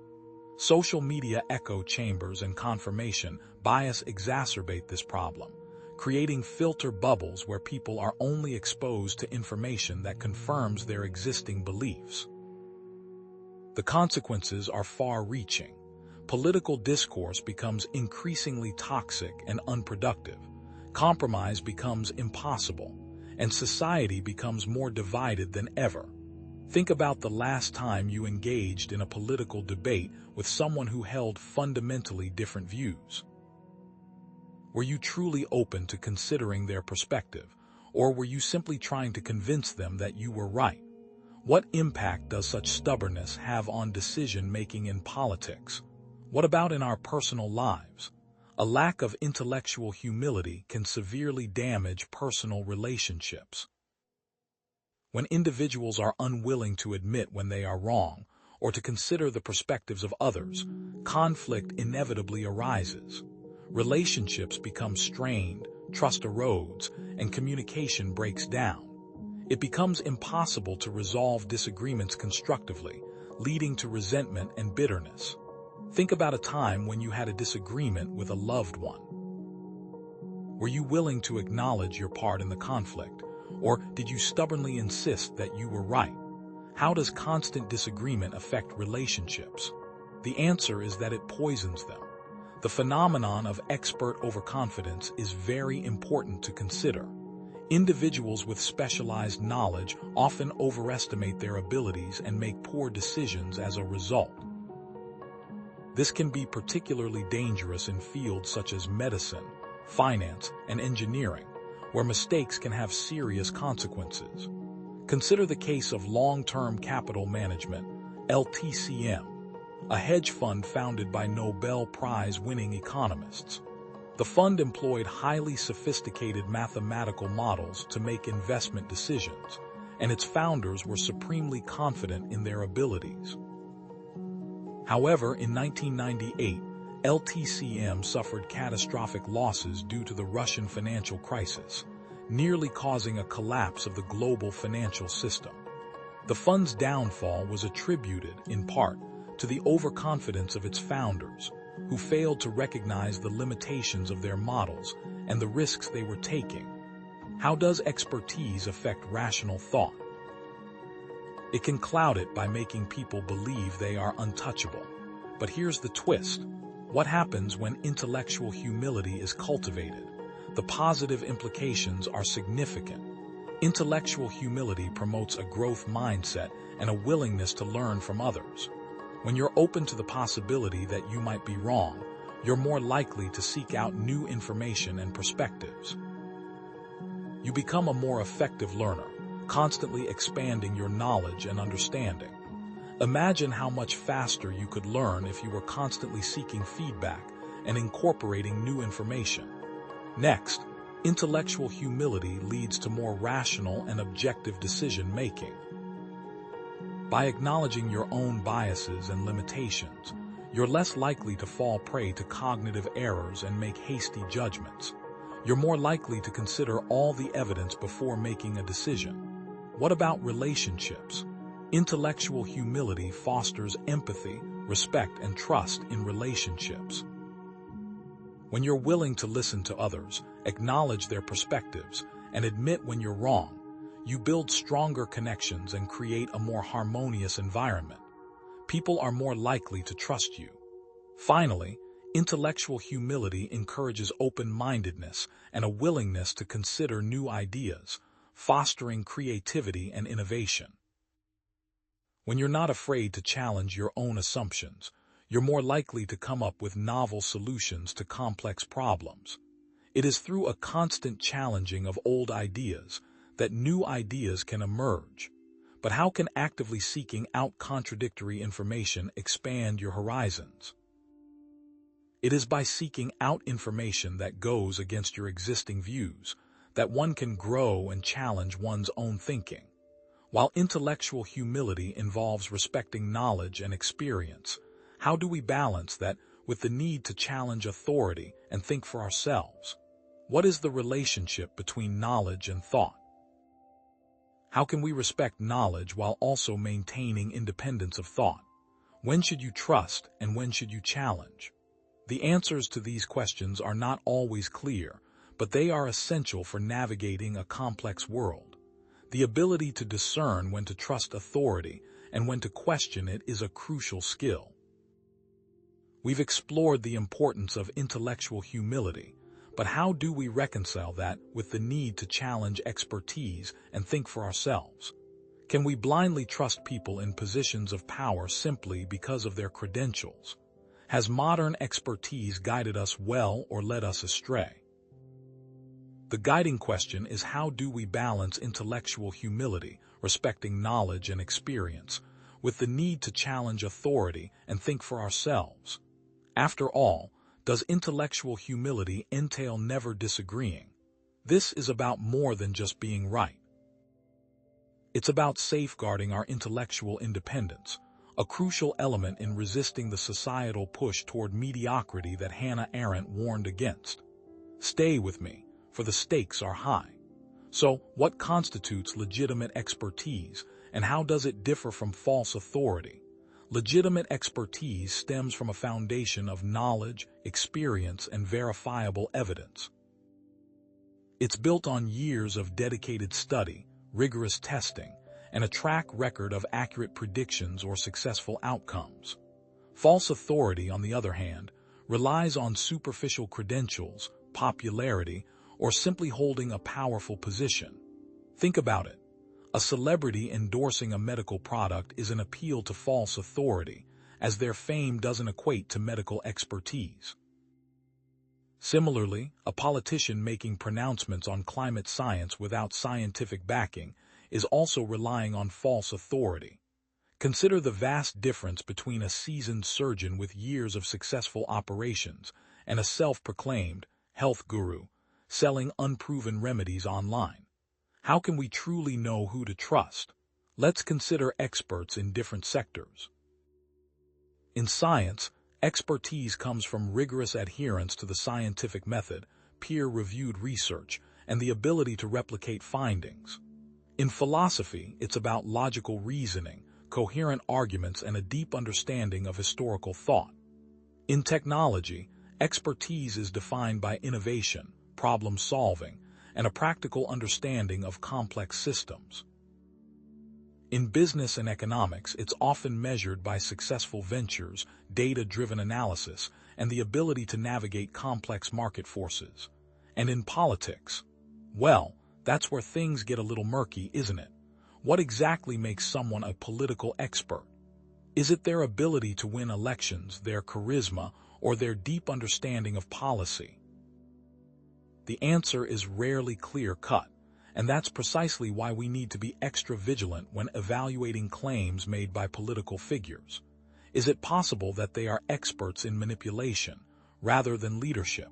Social media echo chambers and confirmation bias exacerbate this problem, creating filter bubbles where people are only exposed to information that confirms their existing beliefs. The consequences are far-reaching. Political discourse becomes increasingly toxic and unproductive. Compromise becomes impossible, and society becomes more divided than ever. Think about the last time you engaged in a political debate with someone who held fundamentally different views. Were you truly open to considering their perspective, or were you simply trying to convince them that you were right? What impact does such stubbornness have on decision-making in politics? What about in our personal lives? A lack of intellectual humility can severely damage personal relationships. When individuals are unwilling to admit when they are wrong, or to consider the perspectives of others, conflict inevitably arises. Relationships become strained, trust erodes, and communication breaks down. It becomes impossible to resolve disagreements constructively, leading to resentment and bitterness. Think about a time when you had a disagreement with a loved one. Were you willing to acknowledge your part in the conflict, or did you stubbornly insist that you were right? How does constant disagreement affect relationships? The answer is that it poisons them. The phenomenon of expert overconfidence is very important to consider. Individuals with specialized knowledge often overestimate their abilities and make poor decisions as a result. This can be particularly dangerous in fields such as medicine, finance, and engineering, where mistakes can have serious consequences. Consider the case of long-term capital management, LTCM, a hedge fund founded by Nobel Prize-winning economists. The fund employed highly sophisticated mathematical models to make investment decisions, and its founders were supremely confident in their abilities. However, in 1998, LTCM suffered catastrophic losses due to the Russian financial crisis, nearly causing a collapse of the global financial system. The fund's downfall was attributed, in part, to the overconfidence of its founders, who failed to recognize the limitations of their models and the risks they were taking. How does expertise affect rational thought? It can cloud it by making people believe they are untouchable. But here's the twist. What happens when intellectual humility is cultivated? The positive implications are significant. Intellectual humility promotes a growth mindset and a willingness to learn from others. When you're open to the possibility that you might be wrong, you're more likely to seek out new information and perspectives. You become a more effective learner, constantly expanding your knowledge and understanding. Imagine how much faster you could learn if you were constantly seeking feedback and incorporating new information. Next, intellectual humility leads to more rational and objective decision-making. By acknowledging your own biases and limitations, you're less likely to fall prey to cognitive errors and make hasty judgments. You're more likely to consider all the evidence before making a decision. What about relationships? Intellectual humility fosters empathy, respect, and trust in relationships. When you're willing to listen to others, acknowledge their perspectives, and admit when you're wrong, you build stronger connections and create a more harmonious environment. People are more likely to trust you. Finally, intellectual humility encourages open-mindedness and a willingness to consider new ideas, fostering creativity and innovation. When you're not afraid to challenge your own assumptions, you're more likely to come up with novel solutions to complex problems. It is through a constant challenging of old ideas that new ideas can emerge. But how can actively seeking out contradictory information expand your horizons? It is by seeking out information that goes against your existing views that one can grow and challenge one's own thinking. While intellectual humility involves respecting knowledge and experience, how do we balance that with the need to challenge authority and think for ourselves? What is the relationship between knowledge and thought? How can we respect knowledge while also maintaining independence of thought? When should you trust and when should you challenge? The answers to these questions are not always clear, but they are essential for navigating a complex world. The ability to discern when to trust authority and when to question it is a crucial skill. We've explored the importance of intellectual humility, but how do we reconcile that with the need to challenge expertise and think for ourselves? Can we blindly trust people in positions of power simply because of their credentials? Has modern expertise guided us well or led us astray? The guiding question is, how do we balance intellectual humility, respecting knowledge and experience, with the need to challenge authority and think for ourselves? After all, does intellectual humility entail never disagreeing? This is about more than just being right. It's about safeguarding our intellectual independence, a crucial element in resisting the societal push toward mediocrity that Hannah Arendt warned against. Stay with me, for the stakes are high. So, what constitutes legitimate expertise, and how does it differ from false authority? Legitimate expertise stems from a foundation of knowledge, experience, and verifiable evidence. It's built on years of dedicated study, rigorous testing, and a track record of accurate predictions or successful outcomes. False authority, on the other hand, relies on superficial credentials, popularity, or simply holding a powerful position. Think about it. A celebrity endorsing a medical product is an appeal to false authority, as their fame doesn't equate to medical expertise. Similarly, a politician making pronouncements on climate science without scientific backing is also relying on false authority. Consider the vast difference between a seasoned surgeon with years of successful operations and a self-proclaimed health guru selling unproven remedies online. How can we truly know who to trust? Let's consider experts in different sectors. In science, expertise comes from rigorous adherence to the scientific method, peer-reviewed research, and the ability to replicate findings. In philosophy, it's about logical reasoning, coherent arguments, and a deep understanding of historical thought. In technology, expertise is defined by innovation, problem-solving, and a practical understanding of complex systems. In business and economics, it's often measured by successful ventures, data-driven analysis, and the ability to navigate complex market forces. And in politics, well, That's where things get a little murky, isn't it? What exactly makes someone a political expert? Is it their ability to win elections, their charisma, or their deep understanding of policy? The answer is rarely clear-cut, and that's precisely why we need to be extra vigilant when evaluating claims made by political figures. Is it possible that they are experts in manipulation, rather than leadership?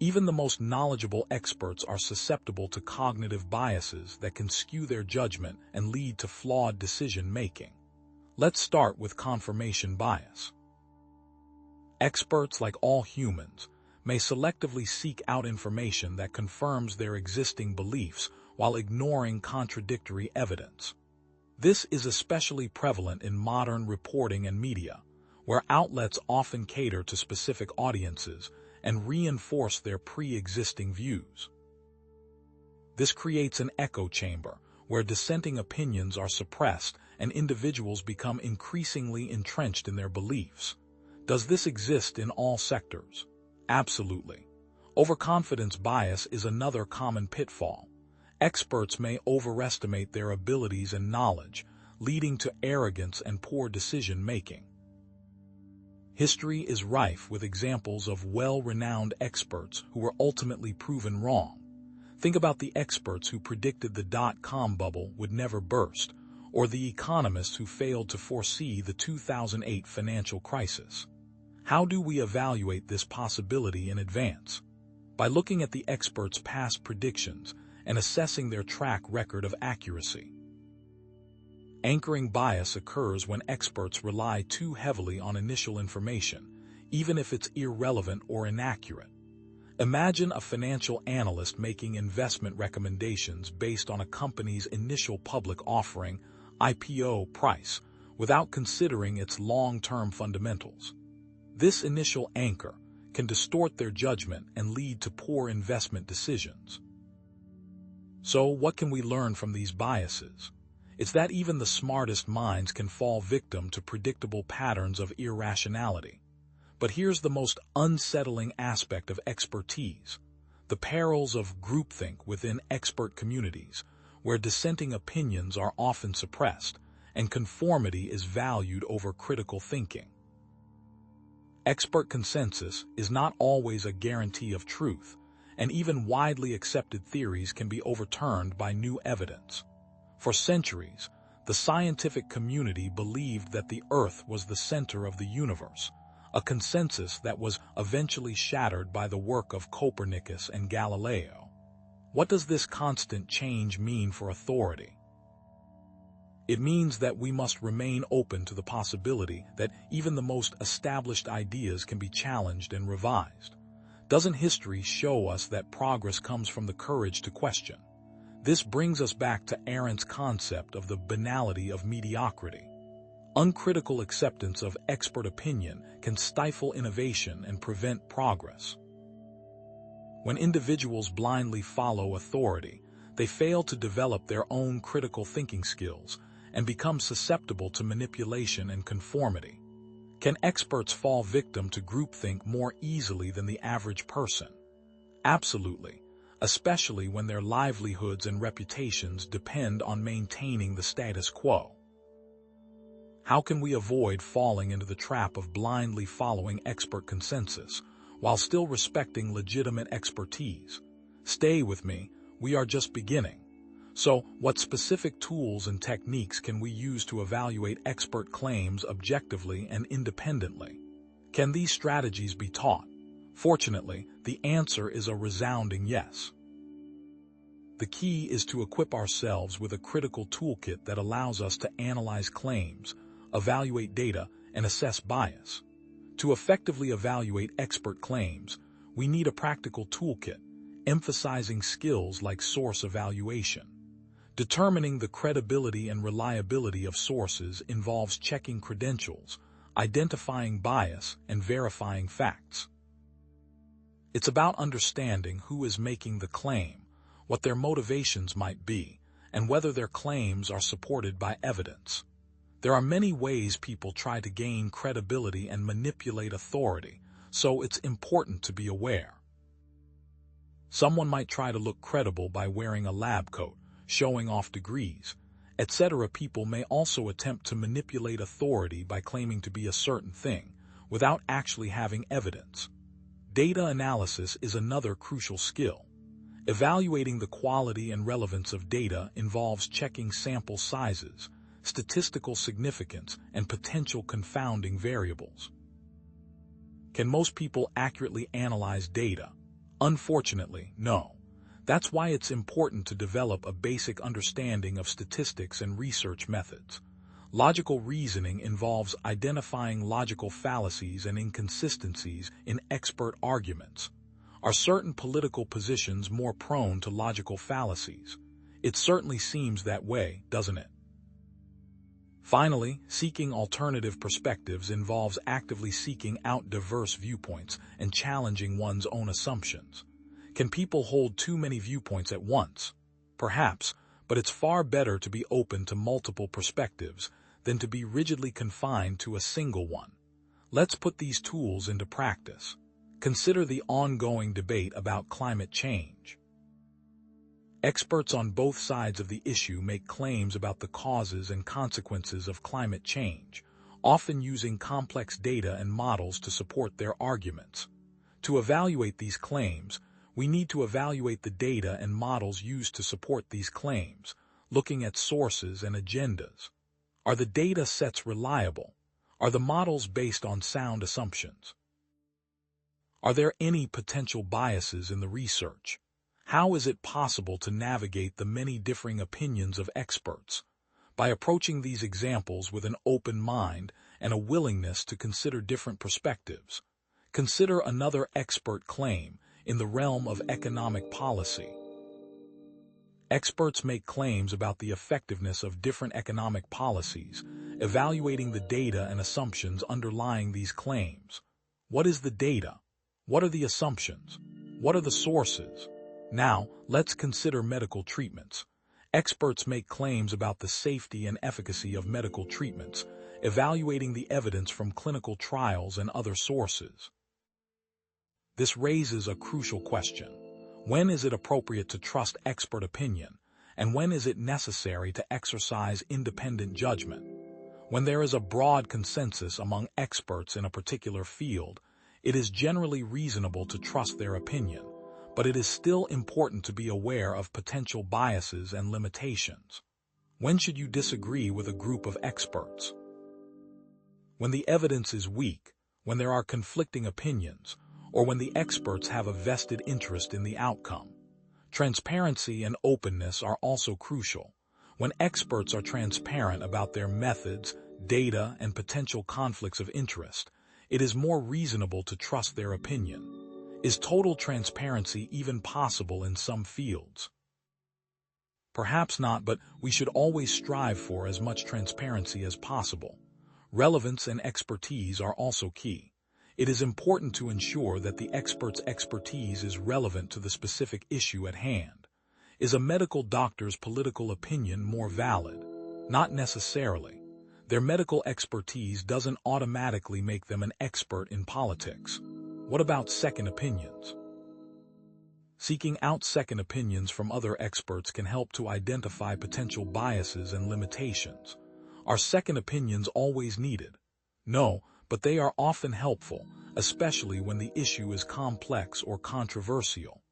Even the most knowledgeable experts are susceptible to cognitive biases that can skew their judgment and lead to flawed decision-making. Let's start with confirmation bias. Experts, like all humans, may selectively seek out information that confirms their existing beliefs while ignoring contradictory evidence. This is especially prevalent in modern reporting and media, where outlets often cater to specific audiences and reinforce their pre-existing views. This creates an echo chamber where dissenting opinions are suppressed and individuals become increasingly entrenched in their beliefs. Does this exist in all sectors? Absolutely. Overconfidence bias is another common pitfall. Experts may overestimate their abilities and knowledge, leading to arrogance and poor decision-making. History is rife with examples of well-renowned experts who were ultimately proven wrong. Think about the experts who predicted the dot-com bubble would never burst, or the economists who failed to foresee the 2008 financial crisis. How do we evaluate this possibility in advance? By looking at the experts' past predictions and assessing their track record of accuracy. Anchoring bias occurs when experts rely too heavily on initial information, even if it's irrelevant or inaccurate. Imagine a financial analyst making investment recommendations based on a company's initial public offering, IPO price, without considering its long-term fundamentals. This initial anchor can distort their judgment and lead to poor investment decisions. So, what can we learn from these biases? It's that even the smartest minds can fall victim to predictable patterns of irrationality. But here's the most unsettling aspect of expertise: the perils of groupthink within expert communities, where dissenting opinions are often suppressed and conformity is valued over critical thinking. Expert consensus is not always a guarantee of truth, and even widely accepted theories can be overturned by new evidence. For centuries, the scientific community believed that the Earth was the center of the universe, a consensus that was eventually shattered by the work of Copernicus and Galileo. What does this constant change mean for authority? It means that we must remain open to the possibility that even the most established ideas can be challenged and revised. Doesn't history show us that progress comes from the courage to question? This brings us back to Arendt's concept of the banality of mediocrity. Uncritical acceptance of expert opinion can stifle innovation and prevent progress. When individuals blindly follow authority, they fail to develop their own critical thinking skills and become susceptible to manipulation and conformity. Can experts fall victim to groupthink more easily than the average person? Absolutely, especially when their livelihoods and reputations depend on maintaining the status quo. How can we avoid falling into the trap of blindly following expert consensus while still respecting legitimate expertise? Stay with me, we are just beginning. So, what specific tools and techniques can we use to evaluate expert claims objectively and independently? Can these strategies be taught? Fortunately, the answer is a resounding yes. The key is to equip ourselves with a critical toolkit that allows us to analyze claims, evaluate data, and assess bias. To effectively evaluate expert claims, we need a practical toolkit, emphasizing skills like source evaluation. Determining the credibility and reliability of sources involves checking credentials, identifying bias, and verifying facts. It's about understanding who is making the claim, what their motivations might be, and whether their claims are supported by evidence. There are many ways people try to gain credibility and manipulate authority, so it's important to be aware. Someone might try to look credible by wearing a lab coat, showing off degrees, etc. People may also attempt to manipulate authority by claiming to be a certain thing, without actually having evidence. Data analysis is another crucial skill. Evaluating the quality and relevance of data involves checking sample sizes, statistical significance, and potential confounding variables. Can most people accurately analyze data? Unfortunately, no. That's why it's important to develop a basic understanding of statistics and research methods. Logical reasoning involves identifying logical fallacies and inconsistencies in expert arguments. Are certain political positions more prone to logical fallacies? It certainly seems that way, doesn't it? Finally, seeking alternative perspectives involves actively seeking out diverse viewpoints and challenging one's own assumptions. Can people hold too many viewpoints at once? Perhaps, but it's far better to be open to multiple perspectives than to be rigidly confined to a single one. Let's put these tools into practice. Consider the ongoing debate about climate change. Experts on both sides of the issue make claims about the causes and consequences of climate change, often using complex data and models to support their arguments. To evaluate these claims, we need to evaluate the data and models used to support these claims, looking at sources and agendas. Are the data sets reliable? Are the models based on sound assumptions? Are there any potential biases in the research? How is it possible to navigate the many differing opinions of experts? By approaching these examples with an open mind and a willingness to consider different perspectives. Consider another expert claim in the realm of economic policy. Experts make claims about the effectiveness of different economic policies, evaluating the data and assumptions underlying these claims. What is the data? What are the assumptions? What are the sources? Now, let's consider medical treatments. Experts make claims about the safety and efficacy of medical treatments, evaluating the evidence from clinical trials and other sources. This raises a crucial question. When is it appropriate to trust expert opinion, and when is it necessary to exercise independent judgment? When there is a broad consensus among experts in a particular field, it is generally reasonable to trust their opinion, but it is still important to be aware of potential biases and limitations. When should you disagree with a group of experts? When the evidence is weak, when there are conflicting opinions, or when the experts have a vested interest in the outcome. Transparency and openness are also crucial. When experts are transparent about their methods, data, and potential conflicts of interest, it is more reasonable to trust their opinion. Is total transparency even possible in some fields? Perhaps not, but we should always strive for as much transparency as possible. Relevance and expertise are also key. It is important to ensure that the expert's expertise is relevant to the specific issue at hand. Is a medical doctor's political opinion more valid? Not necessarily. Their medical expertise doesn't automatically make them an expert in politics. What about second opinions? Seeking out second opinions from other experts can help to identify potential biases and limitations. Are second opinions always needed? No, but they are often helpful, especially when the issue is complex or controversial.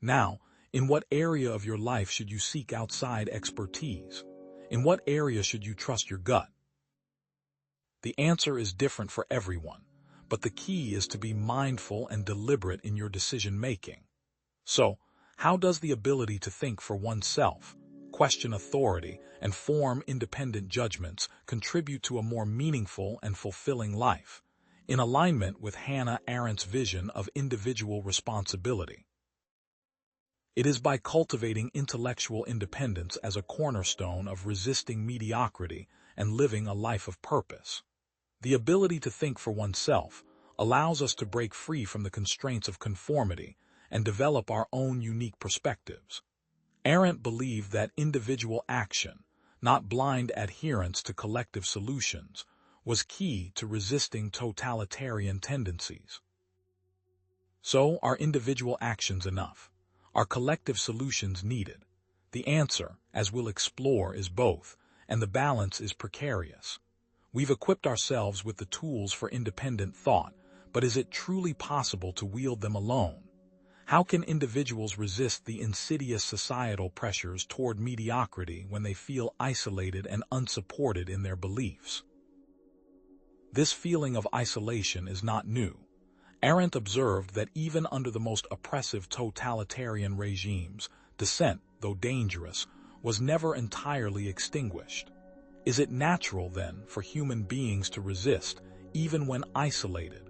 Now, in what area of your life should you seek outside expertise? In what area should you trust your gut? The answer is different for everyone, but the key is to be mindful and deliberate in your decision-making. So, how does the ability to think for oneself, question authority, and form independent judgments contribute to a more meaningful and fulfilling life, in alignment with Hannah Arendt's vision of individual responsibility? It is by cultivating intellectual independence as a cornerstone of resisting mediocrity and living a life of purpose. The ability to think for oneself allows us to break free from the constraints of conformity and develop our own unique perspectives. Arendt believed that individual action, not blind adherence to collective solutions, was key to resisting totalitarian tendencies. So, are individual actions enough? Are collective solutions needed? The answer, as we'll explore, is both, and the balance is precarious. We've equipped ourselves with the tools for independent thought, but is it truly possible to wield them alone? How can individuals resist the insidious societal pressures toward mediocrity when they feel isolated and unsupported in their beliefs? This feeling of isolation is not new. Arendt observed that even under the most oppressive totalitarian regimes, dissent, though dangerous, was never entirely extinguished. Is it natural, then, for human beings to resist, even when isolated?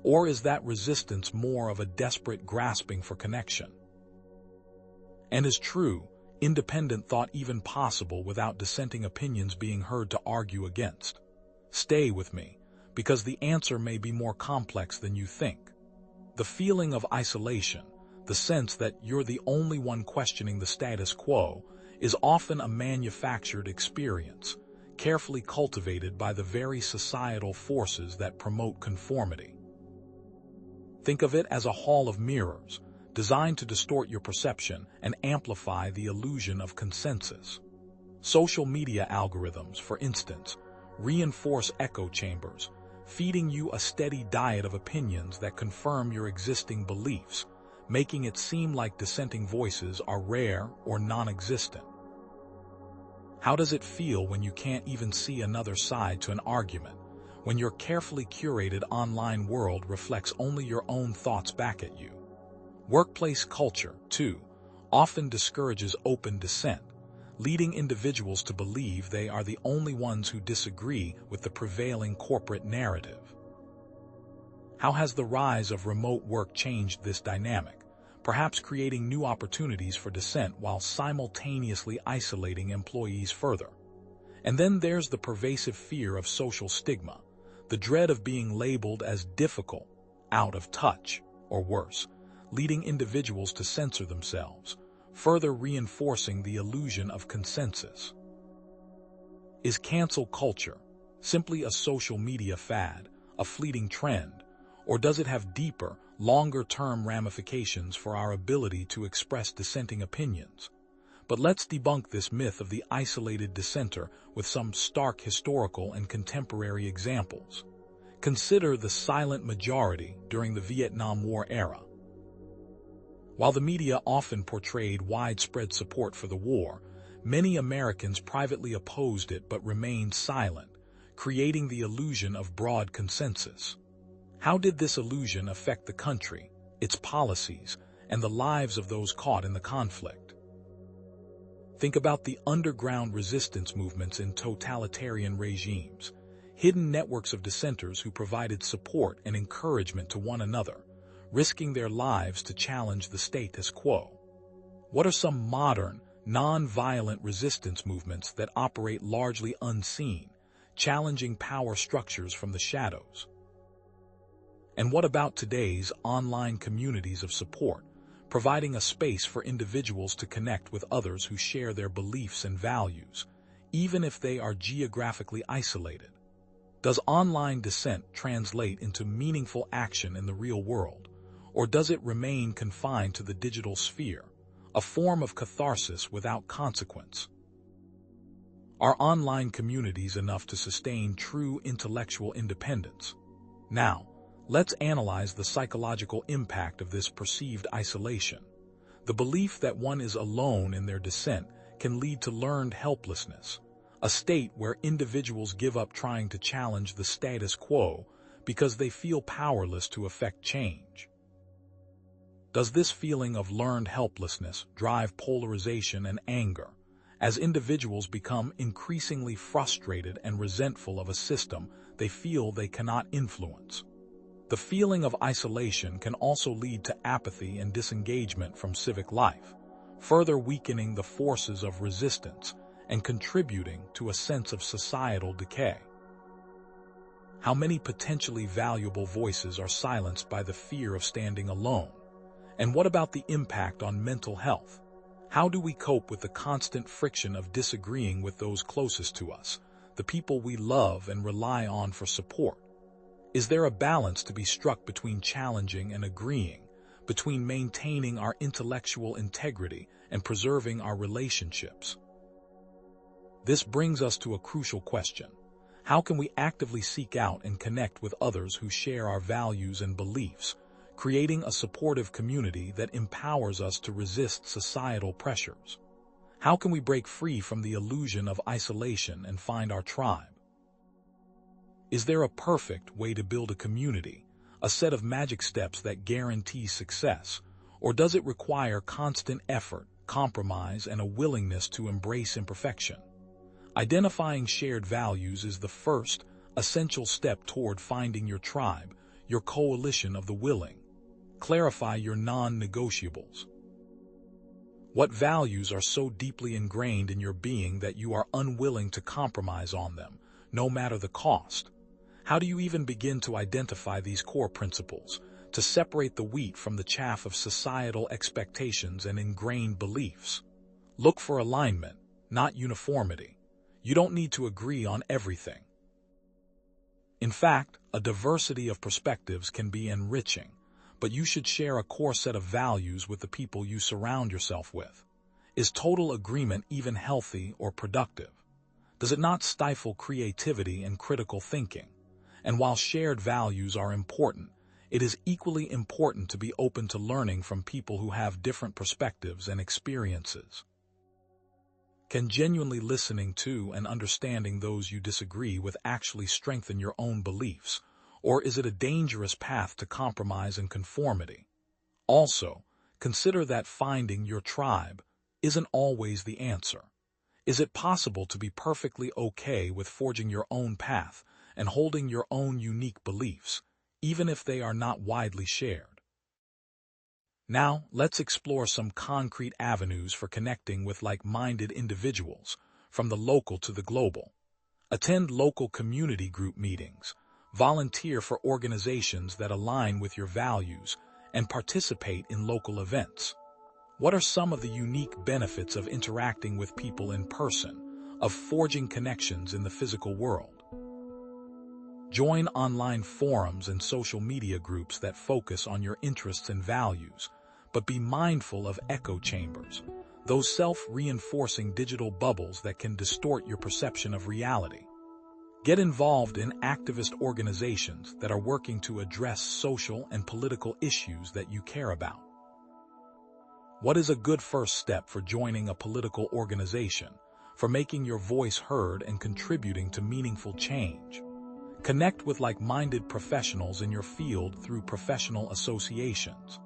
Or is that resistance more of a desperate grasping for connection? And is true, independent thought even possible without dissenting opinions being heard to argue against? Stay with me, because the answer may be more complex than you think. The feeling of isolation, the sense that you're the only one questioning the status quo, is often a manufactured experience, carefully cultivated by the very societal forces that promote conformity. Think of it as a hall of mirrors, designed to distort your perception and amplify the illusion of consensus. Social media algorithms, for instance, reinforce echo chambers, feeding you a steady diet of opinions that confirm your existing beliefs, making it seem like dissenting voices are rare or non-existent. How does it feel when you can't even see another side to an argument, when your carefully curated online world reflects only your own thoughts back at you? Workplace culture, too, often discourages open dissent, leading individuals to believe they are the only ones who disagree with the prevailing corporate narrative. How has the rise of remote work changed this dynamic, perhaps creating new opportunities for dissent while simultaneously isolating employees further? And then there's the pervasive fear of social stigma, the dread of being labeled as difficult, out of touch, or worse, leading individuals to censor themselves, further reinforcing the illusion of consensus. Is cancel culture simply a social media fad, a fleeting trend, or does it have deeper, longer-term ramifications for our ability to express dissenting opinions? But let's debunk this myth of the isolated dissenter with some stark historical and contemporary examples. Consider the silent majority during the Vietnam War era. While the media often portrayed widespread support for the war, many Americans privately opposed it but remained silent, creating the illusion of broad consensus. How did this illusion affect the country, its policies, and the lives of those caught in the conflict? Think about the underground resistance movements in totalitarian regimes, hidden networks of dissenters who provided support and encouragement to one another, risking their lives to challenge the status quo. What are some modern, non-violent resistance movements that operate largely unseen, challenging power structures from the shadows? And what about today's online communities of support, providing a space for individuals to connect with others who share their beliefs and values, even if they are geographically isolated? Does online dissent translate into meaningful action in the real world, or does it remain confined to the digital sphere, a form of catharsis without consequence? Are online communities enough to sustain true intellectual independence? Now, let's analyze the psychological impact of this perceived isolation. The belief that one is alone in their dissent can lead to learned helplessness, a state where individuals give up trying to challenge the status quo because they feel powerless to affect change. Does this feeling of learned helplessness drive polarization and anger, as individuals become increasingly frustrated and resentful of a system they feel they cannot influence? The feeling of isolation can also lead to apathy and disengagement from civic life, further weakening the forces of resistance and contributing to a sense of societal decay. How many potentially valuable voices are silenced by the fear of standing alone? And what about the impact on mental health? How do we cope with the constant friction of disagreeing with those closest to us, the people we love and rely on for support? Is there a balance to be struck between challenging and agreeing, between maintaining our intellectual integrity and preserving our relationships. This brings us to a crucial question. How can we actively seek out and connect with others who share our values and beliefs, creating a supportive community that empowers us to resist societal pressures? How can we break free from the illusion of isolation and find our tribe? Is there a perfect way to build a community, a set of magic steps that guarantee success, or does it require constant effort, compromise, and a willingness to embrace imperfection? Identifying shared values is the first, essential step toward finding your tribe, your coalition of the willing. Clarify your non-negotiables. What values are so deeply ingrained in your being that you are unwilling to compromise on them, no matter the cost? How do you even begin to identify these core principles, to separate the wheat from the chaff of societal expectations and ingrained beliefs? Look for alignment, not uniformity. You don't need to agree on everything. In fact, a diversity of perspectives can be enriching, but you should share a core set of values with the people you surround yourself with. Is total agreement even healthy or productive? Does it not stifle creativity and critical thinking? And while shared values are important, it is equally important to be open to learning from people who have different perspectives and experiences. Can genuinely listening to and understanding those you disagree with actually strengthen your own beliefs, or is it a dangerous path to compromise and conformity? Also, consider that finding your tribe isn't always the answer. Is it possible to be perfectly okay with forging your own path and holding your own unique beliefs, even if they are not widely shared? Now, let's explore some concrete avenues for connecting with like-minded individuals, from the local to the global. Attend local community group meetings, volunteer for organizations that align with your values, and participate in local events. What are some of the unique benefits of interacting with people in person, of forging connections in the physical world? Join online forums and social media groups that focus on your interests and values, but be mindful of echo chambers, those self-reinforcing digital bubbles that can distort your perception of reality. Get involved in activist organizations that are working to address social and political issues that you care about. What is a good first step for joining a political organization, for making your voice heard and contributing to meaningful change? Connect with like-minded professionals in your field through professional associations.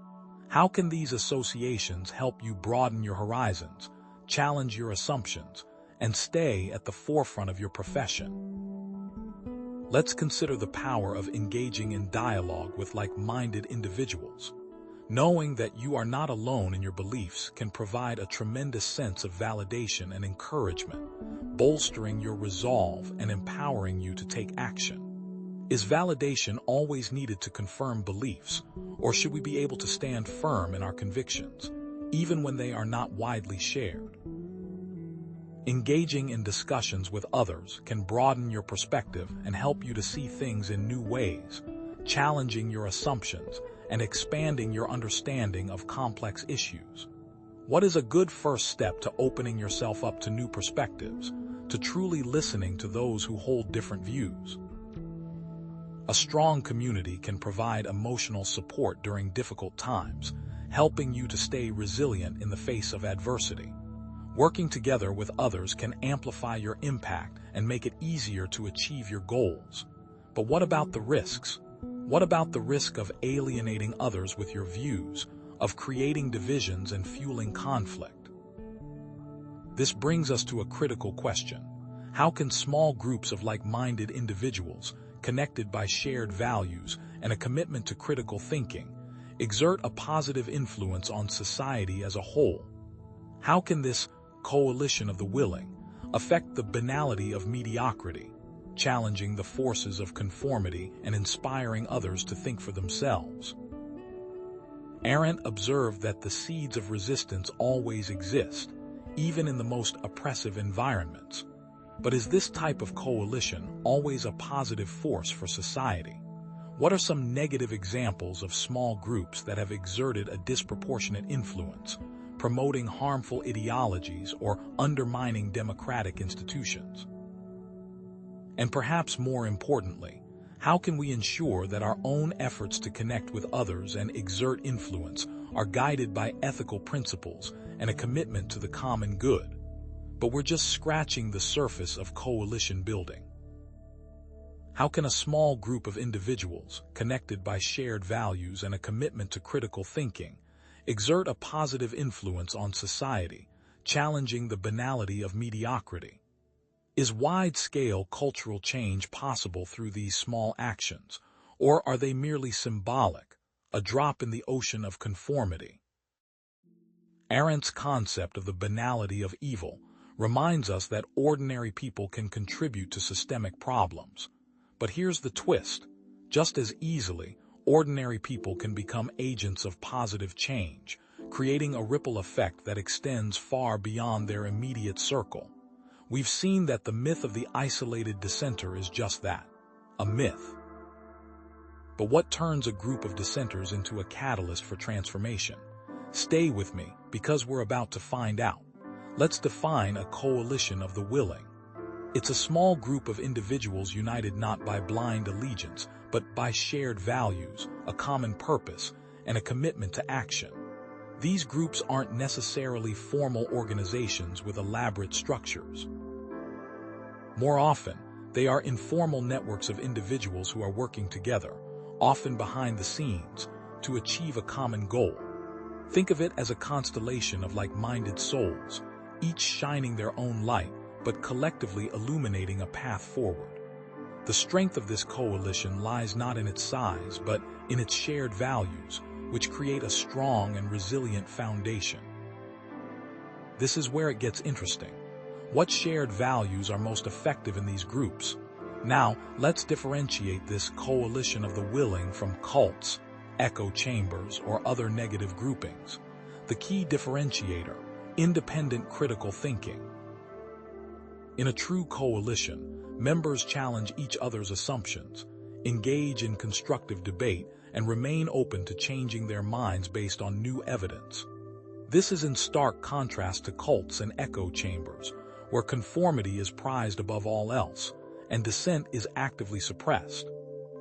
How can these associations help you broaden your horizons, challenge your assumptions, and stay at the forefront of your profession? Let's consider the power of engaging in dialogue with like-minded individuals. Knowing that you are not alone in your beliefs can provide a tremendous sense of validation and encouragement, bolstering your resolve and empowering you to take action. Is validation always needed to confirm beliefs, or should we be able to stand firm in our convictions, even when they are not widely shared? Engaging in discussions with others can broaden your perspective and help you to see things in new ways, challenging your assumptions and expanding your understanding of complex issues. What is a good first step to opening yourself up to new perspectives, to truly listening to those who hold different views? A strong community can provide emotional support during difficult times, helping you to stay resilient in the face of adversity. Working together with others can amplify your impact and make it easier to achieve your goals. But what about the risks? What about the risk of alienating others with your views, of creating divisions and fueling conflict? This brings us to a critical question. How can small groups of like-minded individuals, connected by shared values and a commitment to critical thinking, exert a positive influence on society as a whole? How can this coalition of the willing affect the banality of mediocrity, challenging the forces of conformity and inspiring others to think for themselves? Arendt observed that the seeds of resistance always exist, even in the most oppressive environments. But is this type of coalition always a positive force for society? What are some negative examples of small groups that have exerted a disproportionate influence, promoting harmful ideologies or undermining democratic institutions? And perhaps more importantly, how can we ensure that our own efforts to connect with others and exert influence are guided by ethical principles and a commitment to the common good? But we're just scratching the surface of coalition building. How can a small group of individuals, connected by shared values and a commitment to critical thinking, exert a positive influence on society, challenging the banality of mediocrity? Is wide-scale cultural change possible through these small actions, or are they merely symbolic, a drop in the ocean of conformity? Arendt's concept of the banality of evil reminds us that ordinary people can contribute to systemic problems. But here's the twist. Just as easily, ordinary people can become agents of positive change, creating a ripple effect that extends far beyond their immediate circle. We've seen that the myth of the isolated dissenter is just that, a myth. But what turns a group of dissenters into a catalyst for transformation? Stay with me, because we're about to find out. Let's define a coalition of the willing. It's a small group of individuals united not by blind allegiance, but by shared values, a common purpose, and a commitment to action. These groups aren't necessarily formal organizations with elaborate structures. More often, they are informal networks of individuals who are working together, often behind the scenes, to achieve a common goal. Think of it as a constellation of like-minded souls, each shining their own light, but collectively illuminating a path forward. The strength of this coalition lies not in its size, but in its shared values, which create a strong and resilient foundation. This is where it gets interesting. What shared values are most effective in these groups? Now, let's differentiate this coalition of the willing from cults, echo chambers, or other negative groupings. The key differentiator: independent critical thinking. In a true coalition, members challenge each other's assumptions, engage in constructive debate, and remain open to changing their minds based on new evidence. This is in stark contrast to cults and echo chambers, where conformity is prized above all else, and dissent is actively suppressed.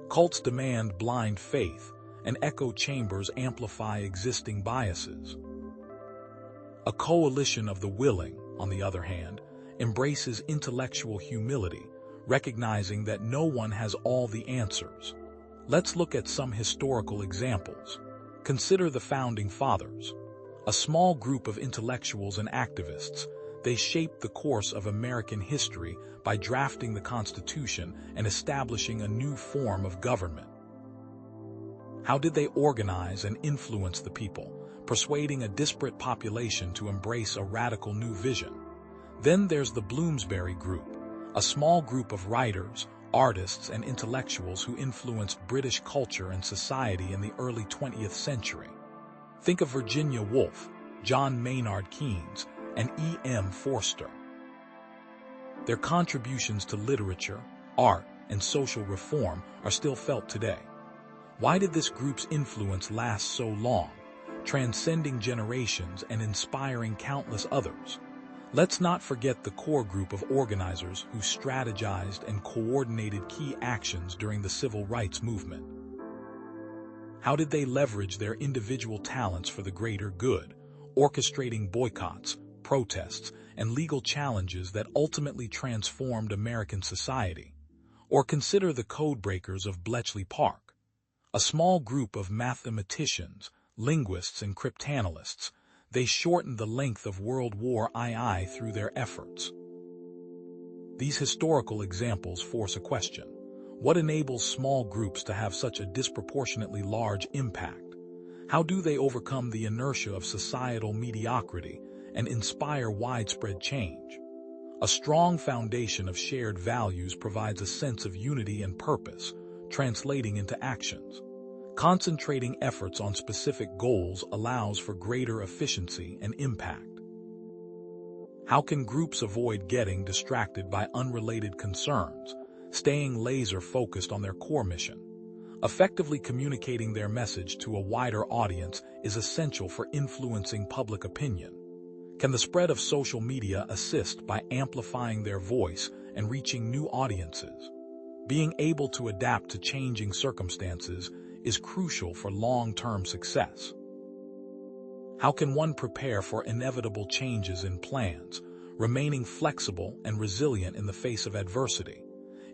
Cults demand blind faith, and echo chambers amplify existing biases. A coalition of the willing, on the other hand, embraces intellectual humility, recognizing that no one has all the answers. Let's look at some historical examples. Consider the Founding Fathers. A small group of intellectuals and activists, they shaped the course of American history by drafting the Constitution and establishing a new form of government. How did they organize and influence the people, persuading a disparate population to embrace a radical new vision? Then there's the Bloomsbury Group, a small group of writers, artists, and intellectuals who influenced British culture and society in the early 20th century. Think of Virginia Woolf, John Maynard Keynes, and E.M. Forster. Their contributions to literature, art, and social reform are still felt today. Why did this group's influence last so long, transcending generations and inspiring countless others? Let's not forget the core group of organizers who strategized and coordinated key actions during the civil rights movement. How did they leverage their individual talents for the greater good, orchestrating boycotts, protests, and legal challenges that ultimately transformed American society? Or consider the codebreakers of Bletchley Park, a small group of mathematicians, linguists, and cryptanalysts. They shortened the length of World War II through their efforts. These historical examples force a question. What enables small groups to have such a disproportionately large impact? How do they overcome the inertia of societal mediocrity and inspire widespread change? A strong foundation of shared values provides a sense of unity and purpose, translating into actions. Concentrating efforts on specific goals allows for greater efficiency and impact. How can groups avoid getting distracted by unrelated concerns, staying laser-focused on their core mission? Effectively communicating their message to a wider audience is essential for influencing public opinion. Can the spread of social media assist by amplifying their voice and reaching new audiences? Being able to adapt to changing circumstances is crucial for long-term success. How can one prepare for inevitable changes in plans, remaining flexible and resilient in the face of adversity?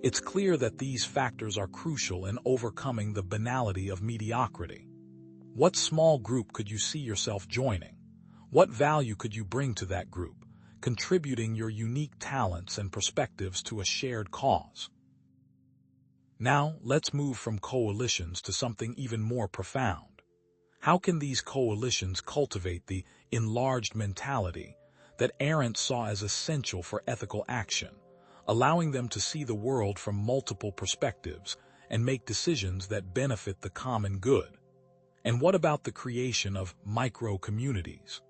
It's clear that these factors are crucial in overcoming the banality of mediocrity. What small group could you see yourself joining? What value could you bring to that group, contributing your unique talents and perspectives to a shared cause? Now, let's move from coalitions to something even more profound. How can these coalitions cultivate the enlarged mentality that Arendt saw as essential for ethical action, allowing them to see the world from multiple perspectives and make decisions that benefit the common good? And what about the creation of micro-communities?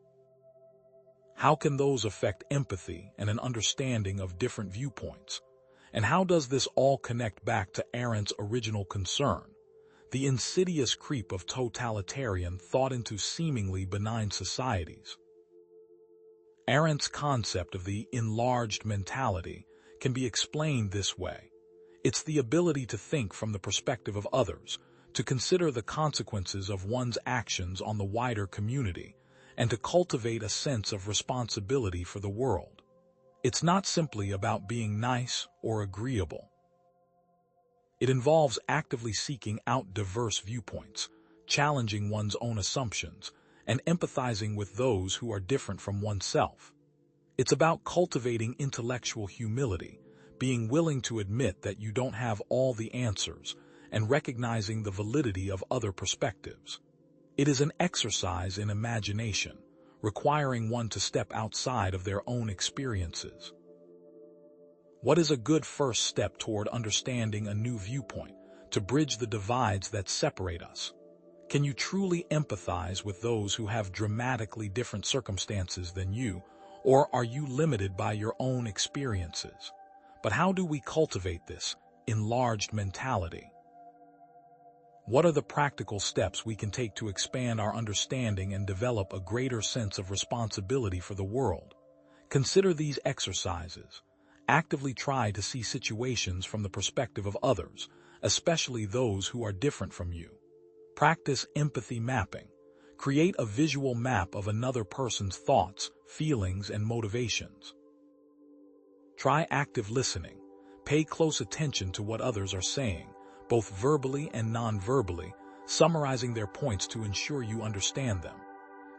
How can those affect empathy and an understanding of different viewpoints? And how does this all connect back to Arendt's original concern, the insidious creep of totalitarian thought into seemingly benign societies? Arendt's concept of the enlarged mentality can be explained this way. It's the ability to think from the perspective of others, to consider the consequences of one's actions on the wider community, and to cultivate a sense of responsibility for the world. It's not simply about being nice or agreeable. It involves actively seeking out diverse viewpoints, challenging one's own assumptions, and empathizing with those who are different from oneself. It's about cultivating intellectual humility, being willing to admit that you don't have all the answers, and recognizing the validity of other perspectives. It is an exercise in imagination, requiring one to step outside of their own experiences. What is a good first step toward understanding a new viewpoint, to bridge the divides that separate us? Can you truly empathize with those who have dramatically different circumstances than you, or are you limited by your own experiences? But how do we cultivate this enlarged mentality? What are the practical steps we can take to expand our understanding and develop a greater sense of responsibility for the world? Consider these exercises. Actively try to see situations from the perspective of others, especially those who are different from you. Practice empathy mapping. Create a visual map of another person's thoughts, feelings, and motivations. Try active listening. Pay close attention to what others are saying, both verbally and non-verbally, summarizing their points to ensure you understand them.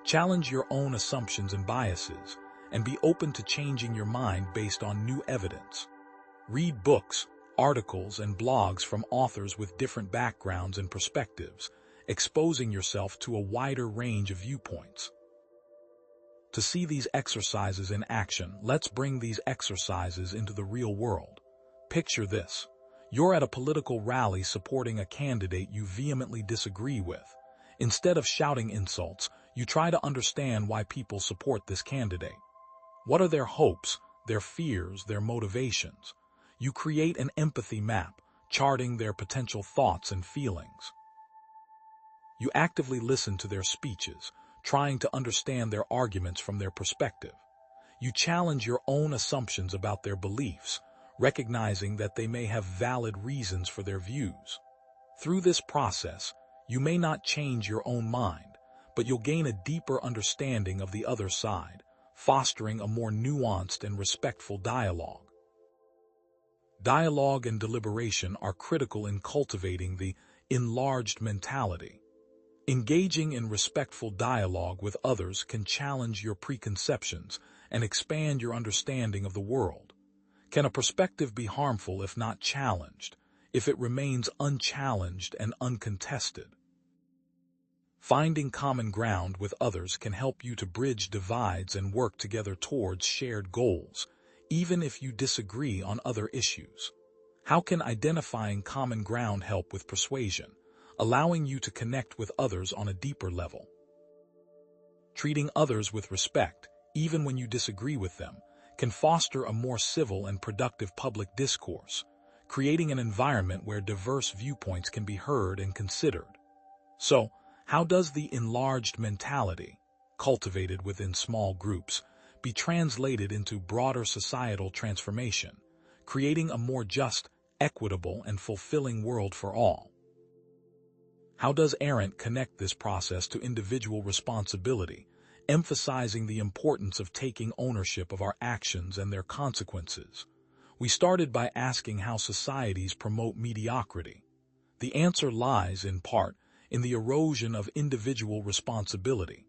Challenge your own assumptions and biases, and be open to changing your mind based on new evidence. Read books, articles, and blogs from authors with different backgrounds and perspectives, exposing yourself to a wider range of viewpoints. To see these exercises in action, let's bring these exercises into the real world. Picture this. You're at a political rally supporting a candidate you vehemently disagree with. Instead of shouting insults, you try to understand why people support this candidate. What are their hopes, their fears, their motivations? You create an empathy map, charting their potential thoughts and feelings. You actively listen to their speeches, trying to understand their arguments from their perspective. You challenge your own assumptions about their beliefs, recognizing that they may have valid reasons for their views. Through this process, you may not change your own mind, but you'll gain a deeper understanding of the other side, fostering a more nuanced and respectful dialogue. Dialogue and deliberation are critical in cultivating the enlarged mentality. Engaging in respectful dialogue with others can challenge your preconceptions and expand your understanding of the world. Can a perspective be harmful if not challenged, if it remains unchallenged and uncontested? Finding common ground with others can help you to bridge divides and work together towards shared goals, even if you disagree on other issues. How can identifying common ground help with persuasion, allowing you to connect with others on a deeper level? Treating others with respect, even when you disagree with them, can foster a more civil and productive public discourse, creating an environment where diverse viewpoints can be heard and considered. So, how does the enlarged mentality, cultivated within small groups, be translated into broader societal transformation, creating a more just, equitable, and fulfilling world for all? How does Arendt connect this process to individual responsibility, emphasizing the importance of taking ownership of our actions and their consequences? We started by asking how societies promote mediocrity. The answer lies, in part, in the erosion of individual responsibility.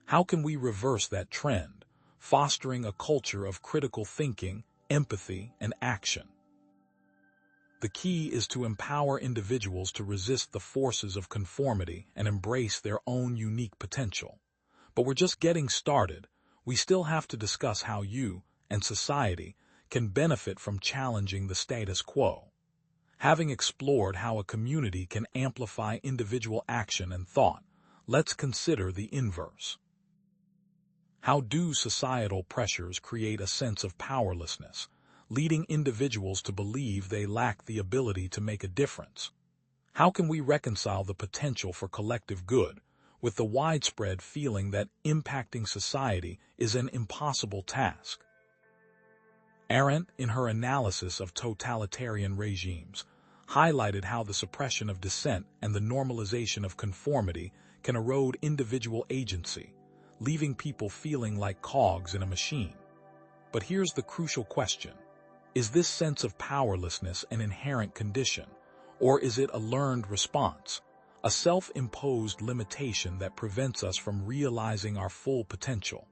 How can we reverse that trend, fostering a culture of critical thinking, empathy, and action? The key is to empower individuals to resist the forces of conformity and embrace their own unique potential. But we're just getting started. We still have to discuss how you and society can benefit from challenging the status quo. Having explored how a community can amplify individual action and thought, let's consider the inverse. How do societal pressures create a sense of powerlessness, leading individuals to believe they lack the ability to make a difference? How can we reconcile the potential for collective good with the widespread feeling that impacting society is an impossible task? Arendt, in her analysis of totalitarian regimes, highlighted how the suppression of dissent and the normalization of conformity can erode individual agency, leaving people feeling like cogs in a machine. But here's the crucial question. Is this sense of powerlessness an inherent condition, or is it a learned response, a self-imposed limitation that prevents us from realizing our full potential?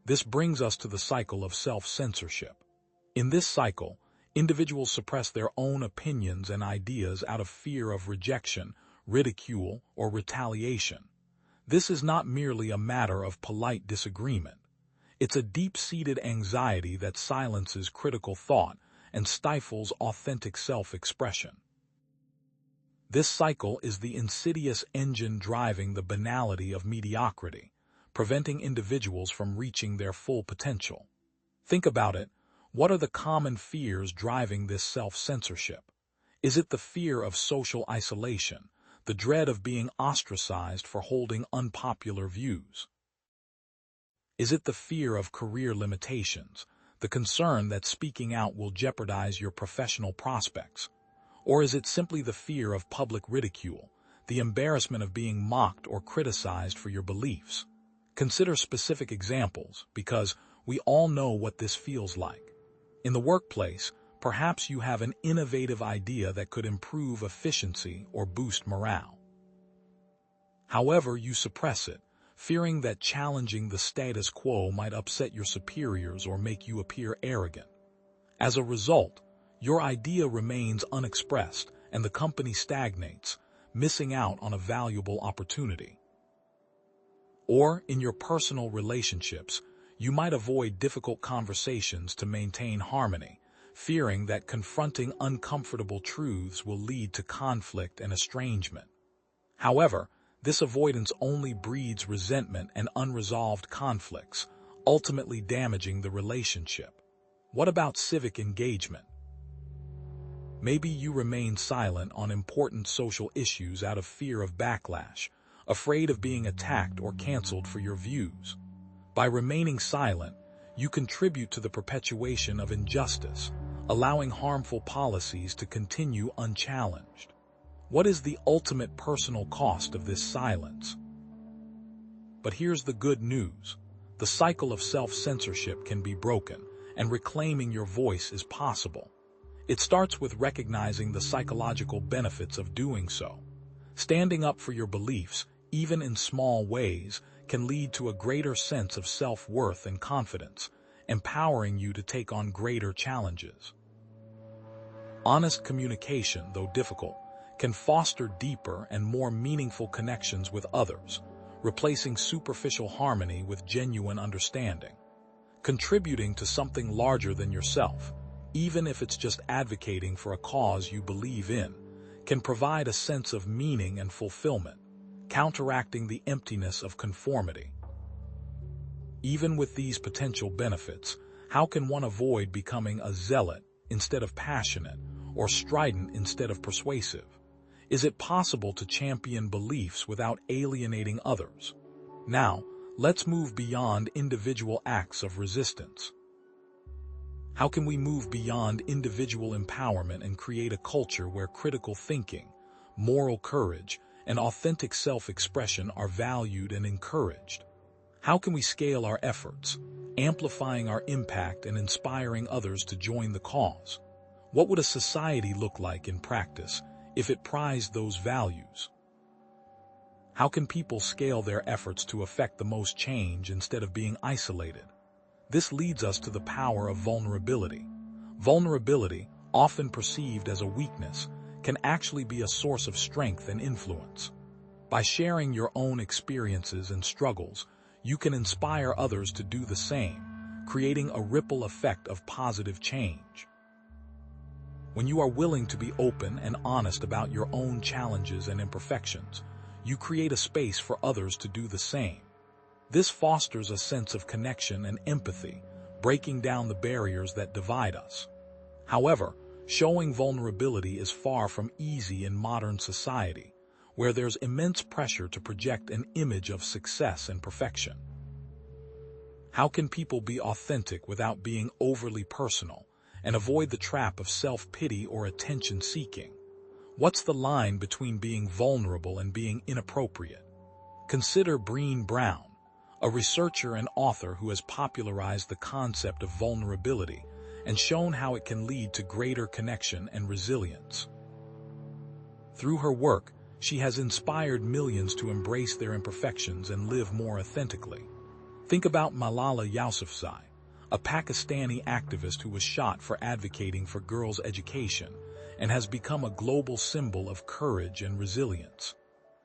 This brings us to the cycle of self-censorship. In this cycle, individuals suppress their own opinions and ideas out of fear of rejection, ridicule, or retaliation. This is not merely a matter of polite disagreement. It's a deep-seated anxiety that silences critical thought and stifles authentic self-expression. This cycle is the insidious engine driving the banality of mediocrity, preventing individuals from reaching their full potential. Think about it. What are the common fears driving this self-censorship? Is it the fear of social isolation, the dread of being ostracized for holding unpopular views? Is it the fear of career limitations, the concern that speaking out will jeopardize your professional prospects? Or is it simply the fear of public ridicule, the embarrassment of being mocked or criticized for your beliefs? Consider specific examples, because we all know what this feels like. In the workplace, perhaps you have an innovative idea that could improve efficiency or boost morale. However, you suppress it, fearing that challenging the status quo might upset your superiors or make you appear arrogant. As a result, your idea remains unexpressed and the company stagnates, missing out on a valuable opportunity. Or, in your personal relationships, you might avoid difficult conversations to maintain harmony, fearing that confronting uncomfortable truths will lead to conflict and estrangement. However, this avoidance only breeds resentment and unresolved conflicts, ultimately damaging the relationship. What about civic engagement? Maybe you remain silent on important social issues out of fear of backlash, afraid of being attacked or canceled for your views. By remaining silent, you contribute to the perpetuation of injustice, allowing harmful policies to continue unchallenged. What is the ultimate personal cost of this silence? But here's the good news. The cycle of self-censorship can be broken, and reclaiming your voice is possible. It starts with recognizing the psychological benefits of doing so. Standing up for your beliefs, even in small ways, can lead to a greater sense of self-worth and confidence, empowering you to take on greater challenges. Honest communication, though difficult, can foster deeper and more meaningful connections with others, replacing superficial harmony with genuine understanding. Contributing to something larger than yourself, even if it's just advocating for a cause you believe in, can provide a sense of meaning and fulfillment, counteracting the emptiness of conformity. Even with these potential benefits, how can one avoid becoming a zealot, instead of passionate, or strident instead of persuasive? Is it possible to champion beliefs without alienating others? Now, let's move beyond individual acts of resistance. How can we move beyond individual empowerment and create a culture where critical thinking, moral courage, and authentic self-expression are valued and encouraged? How can we scale our efforts, amplifying our impact and inspiring others to join the cause? What would a society look like in practice if it prized those values? How can people scale their efforts to affect the most change instead of being isolated? This leads us to the power of vulnerability. Vulnerability, often perceived as a weakness, can actually be a source of strength and influence. By sharing your own experiences and struggles, you can inspire others to do the same, creating a ripple effect of positive change. When you are willing to be open and honest about your own challenges and imperfections, you create a space for others to do the same. This fosters a sense of connection and empathy, breaking down the barriers that divide us. However, showing vulnerability is far from easy in modern society, where there's immense pressure to project an image of success and perfection. How can people be authentic without being overly personal and avoid the trap of self-pity or attention-seeking? What's the line between being vulnerable and being inappropriate? Consider Brené Brown, a researcher and author who has popularized the concept of vulnerability and shown how it can lead to greater connection and resilience. Through her work, she has inspired millions to embrace their imperfections and live more authentically. Think about Malala Yousafzai, a Pakistani activist who was shot for advocating for girls' education and has become a global symbol of courage and resilience.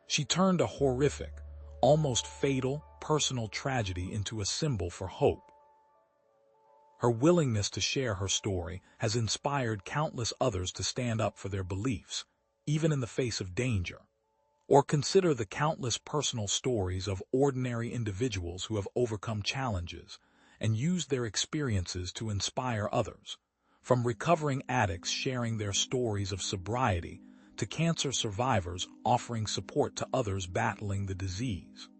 She turned a horrific, almost fatal, personal tragedy into a symbol for hope. Her willingness to share her story has inspired countless others to stand up for their beliefs, even in the face of danger. Or consider the countless personal stories of ordinary individuals who have overcome challenges and used their experiences to inspire others, from recovering addicts sharing their stories of sobriety to cancer survivors offering support to others battling the disease.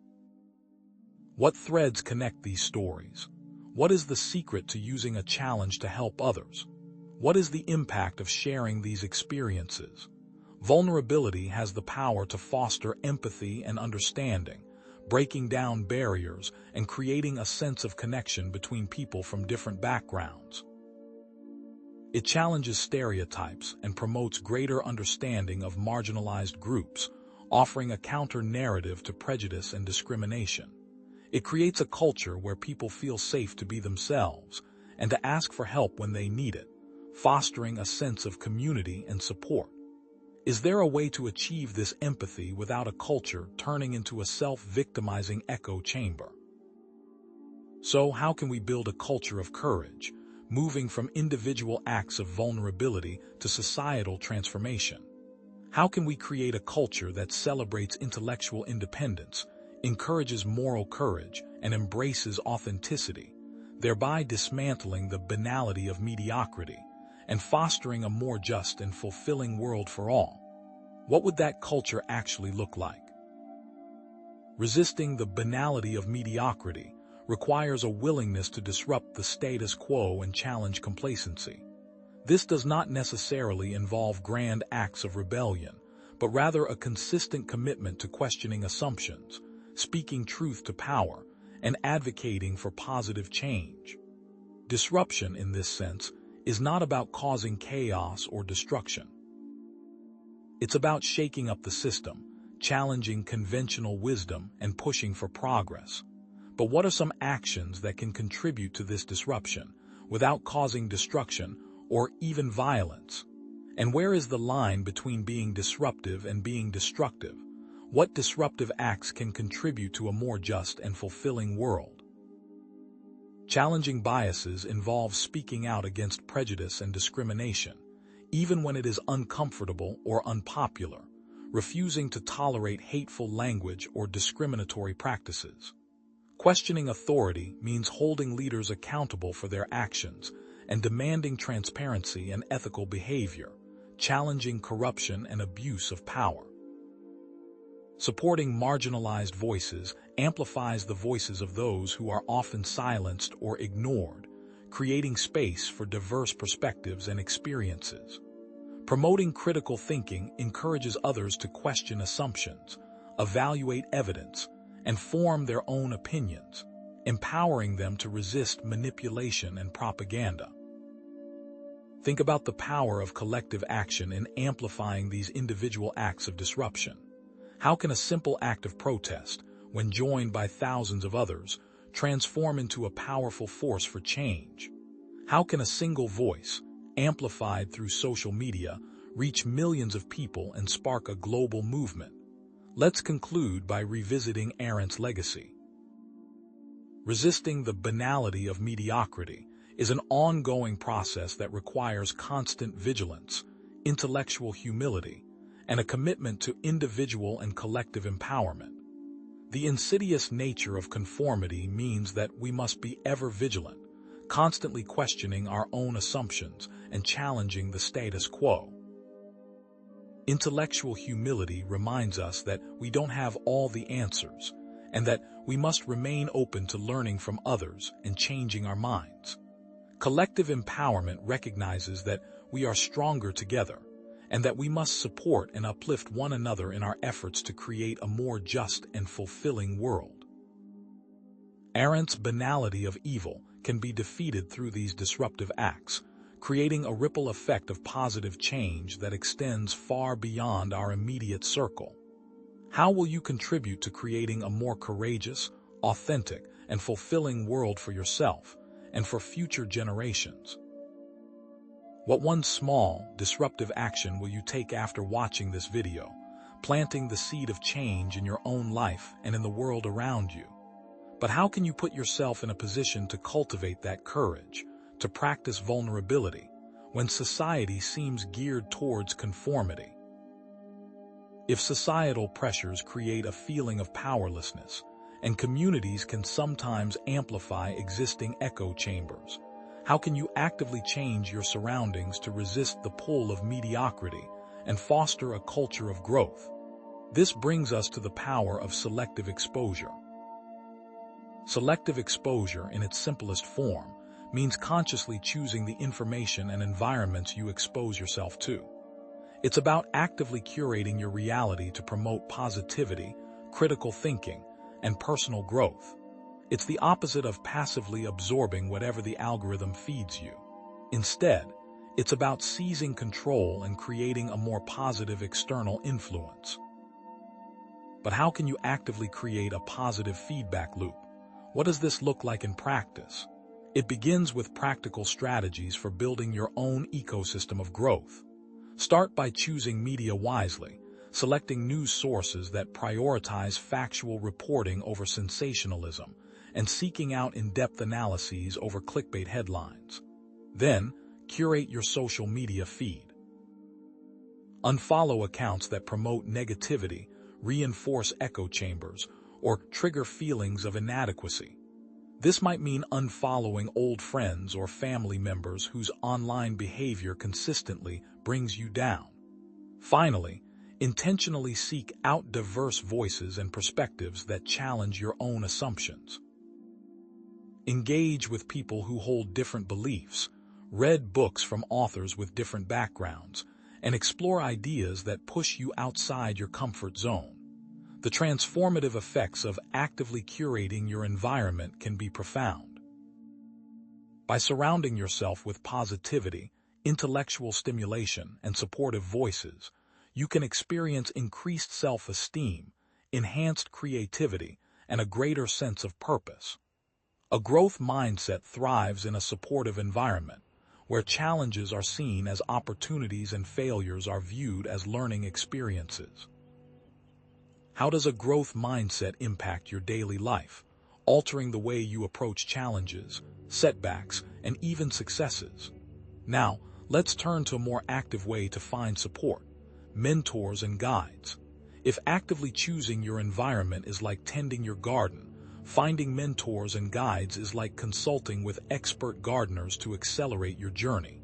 What threads connect these stories? What is the secret to using a challenge to help others? What is the impact of sharing these experiences? Vulnerability has the power to foster empathy and understanding, breaking down barriers and creating a sense of connection between people from different backgrounds. It challenges stereotypes and promotes greater understanding of marginalized groups, offering a counter-narrative to prejudice and discrimination. It creates a culture where people feel safe to be themselves and to ask for help when they need it, fostering a sense of community and support. Is there a way to achieve this empathy without a culture turning into a self-victimizing echo chamber? So, how can we build a culture of courage, moving from individual acts of vulnerability to societal transformation? How can we create a culture that celebrates intellectual independence, encourages moral courage, and embraces authenticity, thereby dismantling the banality of mediocrity and fostering a more just and fulfilling world for all? What would that culture actually look like? Resisting the banality of mediocrity requires a willingness to disrupt the status quo and challenge complacency. This does not necessarily involve grand acts of rebellion, but rather a consistent commitment to questioning assumptions, speaking truth to power, and advocating for positive change. Disruption, in this sense, is not about causing chaos or destruction. It's about shaking up the system, challenging conventional wisdom, and pushing for progress. But what are some actions that can contribute to this disruption without causing destruction or even violence? And where is the line between being disruptive and being destructive? What disruptive acts can contribute to a more just and fulfilling world? Challenging biases involves speaking out against prejudice and discrimination, even when it is uncomfortable or unpopular, refusing to tolerate hateful language or discriminatory practices. Questioning authority means holding leaders accountable for their actions and demanding transparency and ethical behavior, challenging corruption and abuse of power. Supporting marginalized voices amplifies the voices of those who are often silenced or ignored, creating space for diverse perspectives and experiences. Promoting critical thinking encourages others to question assumptions, evaluate evidence, and form their own opinions, empowering them to resist manipulation and propaganda. Think about the power of collective action in amplifying these individual acts of disruption. How can a simple act of protest, when joined by thousands of others, transform into a powerful force for change? How can a single voice, amplified through social media, reach millions of people and spark a global movement? Let's conclude by revisiting Arendt's legacy. Resisting the banality of mediocrity is an ongoing process that requires constant vigilance, intellectual humility, and a commitment to individual and collective empowerment. The insidious nature of conformity means that we must be ever vigilant, constantly questioning our own assumptions and challenging the status quo. Intellectual humility reminds us that we don't have all the answers, and that we must remain open to learning from others and changing our minds. Collective empowerment recognizes that we are stronger together, and that we must support and uplift one another in our efforts to create a more just and fulfilling world. Arendt's banality of evil can be defeated through these disruptive acts, creating a ripple effect of positive change that extends far beyond our immediate circle. How will you contribute to creating a more courageous, authentic, and fulfilling world for yourself and for future generations? What one small, disruptive action will you take after watching this video, planting the seed of change in your own life and in the world around you? But how can you put yourself in a position to cultivate that courage, to practice vulnerability, when society seems geared towards conformity? If societal pressures create a feeling of powerlessness, and communities can sometimes amplify existing echo chambers, how can you actively change your surroundings to resist the pull of mediocrity and foster a culture of growth? This brings us to the power of selective exposure. Selective exposure, in its simplest form, means consciously choosing the information and environments you expose yourself to. It's about actively curating your reality to promote positivity, critical thinking, and personal growth. It's the opposite of passively absorbing whatever the algorithm feeds you. Instead, it's about seizing control and creating a more positive external influence. But how can you actively create a positive feedback loop? What does this look like in practice? It begins with practical strategies for building your own ecosystem of growth. Start by choosing media wisely, selecting news sources that prioritize factual reporting over sensationalism, and seeking out in-depth analyses over clickbait headlines. Then, curate your social media feed. Unfollow accounts that promote negativity, reinforce echo chambers, or trigger feelings of inadequacy. This might mean unfollowing old friends or family members whose online behavior consistently brings you down. Finally, intentionally seek out diverse voices and perspectives that challenge your own assumptions. Engage with people who hold different beliefs, read books from authors with different backgrounds, and explore ideas that push you outside your comfort zone. The transformative effects of actively curating your environment can be profound. By surrounding yourself with positivity, intellectual stimulation, and supportive voices, you can experience increased self-esteem, enhanced creativity, and a greater sense of purpose. A growth mindset thrives in a supportive environment, where challenges are seen as opportunities and failures are viewed as learning experiences. How does a growth mindset impact your daily life, altering the way you approach challenges, setbacks, and even successes? Now, let's turn to a more active way to find support: mentors and guides. If actively choosing your environment is like tending your garden, finding mentors and guides is like consulting with expert gardeners to accelerate your journey.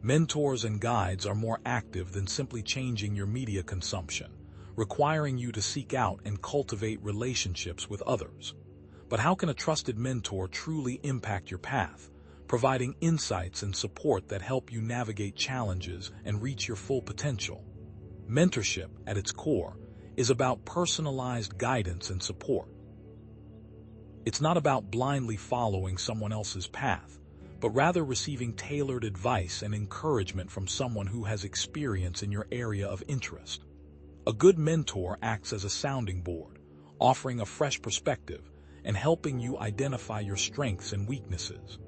Mentors and guides are more active than simply changing your media consumption, requiring you to seek out and cultivate relationships with others. But how can a trusted mentor truly impact your path, providing insights and support that help you navigate challenges and reach your full potential? Mentorship, at its core, is about personalized guidance and support. It's not about blindly following someone else's path, but rather receiving tailored advice and encouragement from someone who has experience in your area of interest. A good mentor acts as a sounding board, offering a fresh perspective and helping you identify your strengths and weaknesses.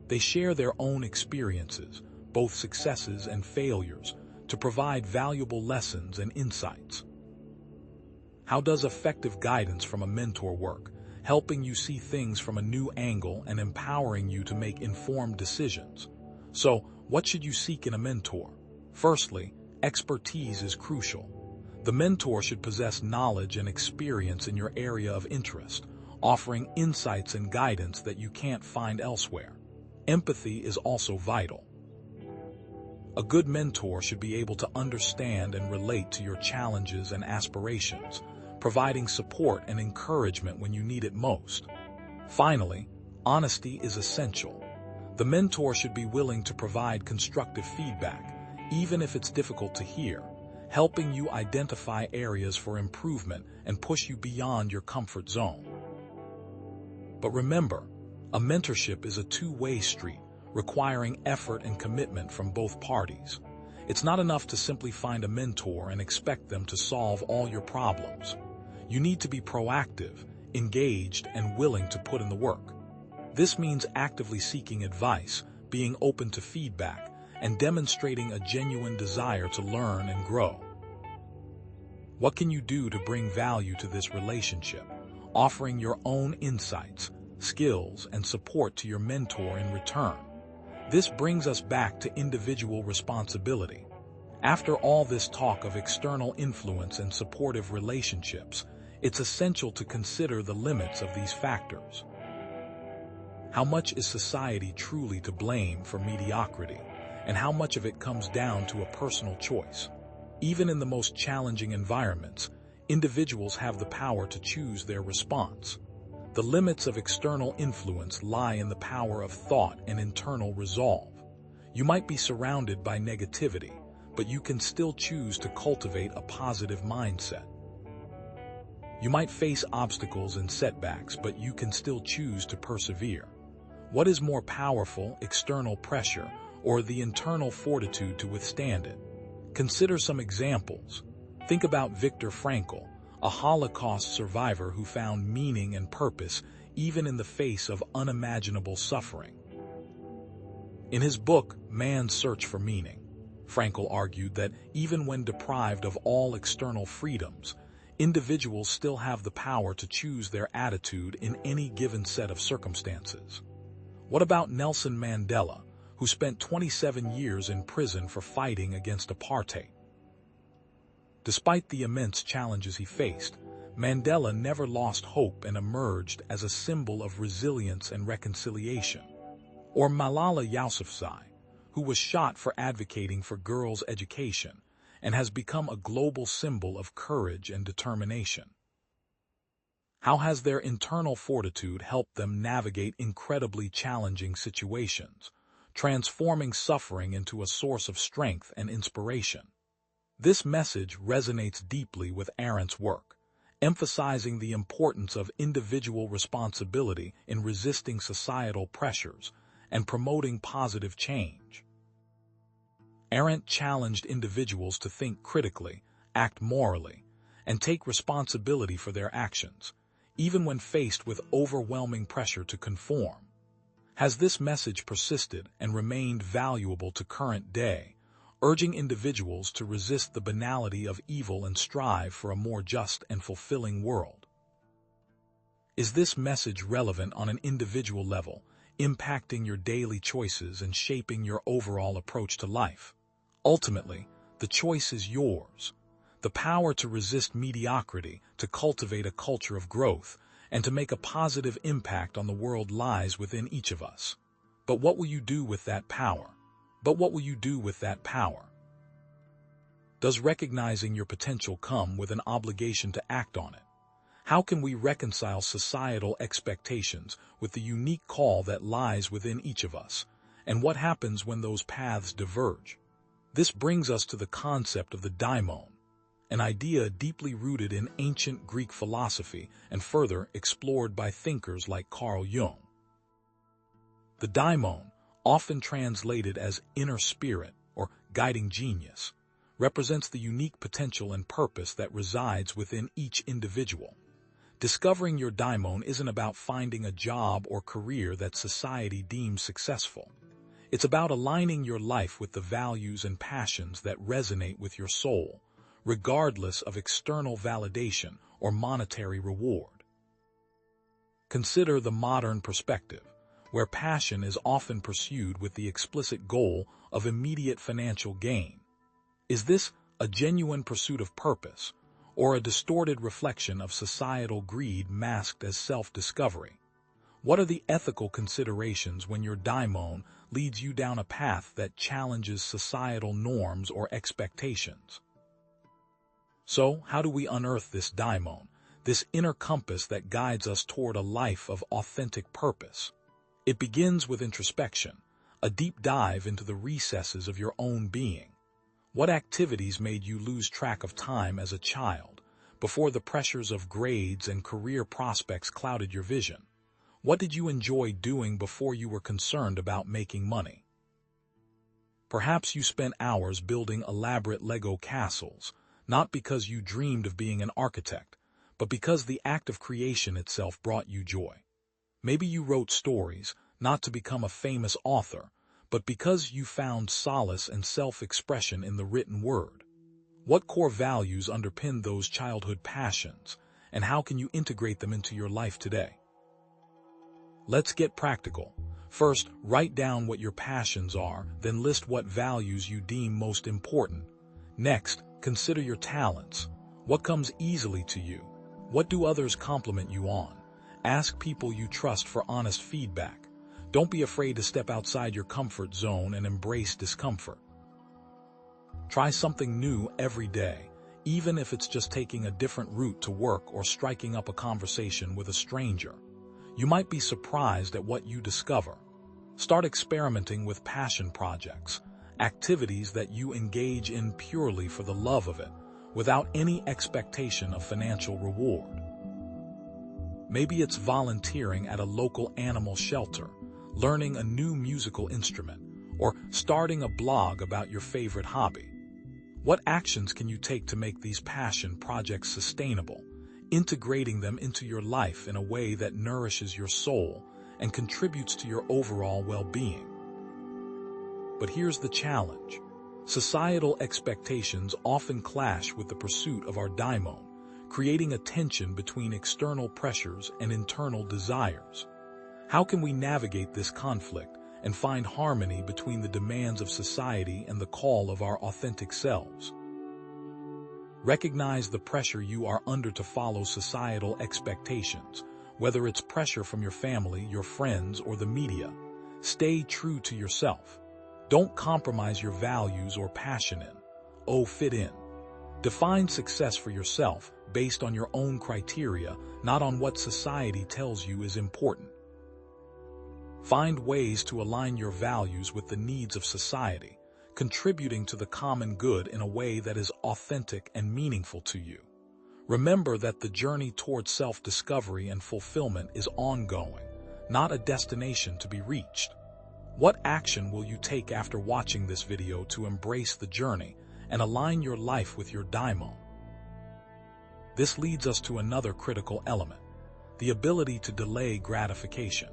They share their own experiences, both successes and failures, to provide valuable lessons and insights. How does effective guidance from a mentor work, helping you see things from a new angle and empowering you to make informed decisions? So, what should you seek in a mentor? Firstly, expertise is crucial. The mentor should possess knowledge and experience in your area of interest, offering insights and guidance that you can't find elsewhere. Empathy is also vital. A good mentor should be able to understand and relate to your challenges and aspirations, providing support and encouragement when you need it most. Finally, honesty is essential. The mentor should be willing to provide constructive feedback, even if it's difficult to hear, helping you identify areas for improvement and push you beyond your comfort zone. But remember, a mentorship is a two-way street, requiring effort and commitment from both parties. It's not enough to simply find a mentor and expect them to solve all your problems. You need to be proactive, engaged, and willing to put in the work. This means actively seeking advice, being open to feedback, and demonstrating a genuine desire to learn and grow. What can you do to bring value to this relationship, offering your own insights, skills, and support to your mentor in return? This brings us back to individual responsibility. After all this talk of external influence and supportive relationships, it's essential to consider the limits of these factors. How much is society truly to blame for mediocrity, and how much of it comes down to a personal choice? Even in the most challenging environments, individuals have the power to choose their response. The limits of external influence lie in the power of thought and internal resolve. You might be surrounded by negativity, but you can still choose to cultivate a positive mindset. You might face obstacles and setbacks, but you can still choose to persevere. What is more powerful, external pressure, or the internal fortitude to withstand it? Consider some examples. Think about Viktor Frankl, a Holocaust survivor who found meaning and purpose even in the face of unimaginable suffering. In his book, Man's Search for Meaning, Frankl argued that even when deprived of all external freedoms, individuals still have the power to choose their attitude in any given set of circumstances. What about Nelson Mandela, who spent 27 years in prison for fighting against apartheid? Despite the immense challenges he faced, Mandela never lost hope and emerged as a symbol of resilience and reconciliation. Or Malala Yousafzai, who was shot for advocating for girls' education and has become a global symbol of courage and determination. How has their internal fortitude helped them navigate incredibly challenging situations, transforming suffering into a source of strength and inspiration? This message resonates deeply with Arendt's work, emphasizing the importance of individual responsibility in resisting societal pressures and promoting positive change. Arendt challenged individuals to think critically, act morally, and take responsibility for their actions, even when faced with overwhelming pressure to conform. Has this message persisted and remained valuable to current day, urging individuals to resist the banality of evil and strive for a more just and fulfilling world? Is this message relevant on an individual level, impacting your daily choices and shaping your overall approach to life? Ultimately, the choice is yours. The power to resist mediocrity, to cultivate a culture of growth, and to make a positive impact on the world lies within each of us. But what will you do with that power? Does recognizing your potential come with an obligation to act on it? How can we reconcile societal expectations with the unique call that lies within each of us? And what happens when those paths diverge? This brings us to the concept of the daimon, an idea deeply rooted in ancient Greek philosophy and further explored by thinkers like Carl Jung. The daimon, often translated as inner spirit or guiding genius, represents the unique potential and purpose that resides within each individual. Discovering your daimon isn't about finding a job or career that society deems successful. It's about aligning your life with the values and passions that resonate with your soul, regardless of external validation or monetary reward. Consider the modern perspective, where passion is often pursued with the explicit goal of immediate financial gain. Is this a genuine pursuit of purpose, or a distorted reflection of societal greed masked as self-discovery? What are the ethical considerations when your daimon leads you down a path that challenges societal norms or expectations? So, how do we unearth this daimon, this inner compass that guides us toward a life of authentic purpose? It begins with introspection, a deep dive into the recesses of your own being. What activities made you lose track of time as a child, before the pressures of grades and career prospects clouded your vision? What did you enjoy doing before you were concerned about making money? Perhaps you spent hours building elaborate Lego castles, not because you dreamed of being an architect, but because the act of creation itself brought you joy. Maybe you wrote stories, not to become a famous author, but because you found solace and self-expression in the written word. What core values underpin those childhood passions, and how can you integrate them into your life today? Let's get practical. First, write down what your passions are, then list what values you deem most important. Next, consider your talents. What comes easily to you? What do others compliment you on? Ask people you trust for honest feedback. Don't be afraid to step outside your comfort zone and embrace discomfort. Try something new every day, even if it's just taking a different route to work or striking up a conversation with a stranger. You might be surprised at what you discover. Start experimenting with passion projects, activities that you engage in purely for the love of it, without any expectation of financial reward. Maybe it's volunteering at a local animal shelter, learning a new musical instrument, or starting a blog about your favorite hobby. What actions can you take to make these passion projects sustainable, integrating them into your life in a way that nourishes your soul and contributes to your overall well-being? But here's the challenge. Societal expectations often clash with the pursuit of our daimon, creating a tension between external pressures and internal desires. How can we navigate this conflict and find harmony between the demands of society and the call of our authentic selves? Recognize the pressure you are under to follow societal expectations, whether it's pressure from your family, your friends, or the media. Stay true to yourself. Don't compromise your values or passion fit in. Define success for yourself based on your own criteria, not on what society tells you is important. Find ways to align your values with the needs of society, contributing to the common good in a way that is authentic and meaningful to you. Remember that the journey towards self-discovery and fulfillment is ongoing, not a destination to be reached. What action will you take after watching this video to embrace the journey and align your life with your daimon? This leads us to another critical element, the ability to delay gratification.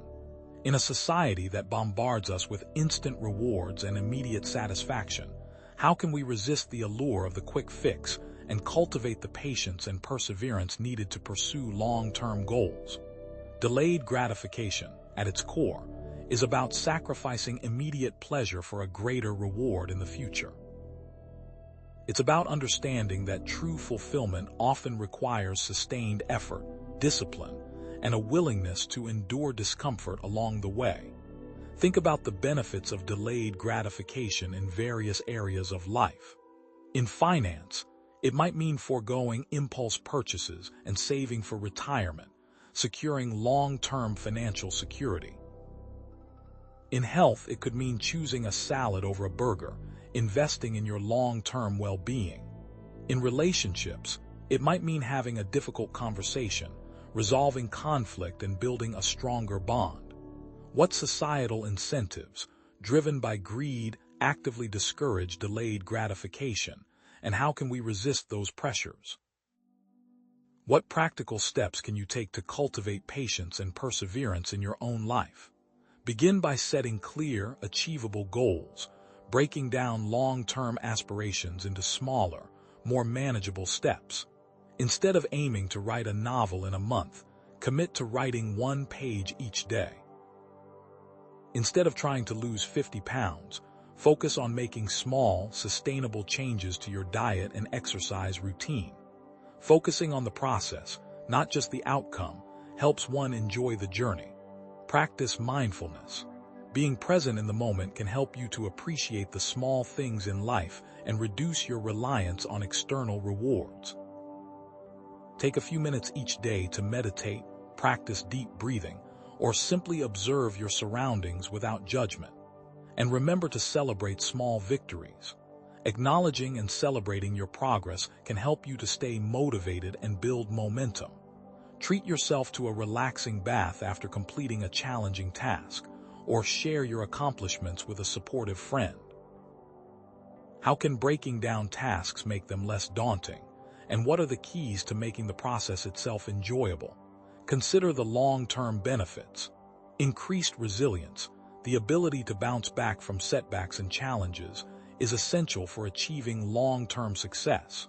In a society that bombards us with instant rewards and immediate satisfaction, how can we resist the allure of the quick fix and cultivate the patience and perseverance needed to pursue long-term goals? Delayed gratification, at its core, is about sacrificing immediate pleasure for a greater reward in the future. It's about understanding that true fulfillment often requires sustained effort, discipline, and a willingness to endure discomfort along the way. Think about the benefits of delayed gratification in various areas of life. In finance, it might mean foregoing impulse purchases and saving for retirement, securing long-term financial security. In health, it could mean choosing a salad over a burger, investing in your long-term well-being. In relationships, it might mean having a difficult conversation, resolving conflict, and building a stronger bond. What societal incentives, driven by greed, actively discourage delayed gratification, and how can we resist those pressures? What practical steps can you take to cultivate patience and perseverance in your own life? Begin by setting clear, achievable goals, breaking down long-term aspirations into smaller, more manageable steps. Instead of aiming to write a novel in a month, commit to writing 1 page each day. Instead of trying to lose 50 pounds, focus on making small, sustainable changes to your diet and exercise routine. Focusing on the process, not just the outcome, helps one enjoy the journey. Practice mindfulness. Being present in the moment can help you to appreciate the small things in life and reduce your reliance on external rewards. Take a few minutes each day to meditate, practice deep breathing, or simply observe your surroundings without judgment. And remember to celebrate small victories. Acknowledging and celebrating your progress can help you to stay motivated and build momentum. Treat yourself to a relaxing bath after completing a challenging task, or share your accomplishments with a supportive friend. How can breaking down tasks make them less daunting? And what are the keys to making the process itself enjoyable? Consider the long-term benefits. Increased resilience, the ability to bounce back from setbacks and challenges, is essential for achieving long-term success.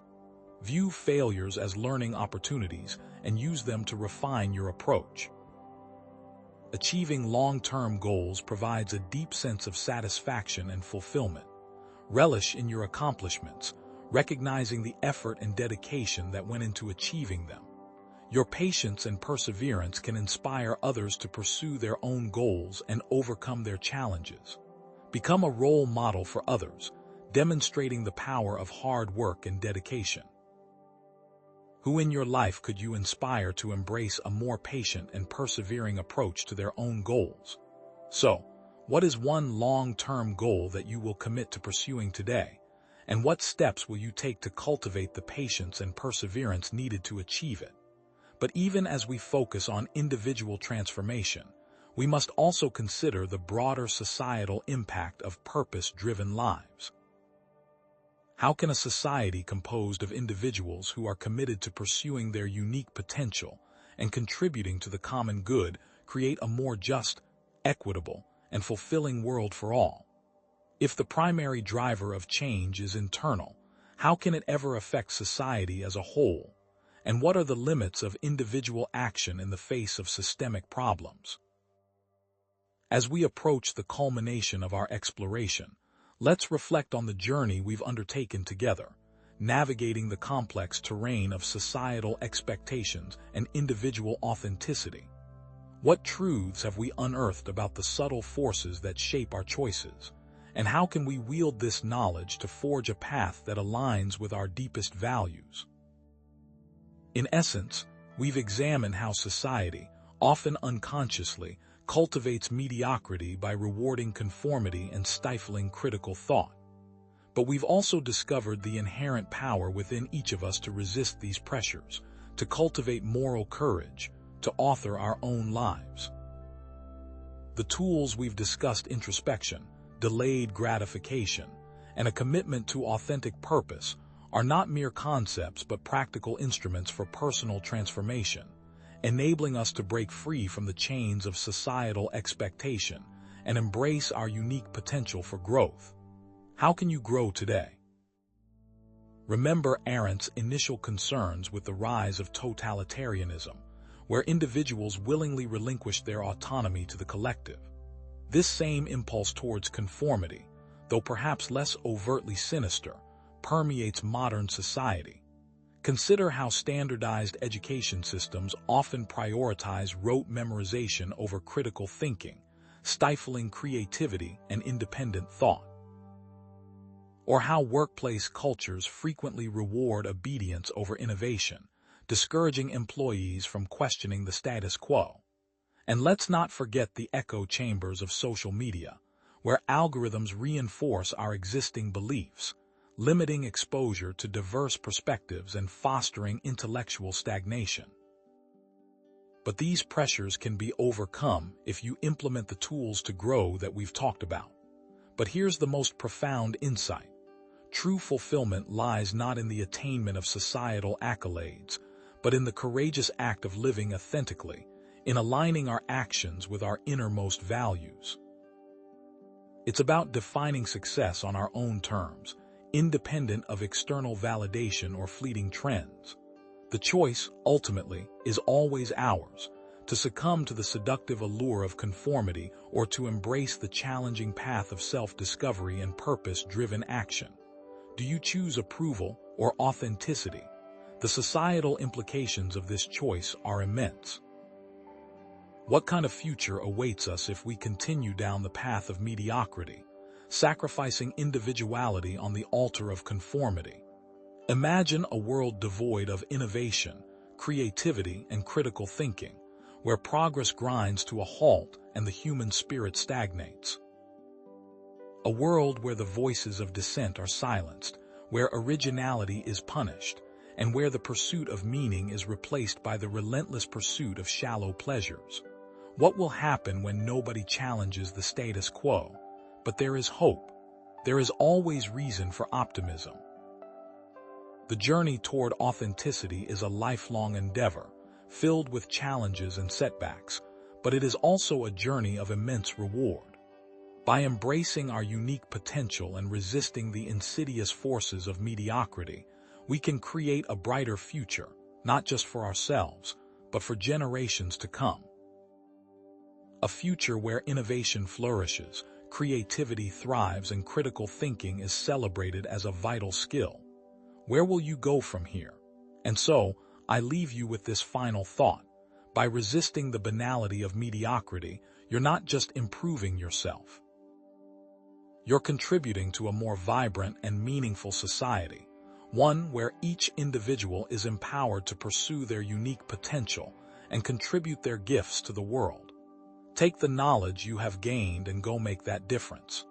View failures as learning opportunities and use them to refine your approach. Achieving long-term goals provides a deep sense of satisfaction and fulfillment. Relish in your accomplishments, recognizing the effort and dedication that went into achieving them. Your patience and perseverance can inspire others to pursue their own goals and overcome their challenges. Become a role model for others, demonstrating the power of hard work and dedication. Who in your life could you inspire to embrace a more patient and persevering approach to their own goals? So, what is one long-term goal that you will commit to pursuing today? And what steps will you take to cultivate the patience and perseverance needed to achieve it? But even as we focus on individual transformation, we must also consider the broader societal impact of purpose-driven lives. How can a society composed of individuals who are committed to pursuing their unique potential and contributing to the common good create a more just, equitable, and fulfilling world for all? If the primary driver of change is internal, how can it ever affect society as a whole? And what are the limits of individual action in the face of systemic problems? As we approach the culmination of our exploration, let's reflect on the journey we've undertaken together, navigating the complex terrain of societal expectations and individual authenticity. What truths have we unearthed about the subtle forces that shape our choices? And how can we wield this knowledge to forge a path that aligns with our deepest values? In essence, we've examined how society, often unconsciously, cultivates mediocrity by rewarding conformity and stifling critical thought. But we've also discovered the inherent power within each of us to resist these pressures, to cultivate moral courage, to author our own lives. The tools we've discussed, introspection, delayed gratification, and a commitment to authentic purpose, are not mere concepts but practical instruments for personal transformation, enabling us to break free from the chains of societal expectation and embrace our unique potential for growth. How can you grow today? Remember Arendt's initial concerns with the rise of totalitarianism, where individuals willingly relinquish their autonomy to the collective. This same impulse towards conformity, though perhaps less overtly sinister, permeates modern society. Consider how standardized education systems often prioritize rote memorization over critical thinking, stifling creativity and independent thought. Or how workplace cultures frequently reward obedience over innovation, discouraging employees from questioning the status quo. And let's not forget the echo chambers of social media, where algorithms reinforce our existing beliefs, limiting exposure to diverse perspectives and fostering intellectual stagnation. But these pressures can be overcome if you implement the tools to grow that we've talked about. But here's the most profound insight. True fulfillment lies not in the attainment of societal accolades, but in the courageous act of living authentically, in aligning our actions with our innermost values. It's about defining success on our own terms, independent of external validation or fleeting trends. The choice, ultimately, is always ours, to succumb to the seductive allure of conformity or to embrace the challenging path of self-discovery and purpose-driven action. Do you choose approval or authenticity? The societal implications of this choice are immense. What kind of future awaits us if we continue down the path of mediocrity, sacrificing individuality on the altar of conformity? Imagine a world devoid of innovation, creativity, and critical thinking, where progress grinds to a halt and the human spirit stagnates. A world where the voices of dissent are silenced, where originality is punished, and where the pursuit of meaning is replaced by the relentless pursuit of shallow pleasures. What will happen when nobody challenges the status quo? But there is hope. There is always reason for optimism. The journey toward authenticity is a lifelong endeavor, filled with challenges and setbacks, but it is also a journey of immense reward. By embracing our unique potential and resisting the insidious forces of mediocrity, we can create a brighter future, not just for ourselves, but for generations to come. A future where innovation flourishes, creativity thrives, and critical thinking is celebrated as a vital skill. Where will you go from here? And so, I leave you with this final thought. By resisting the banality of mediocrity, you're not just improving yourself. You're contributing to a more vibrant and meaningful society, one where each individual is empowered to pursue their unique potential and contribute their gifts to the world. Take the knowledge you have gained and go make that difference.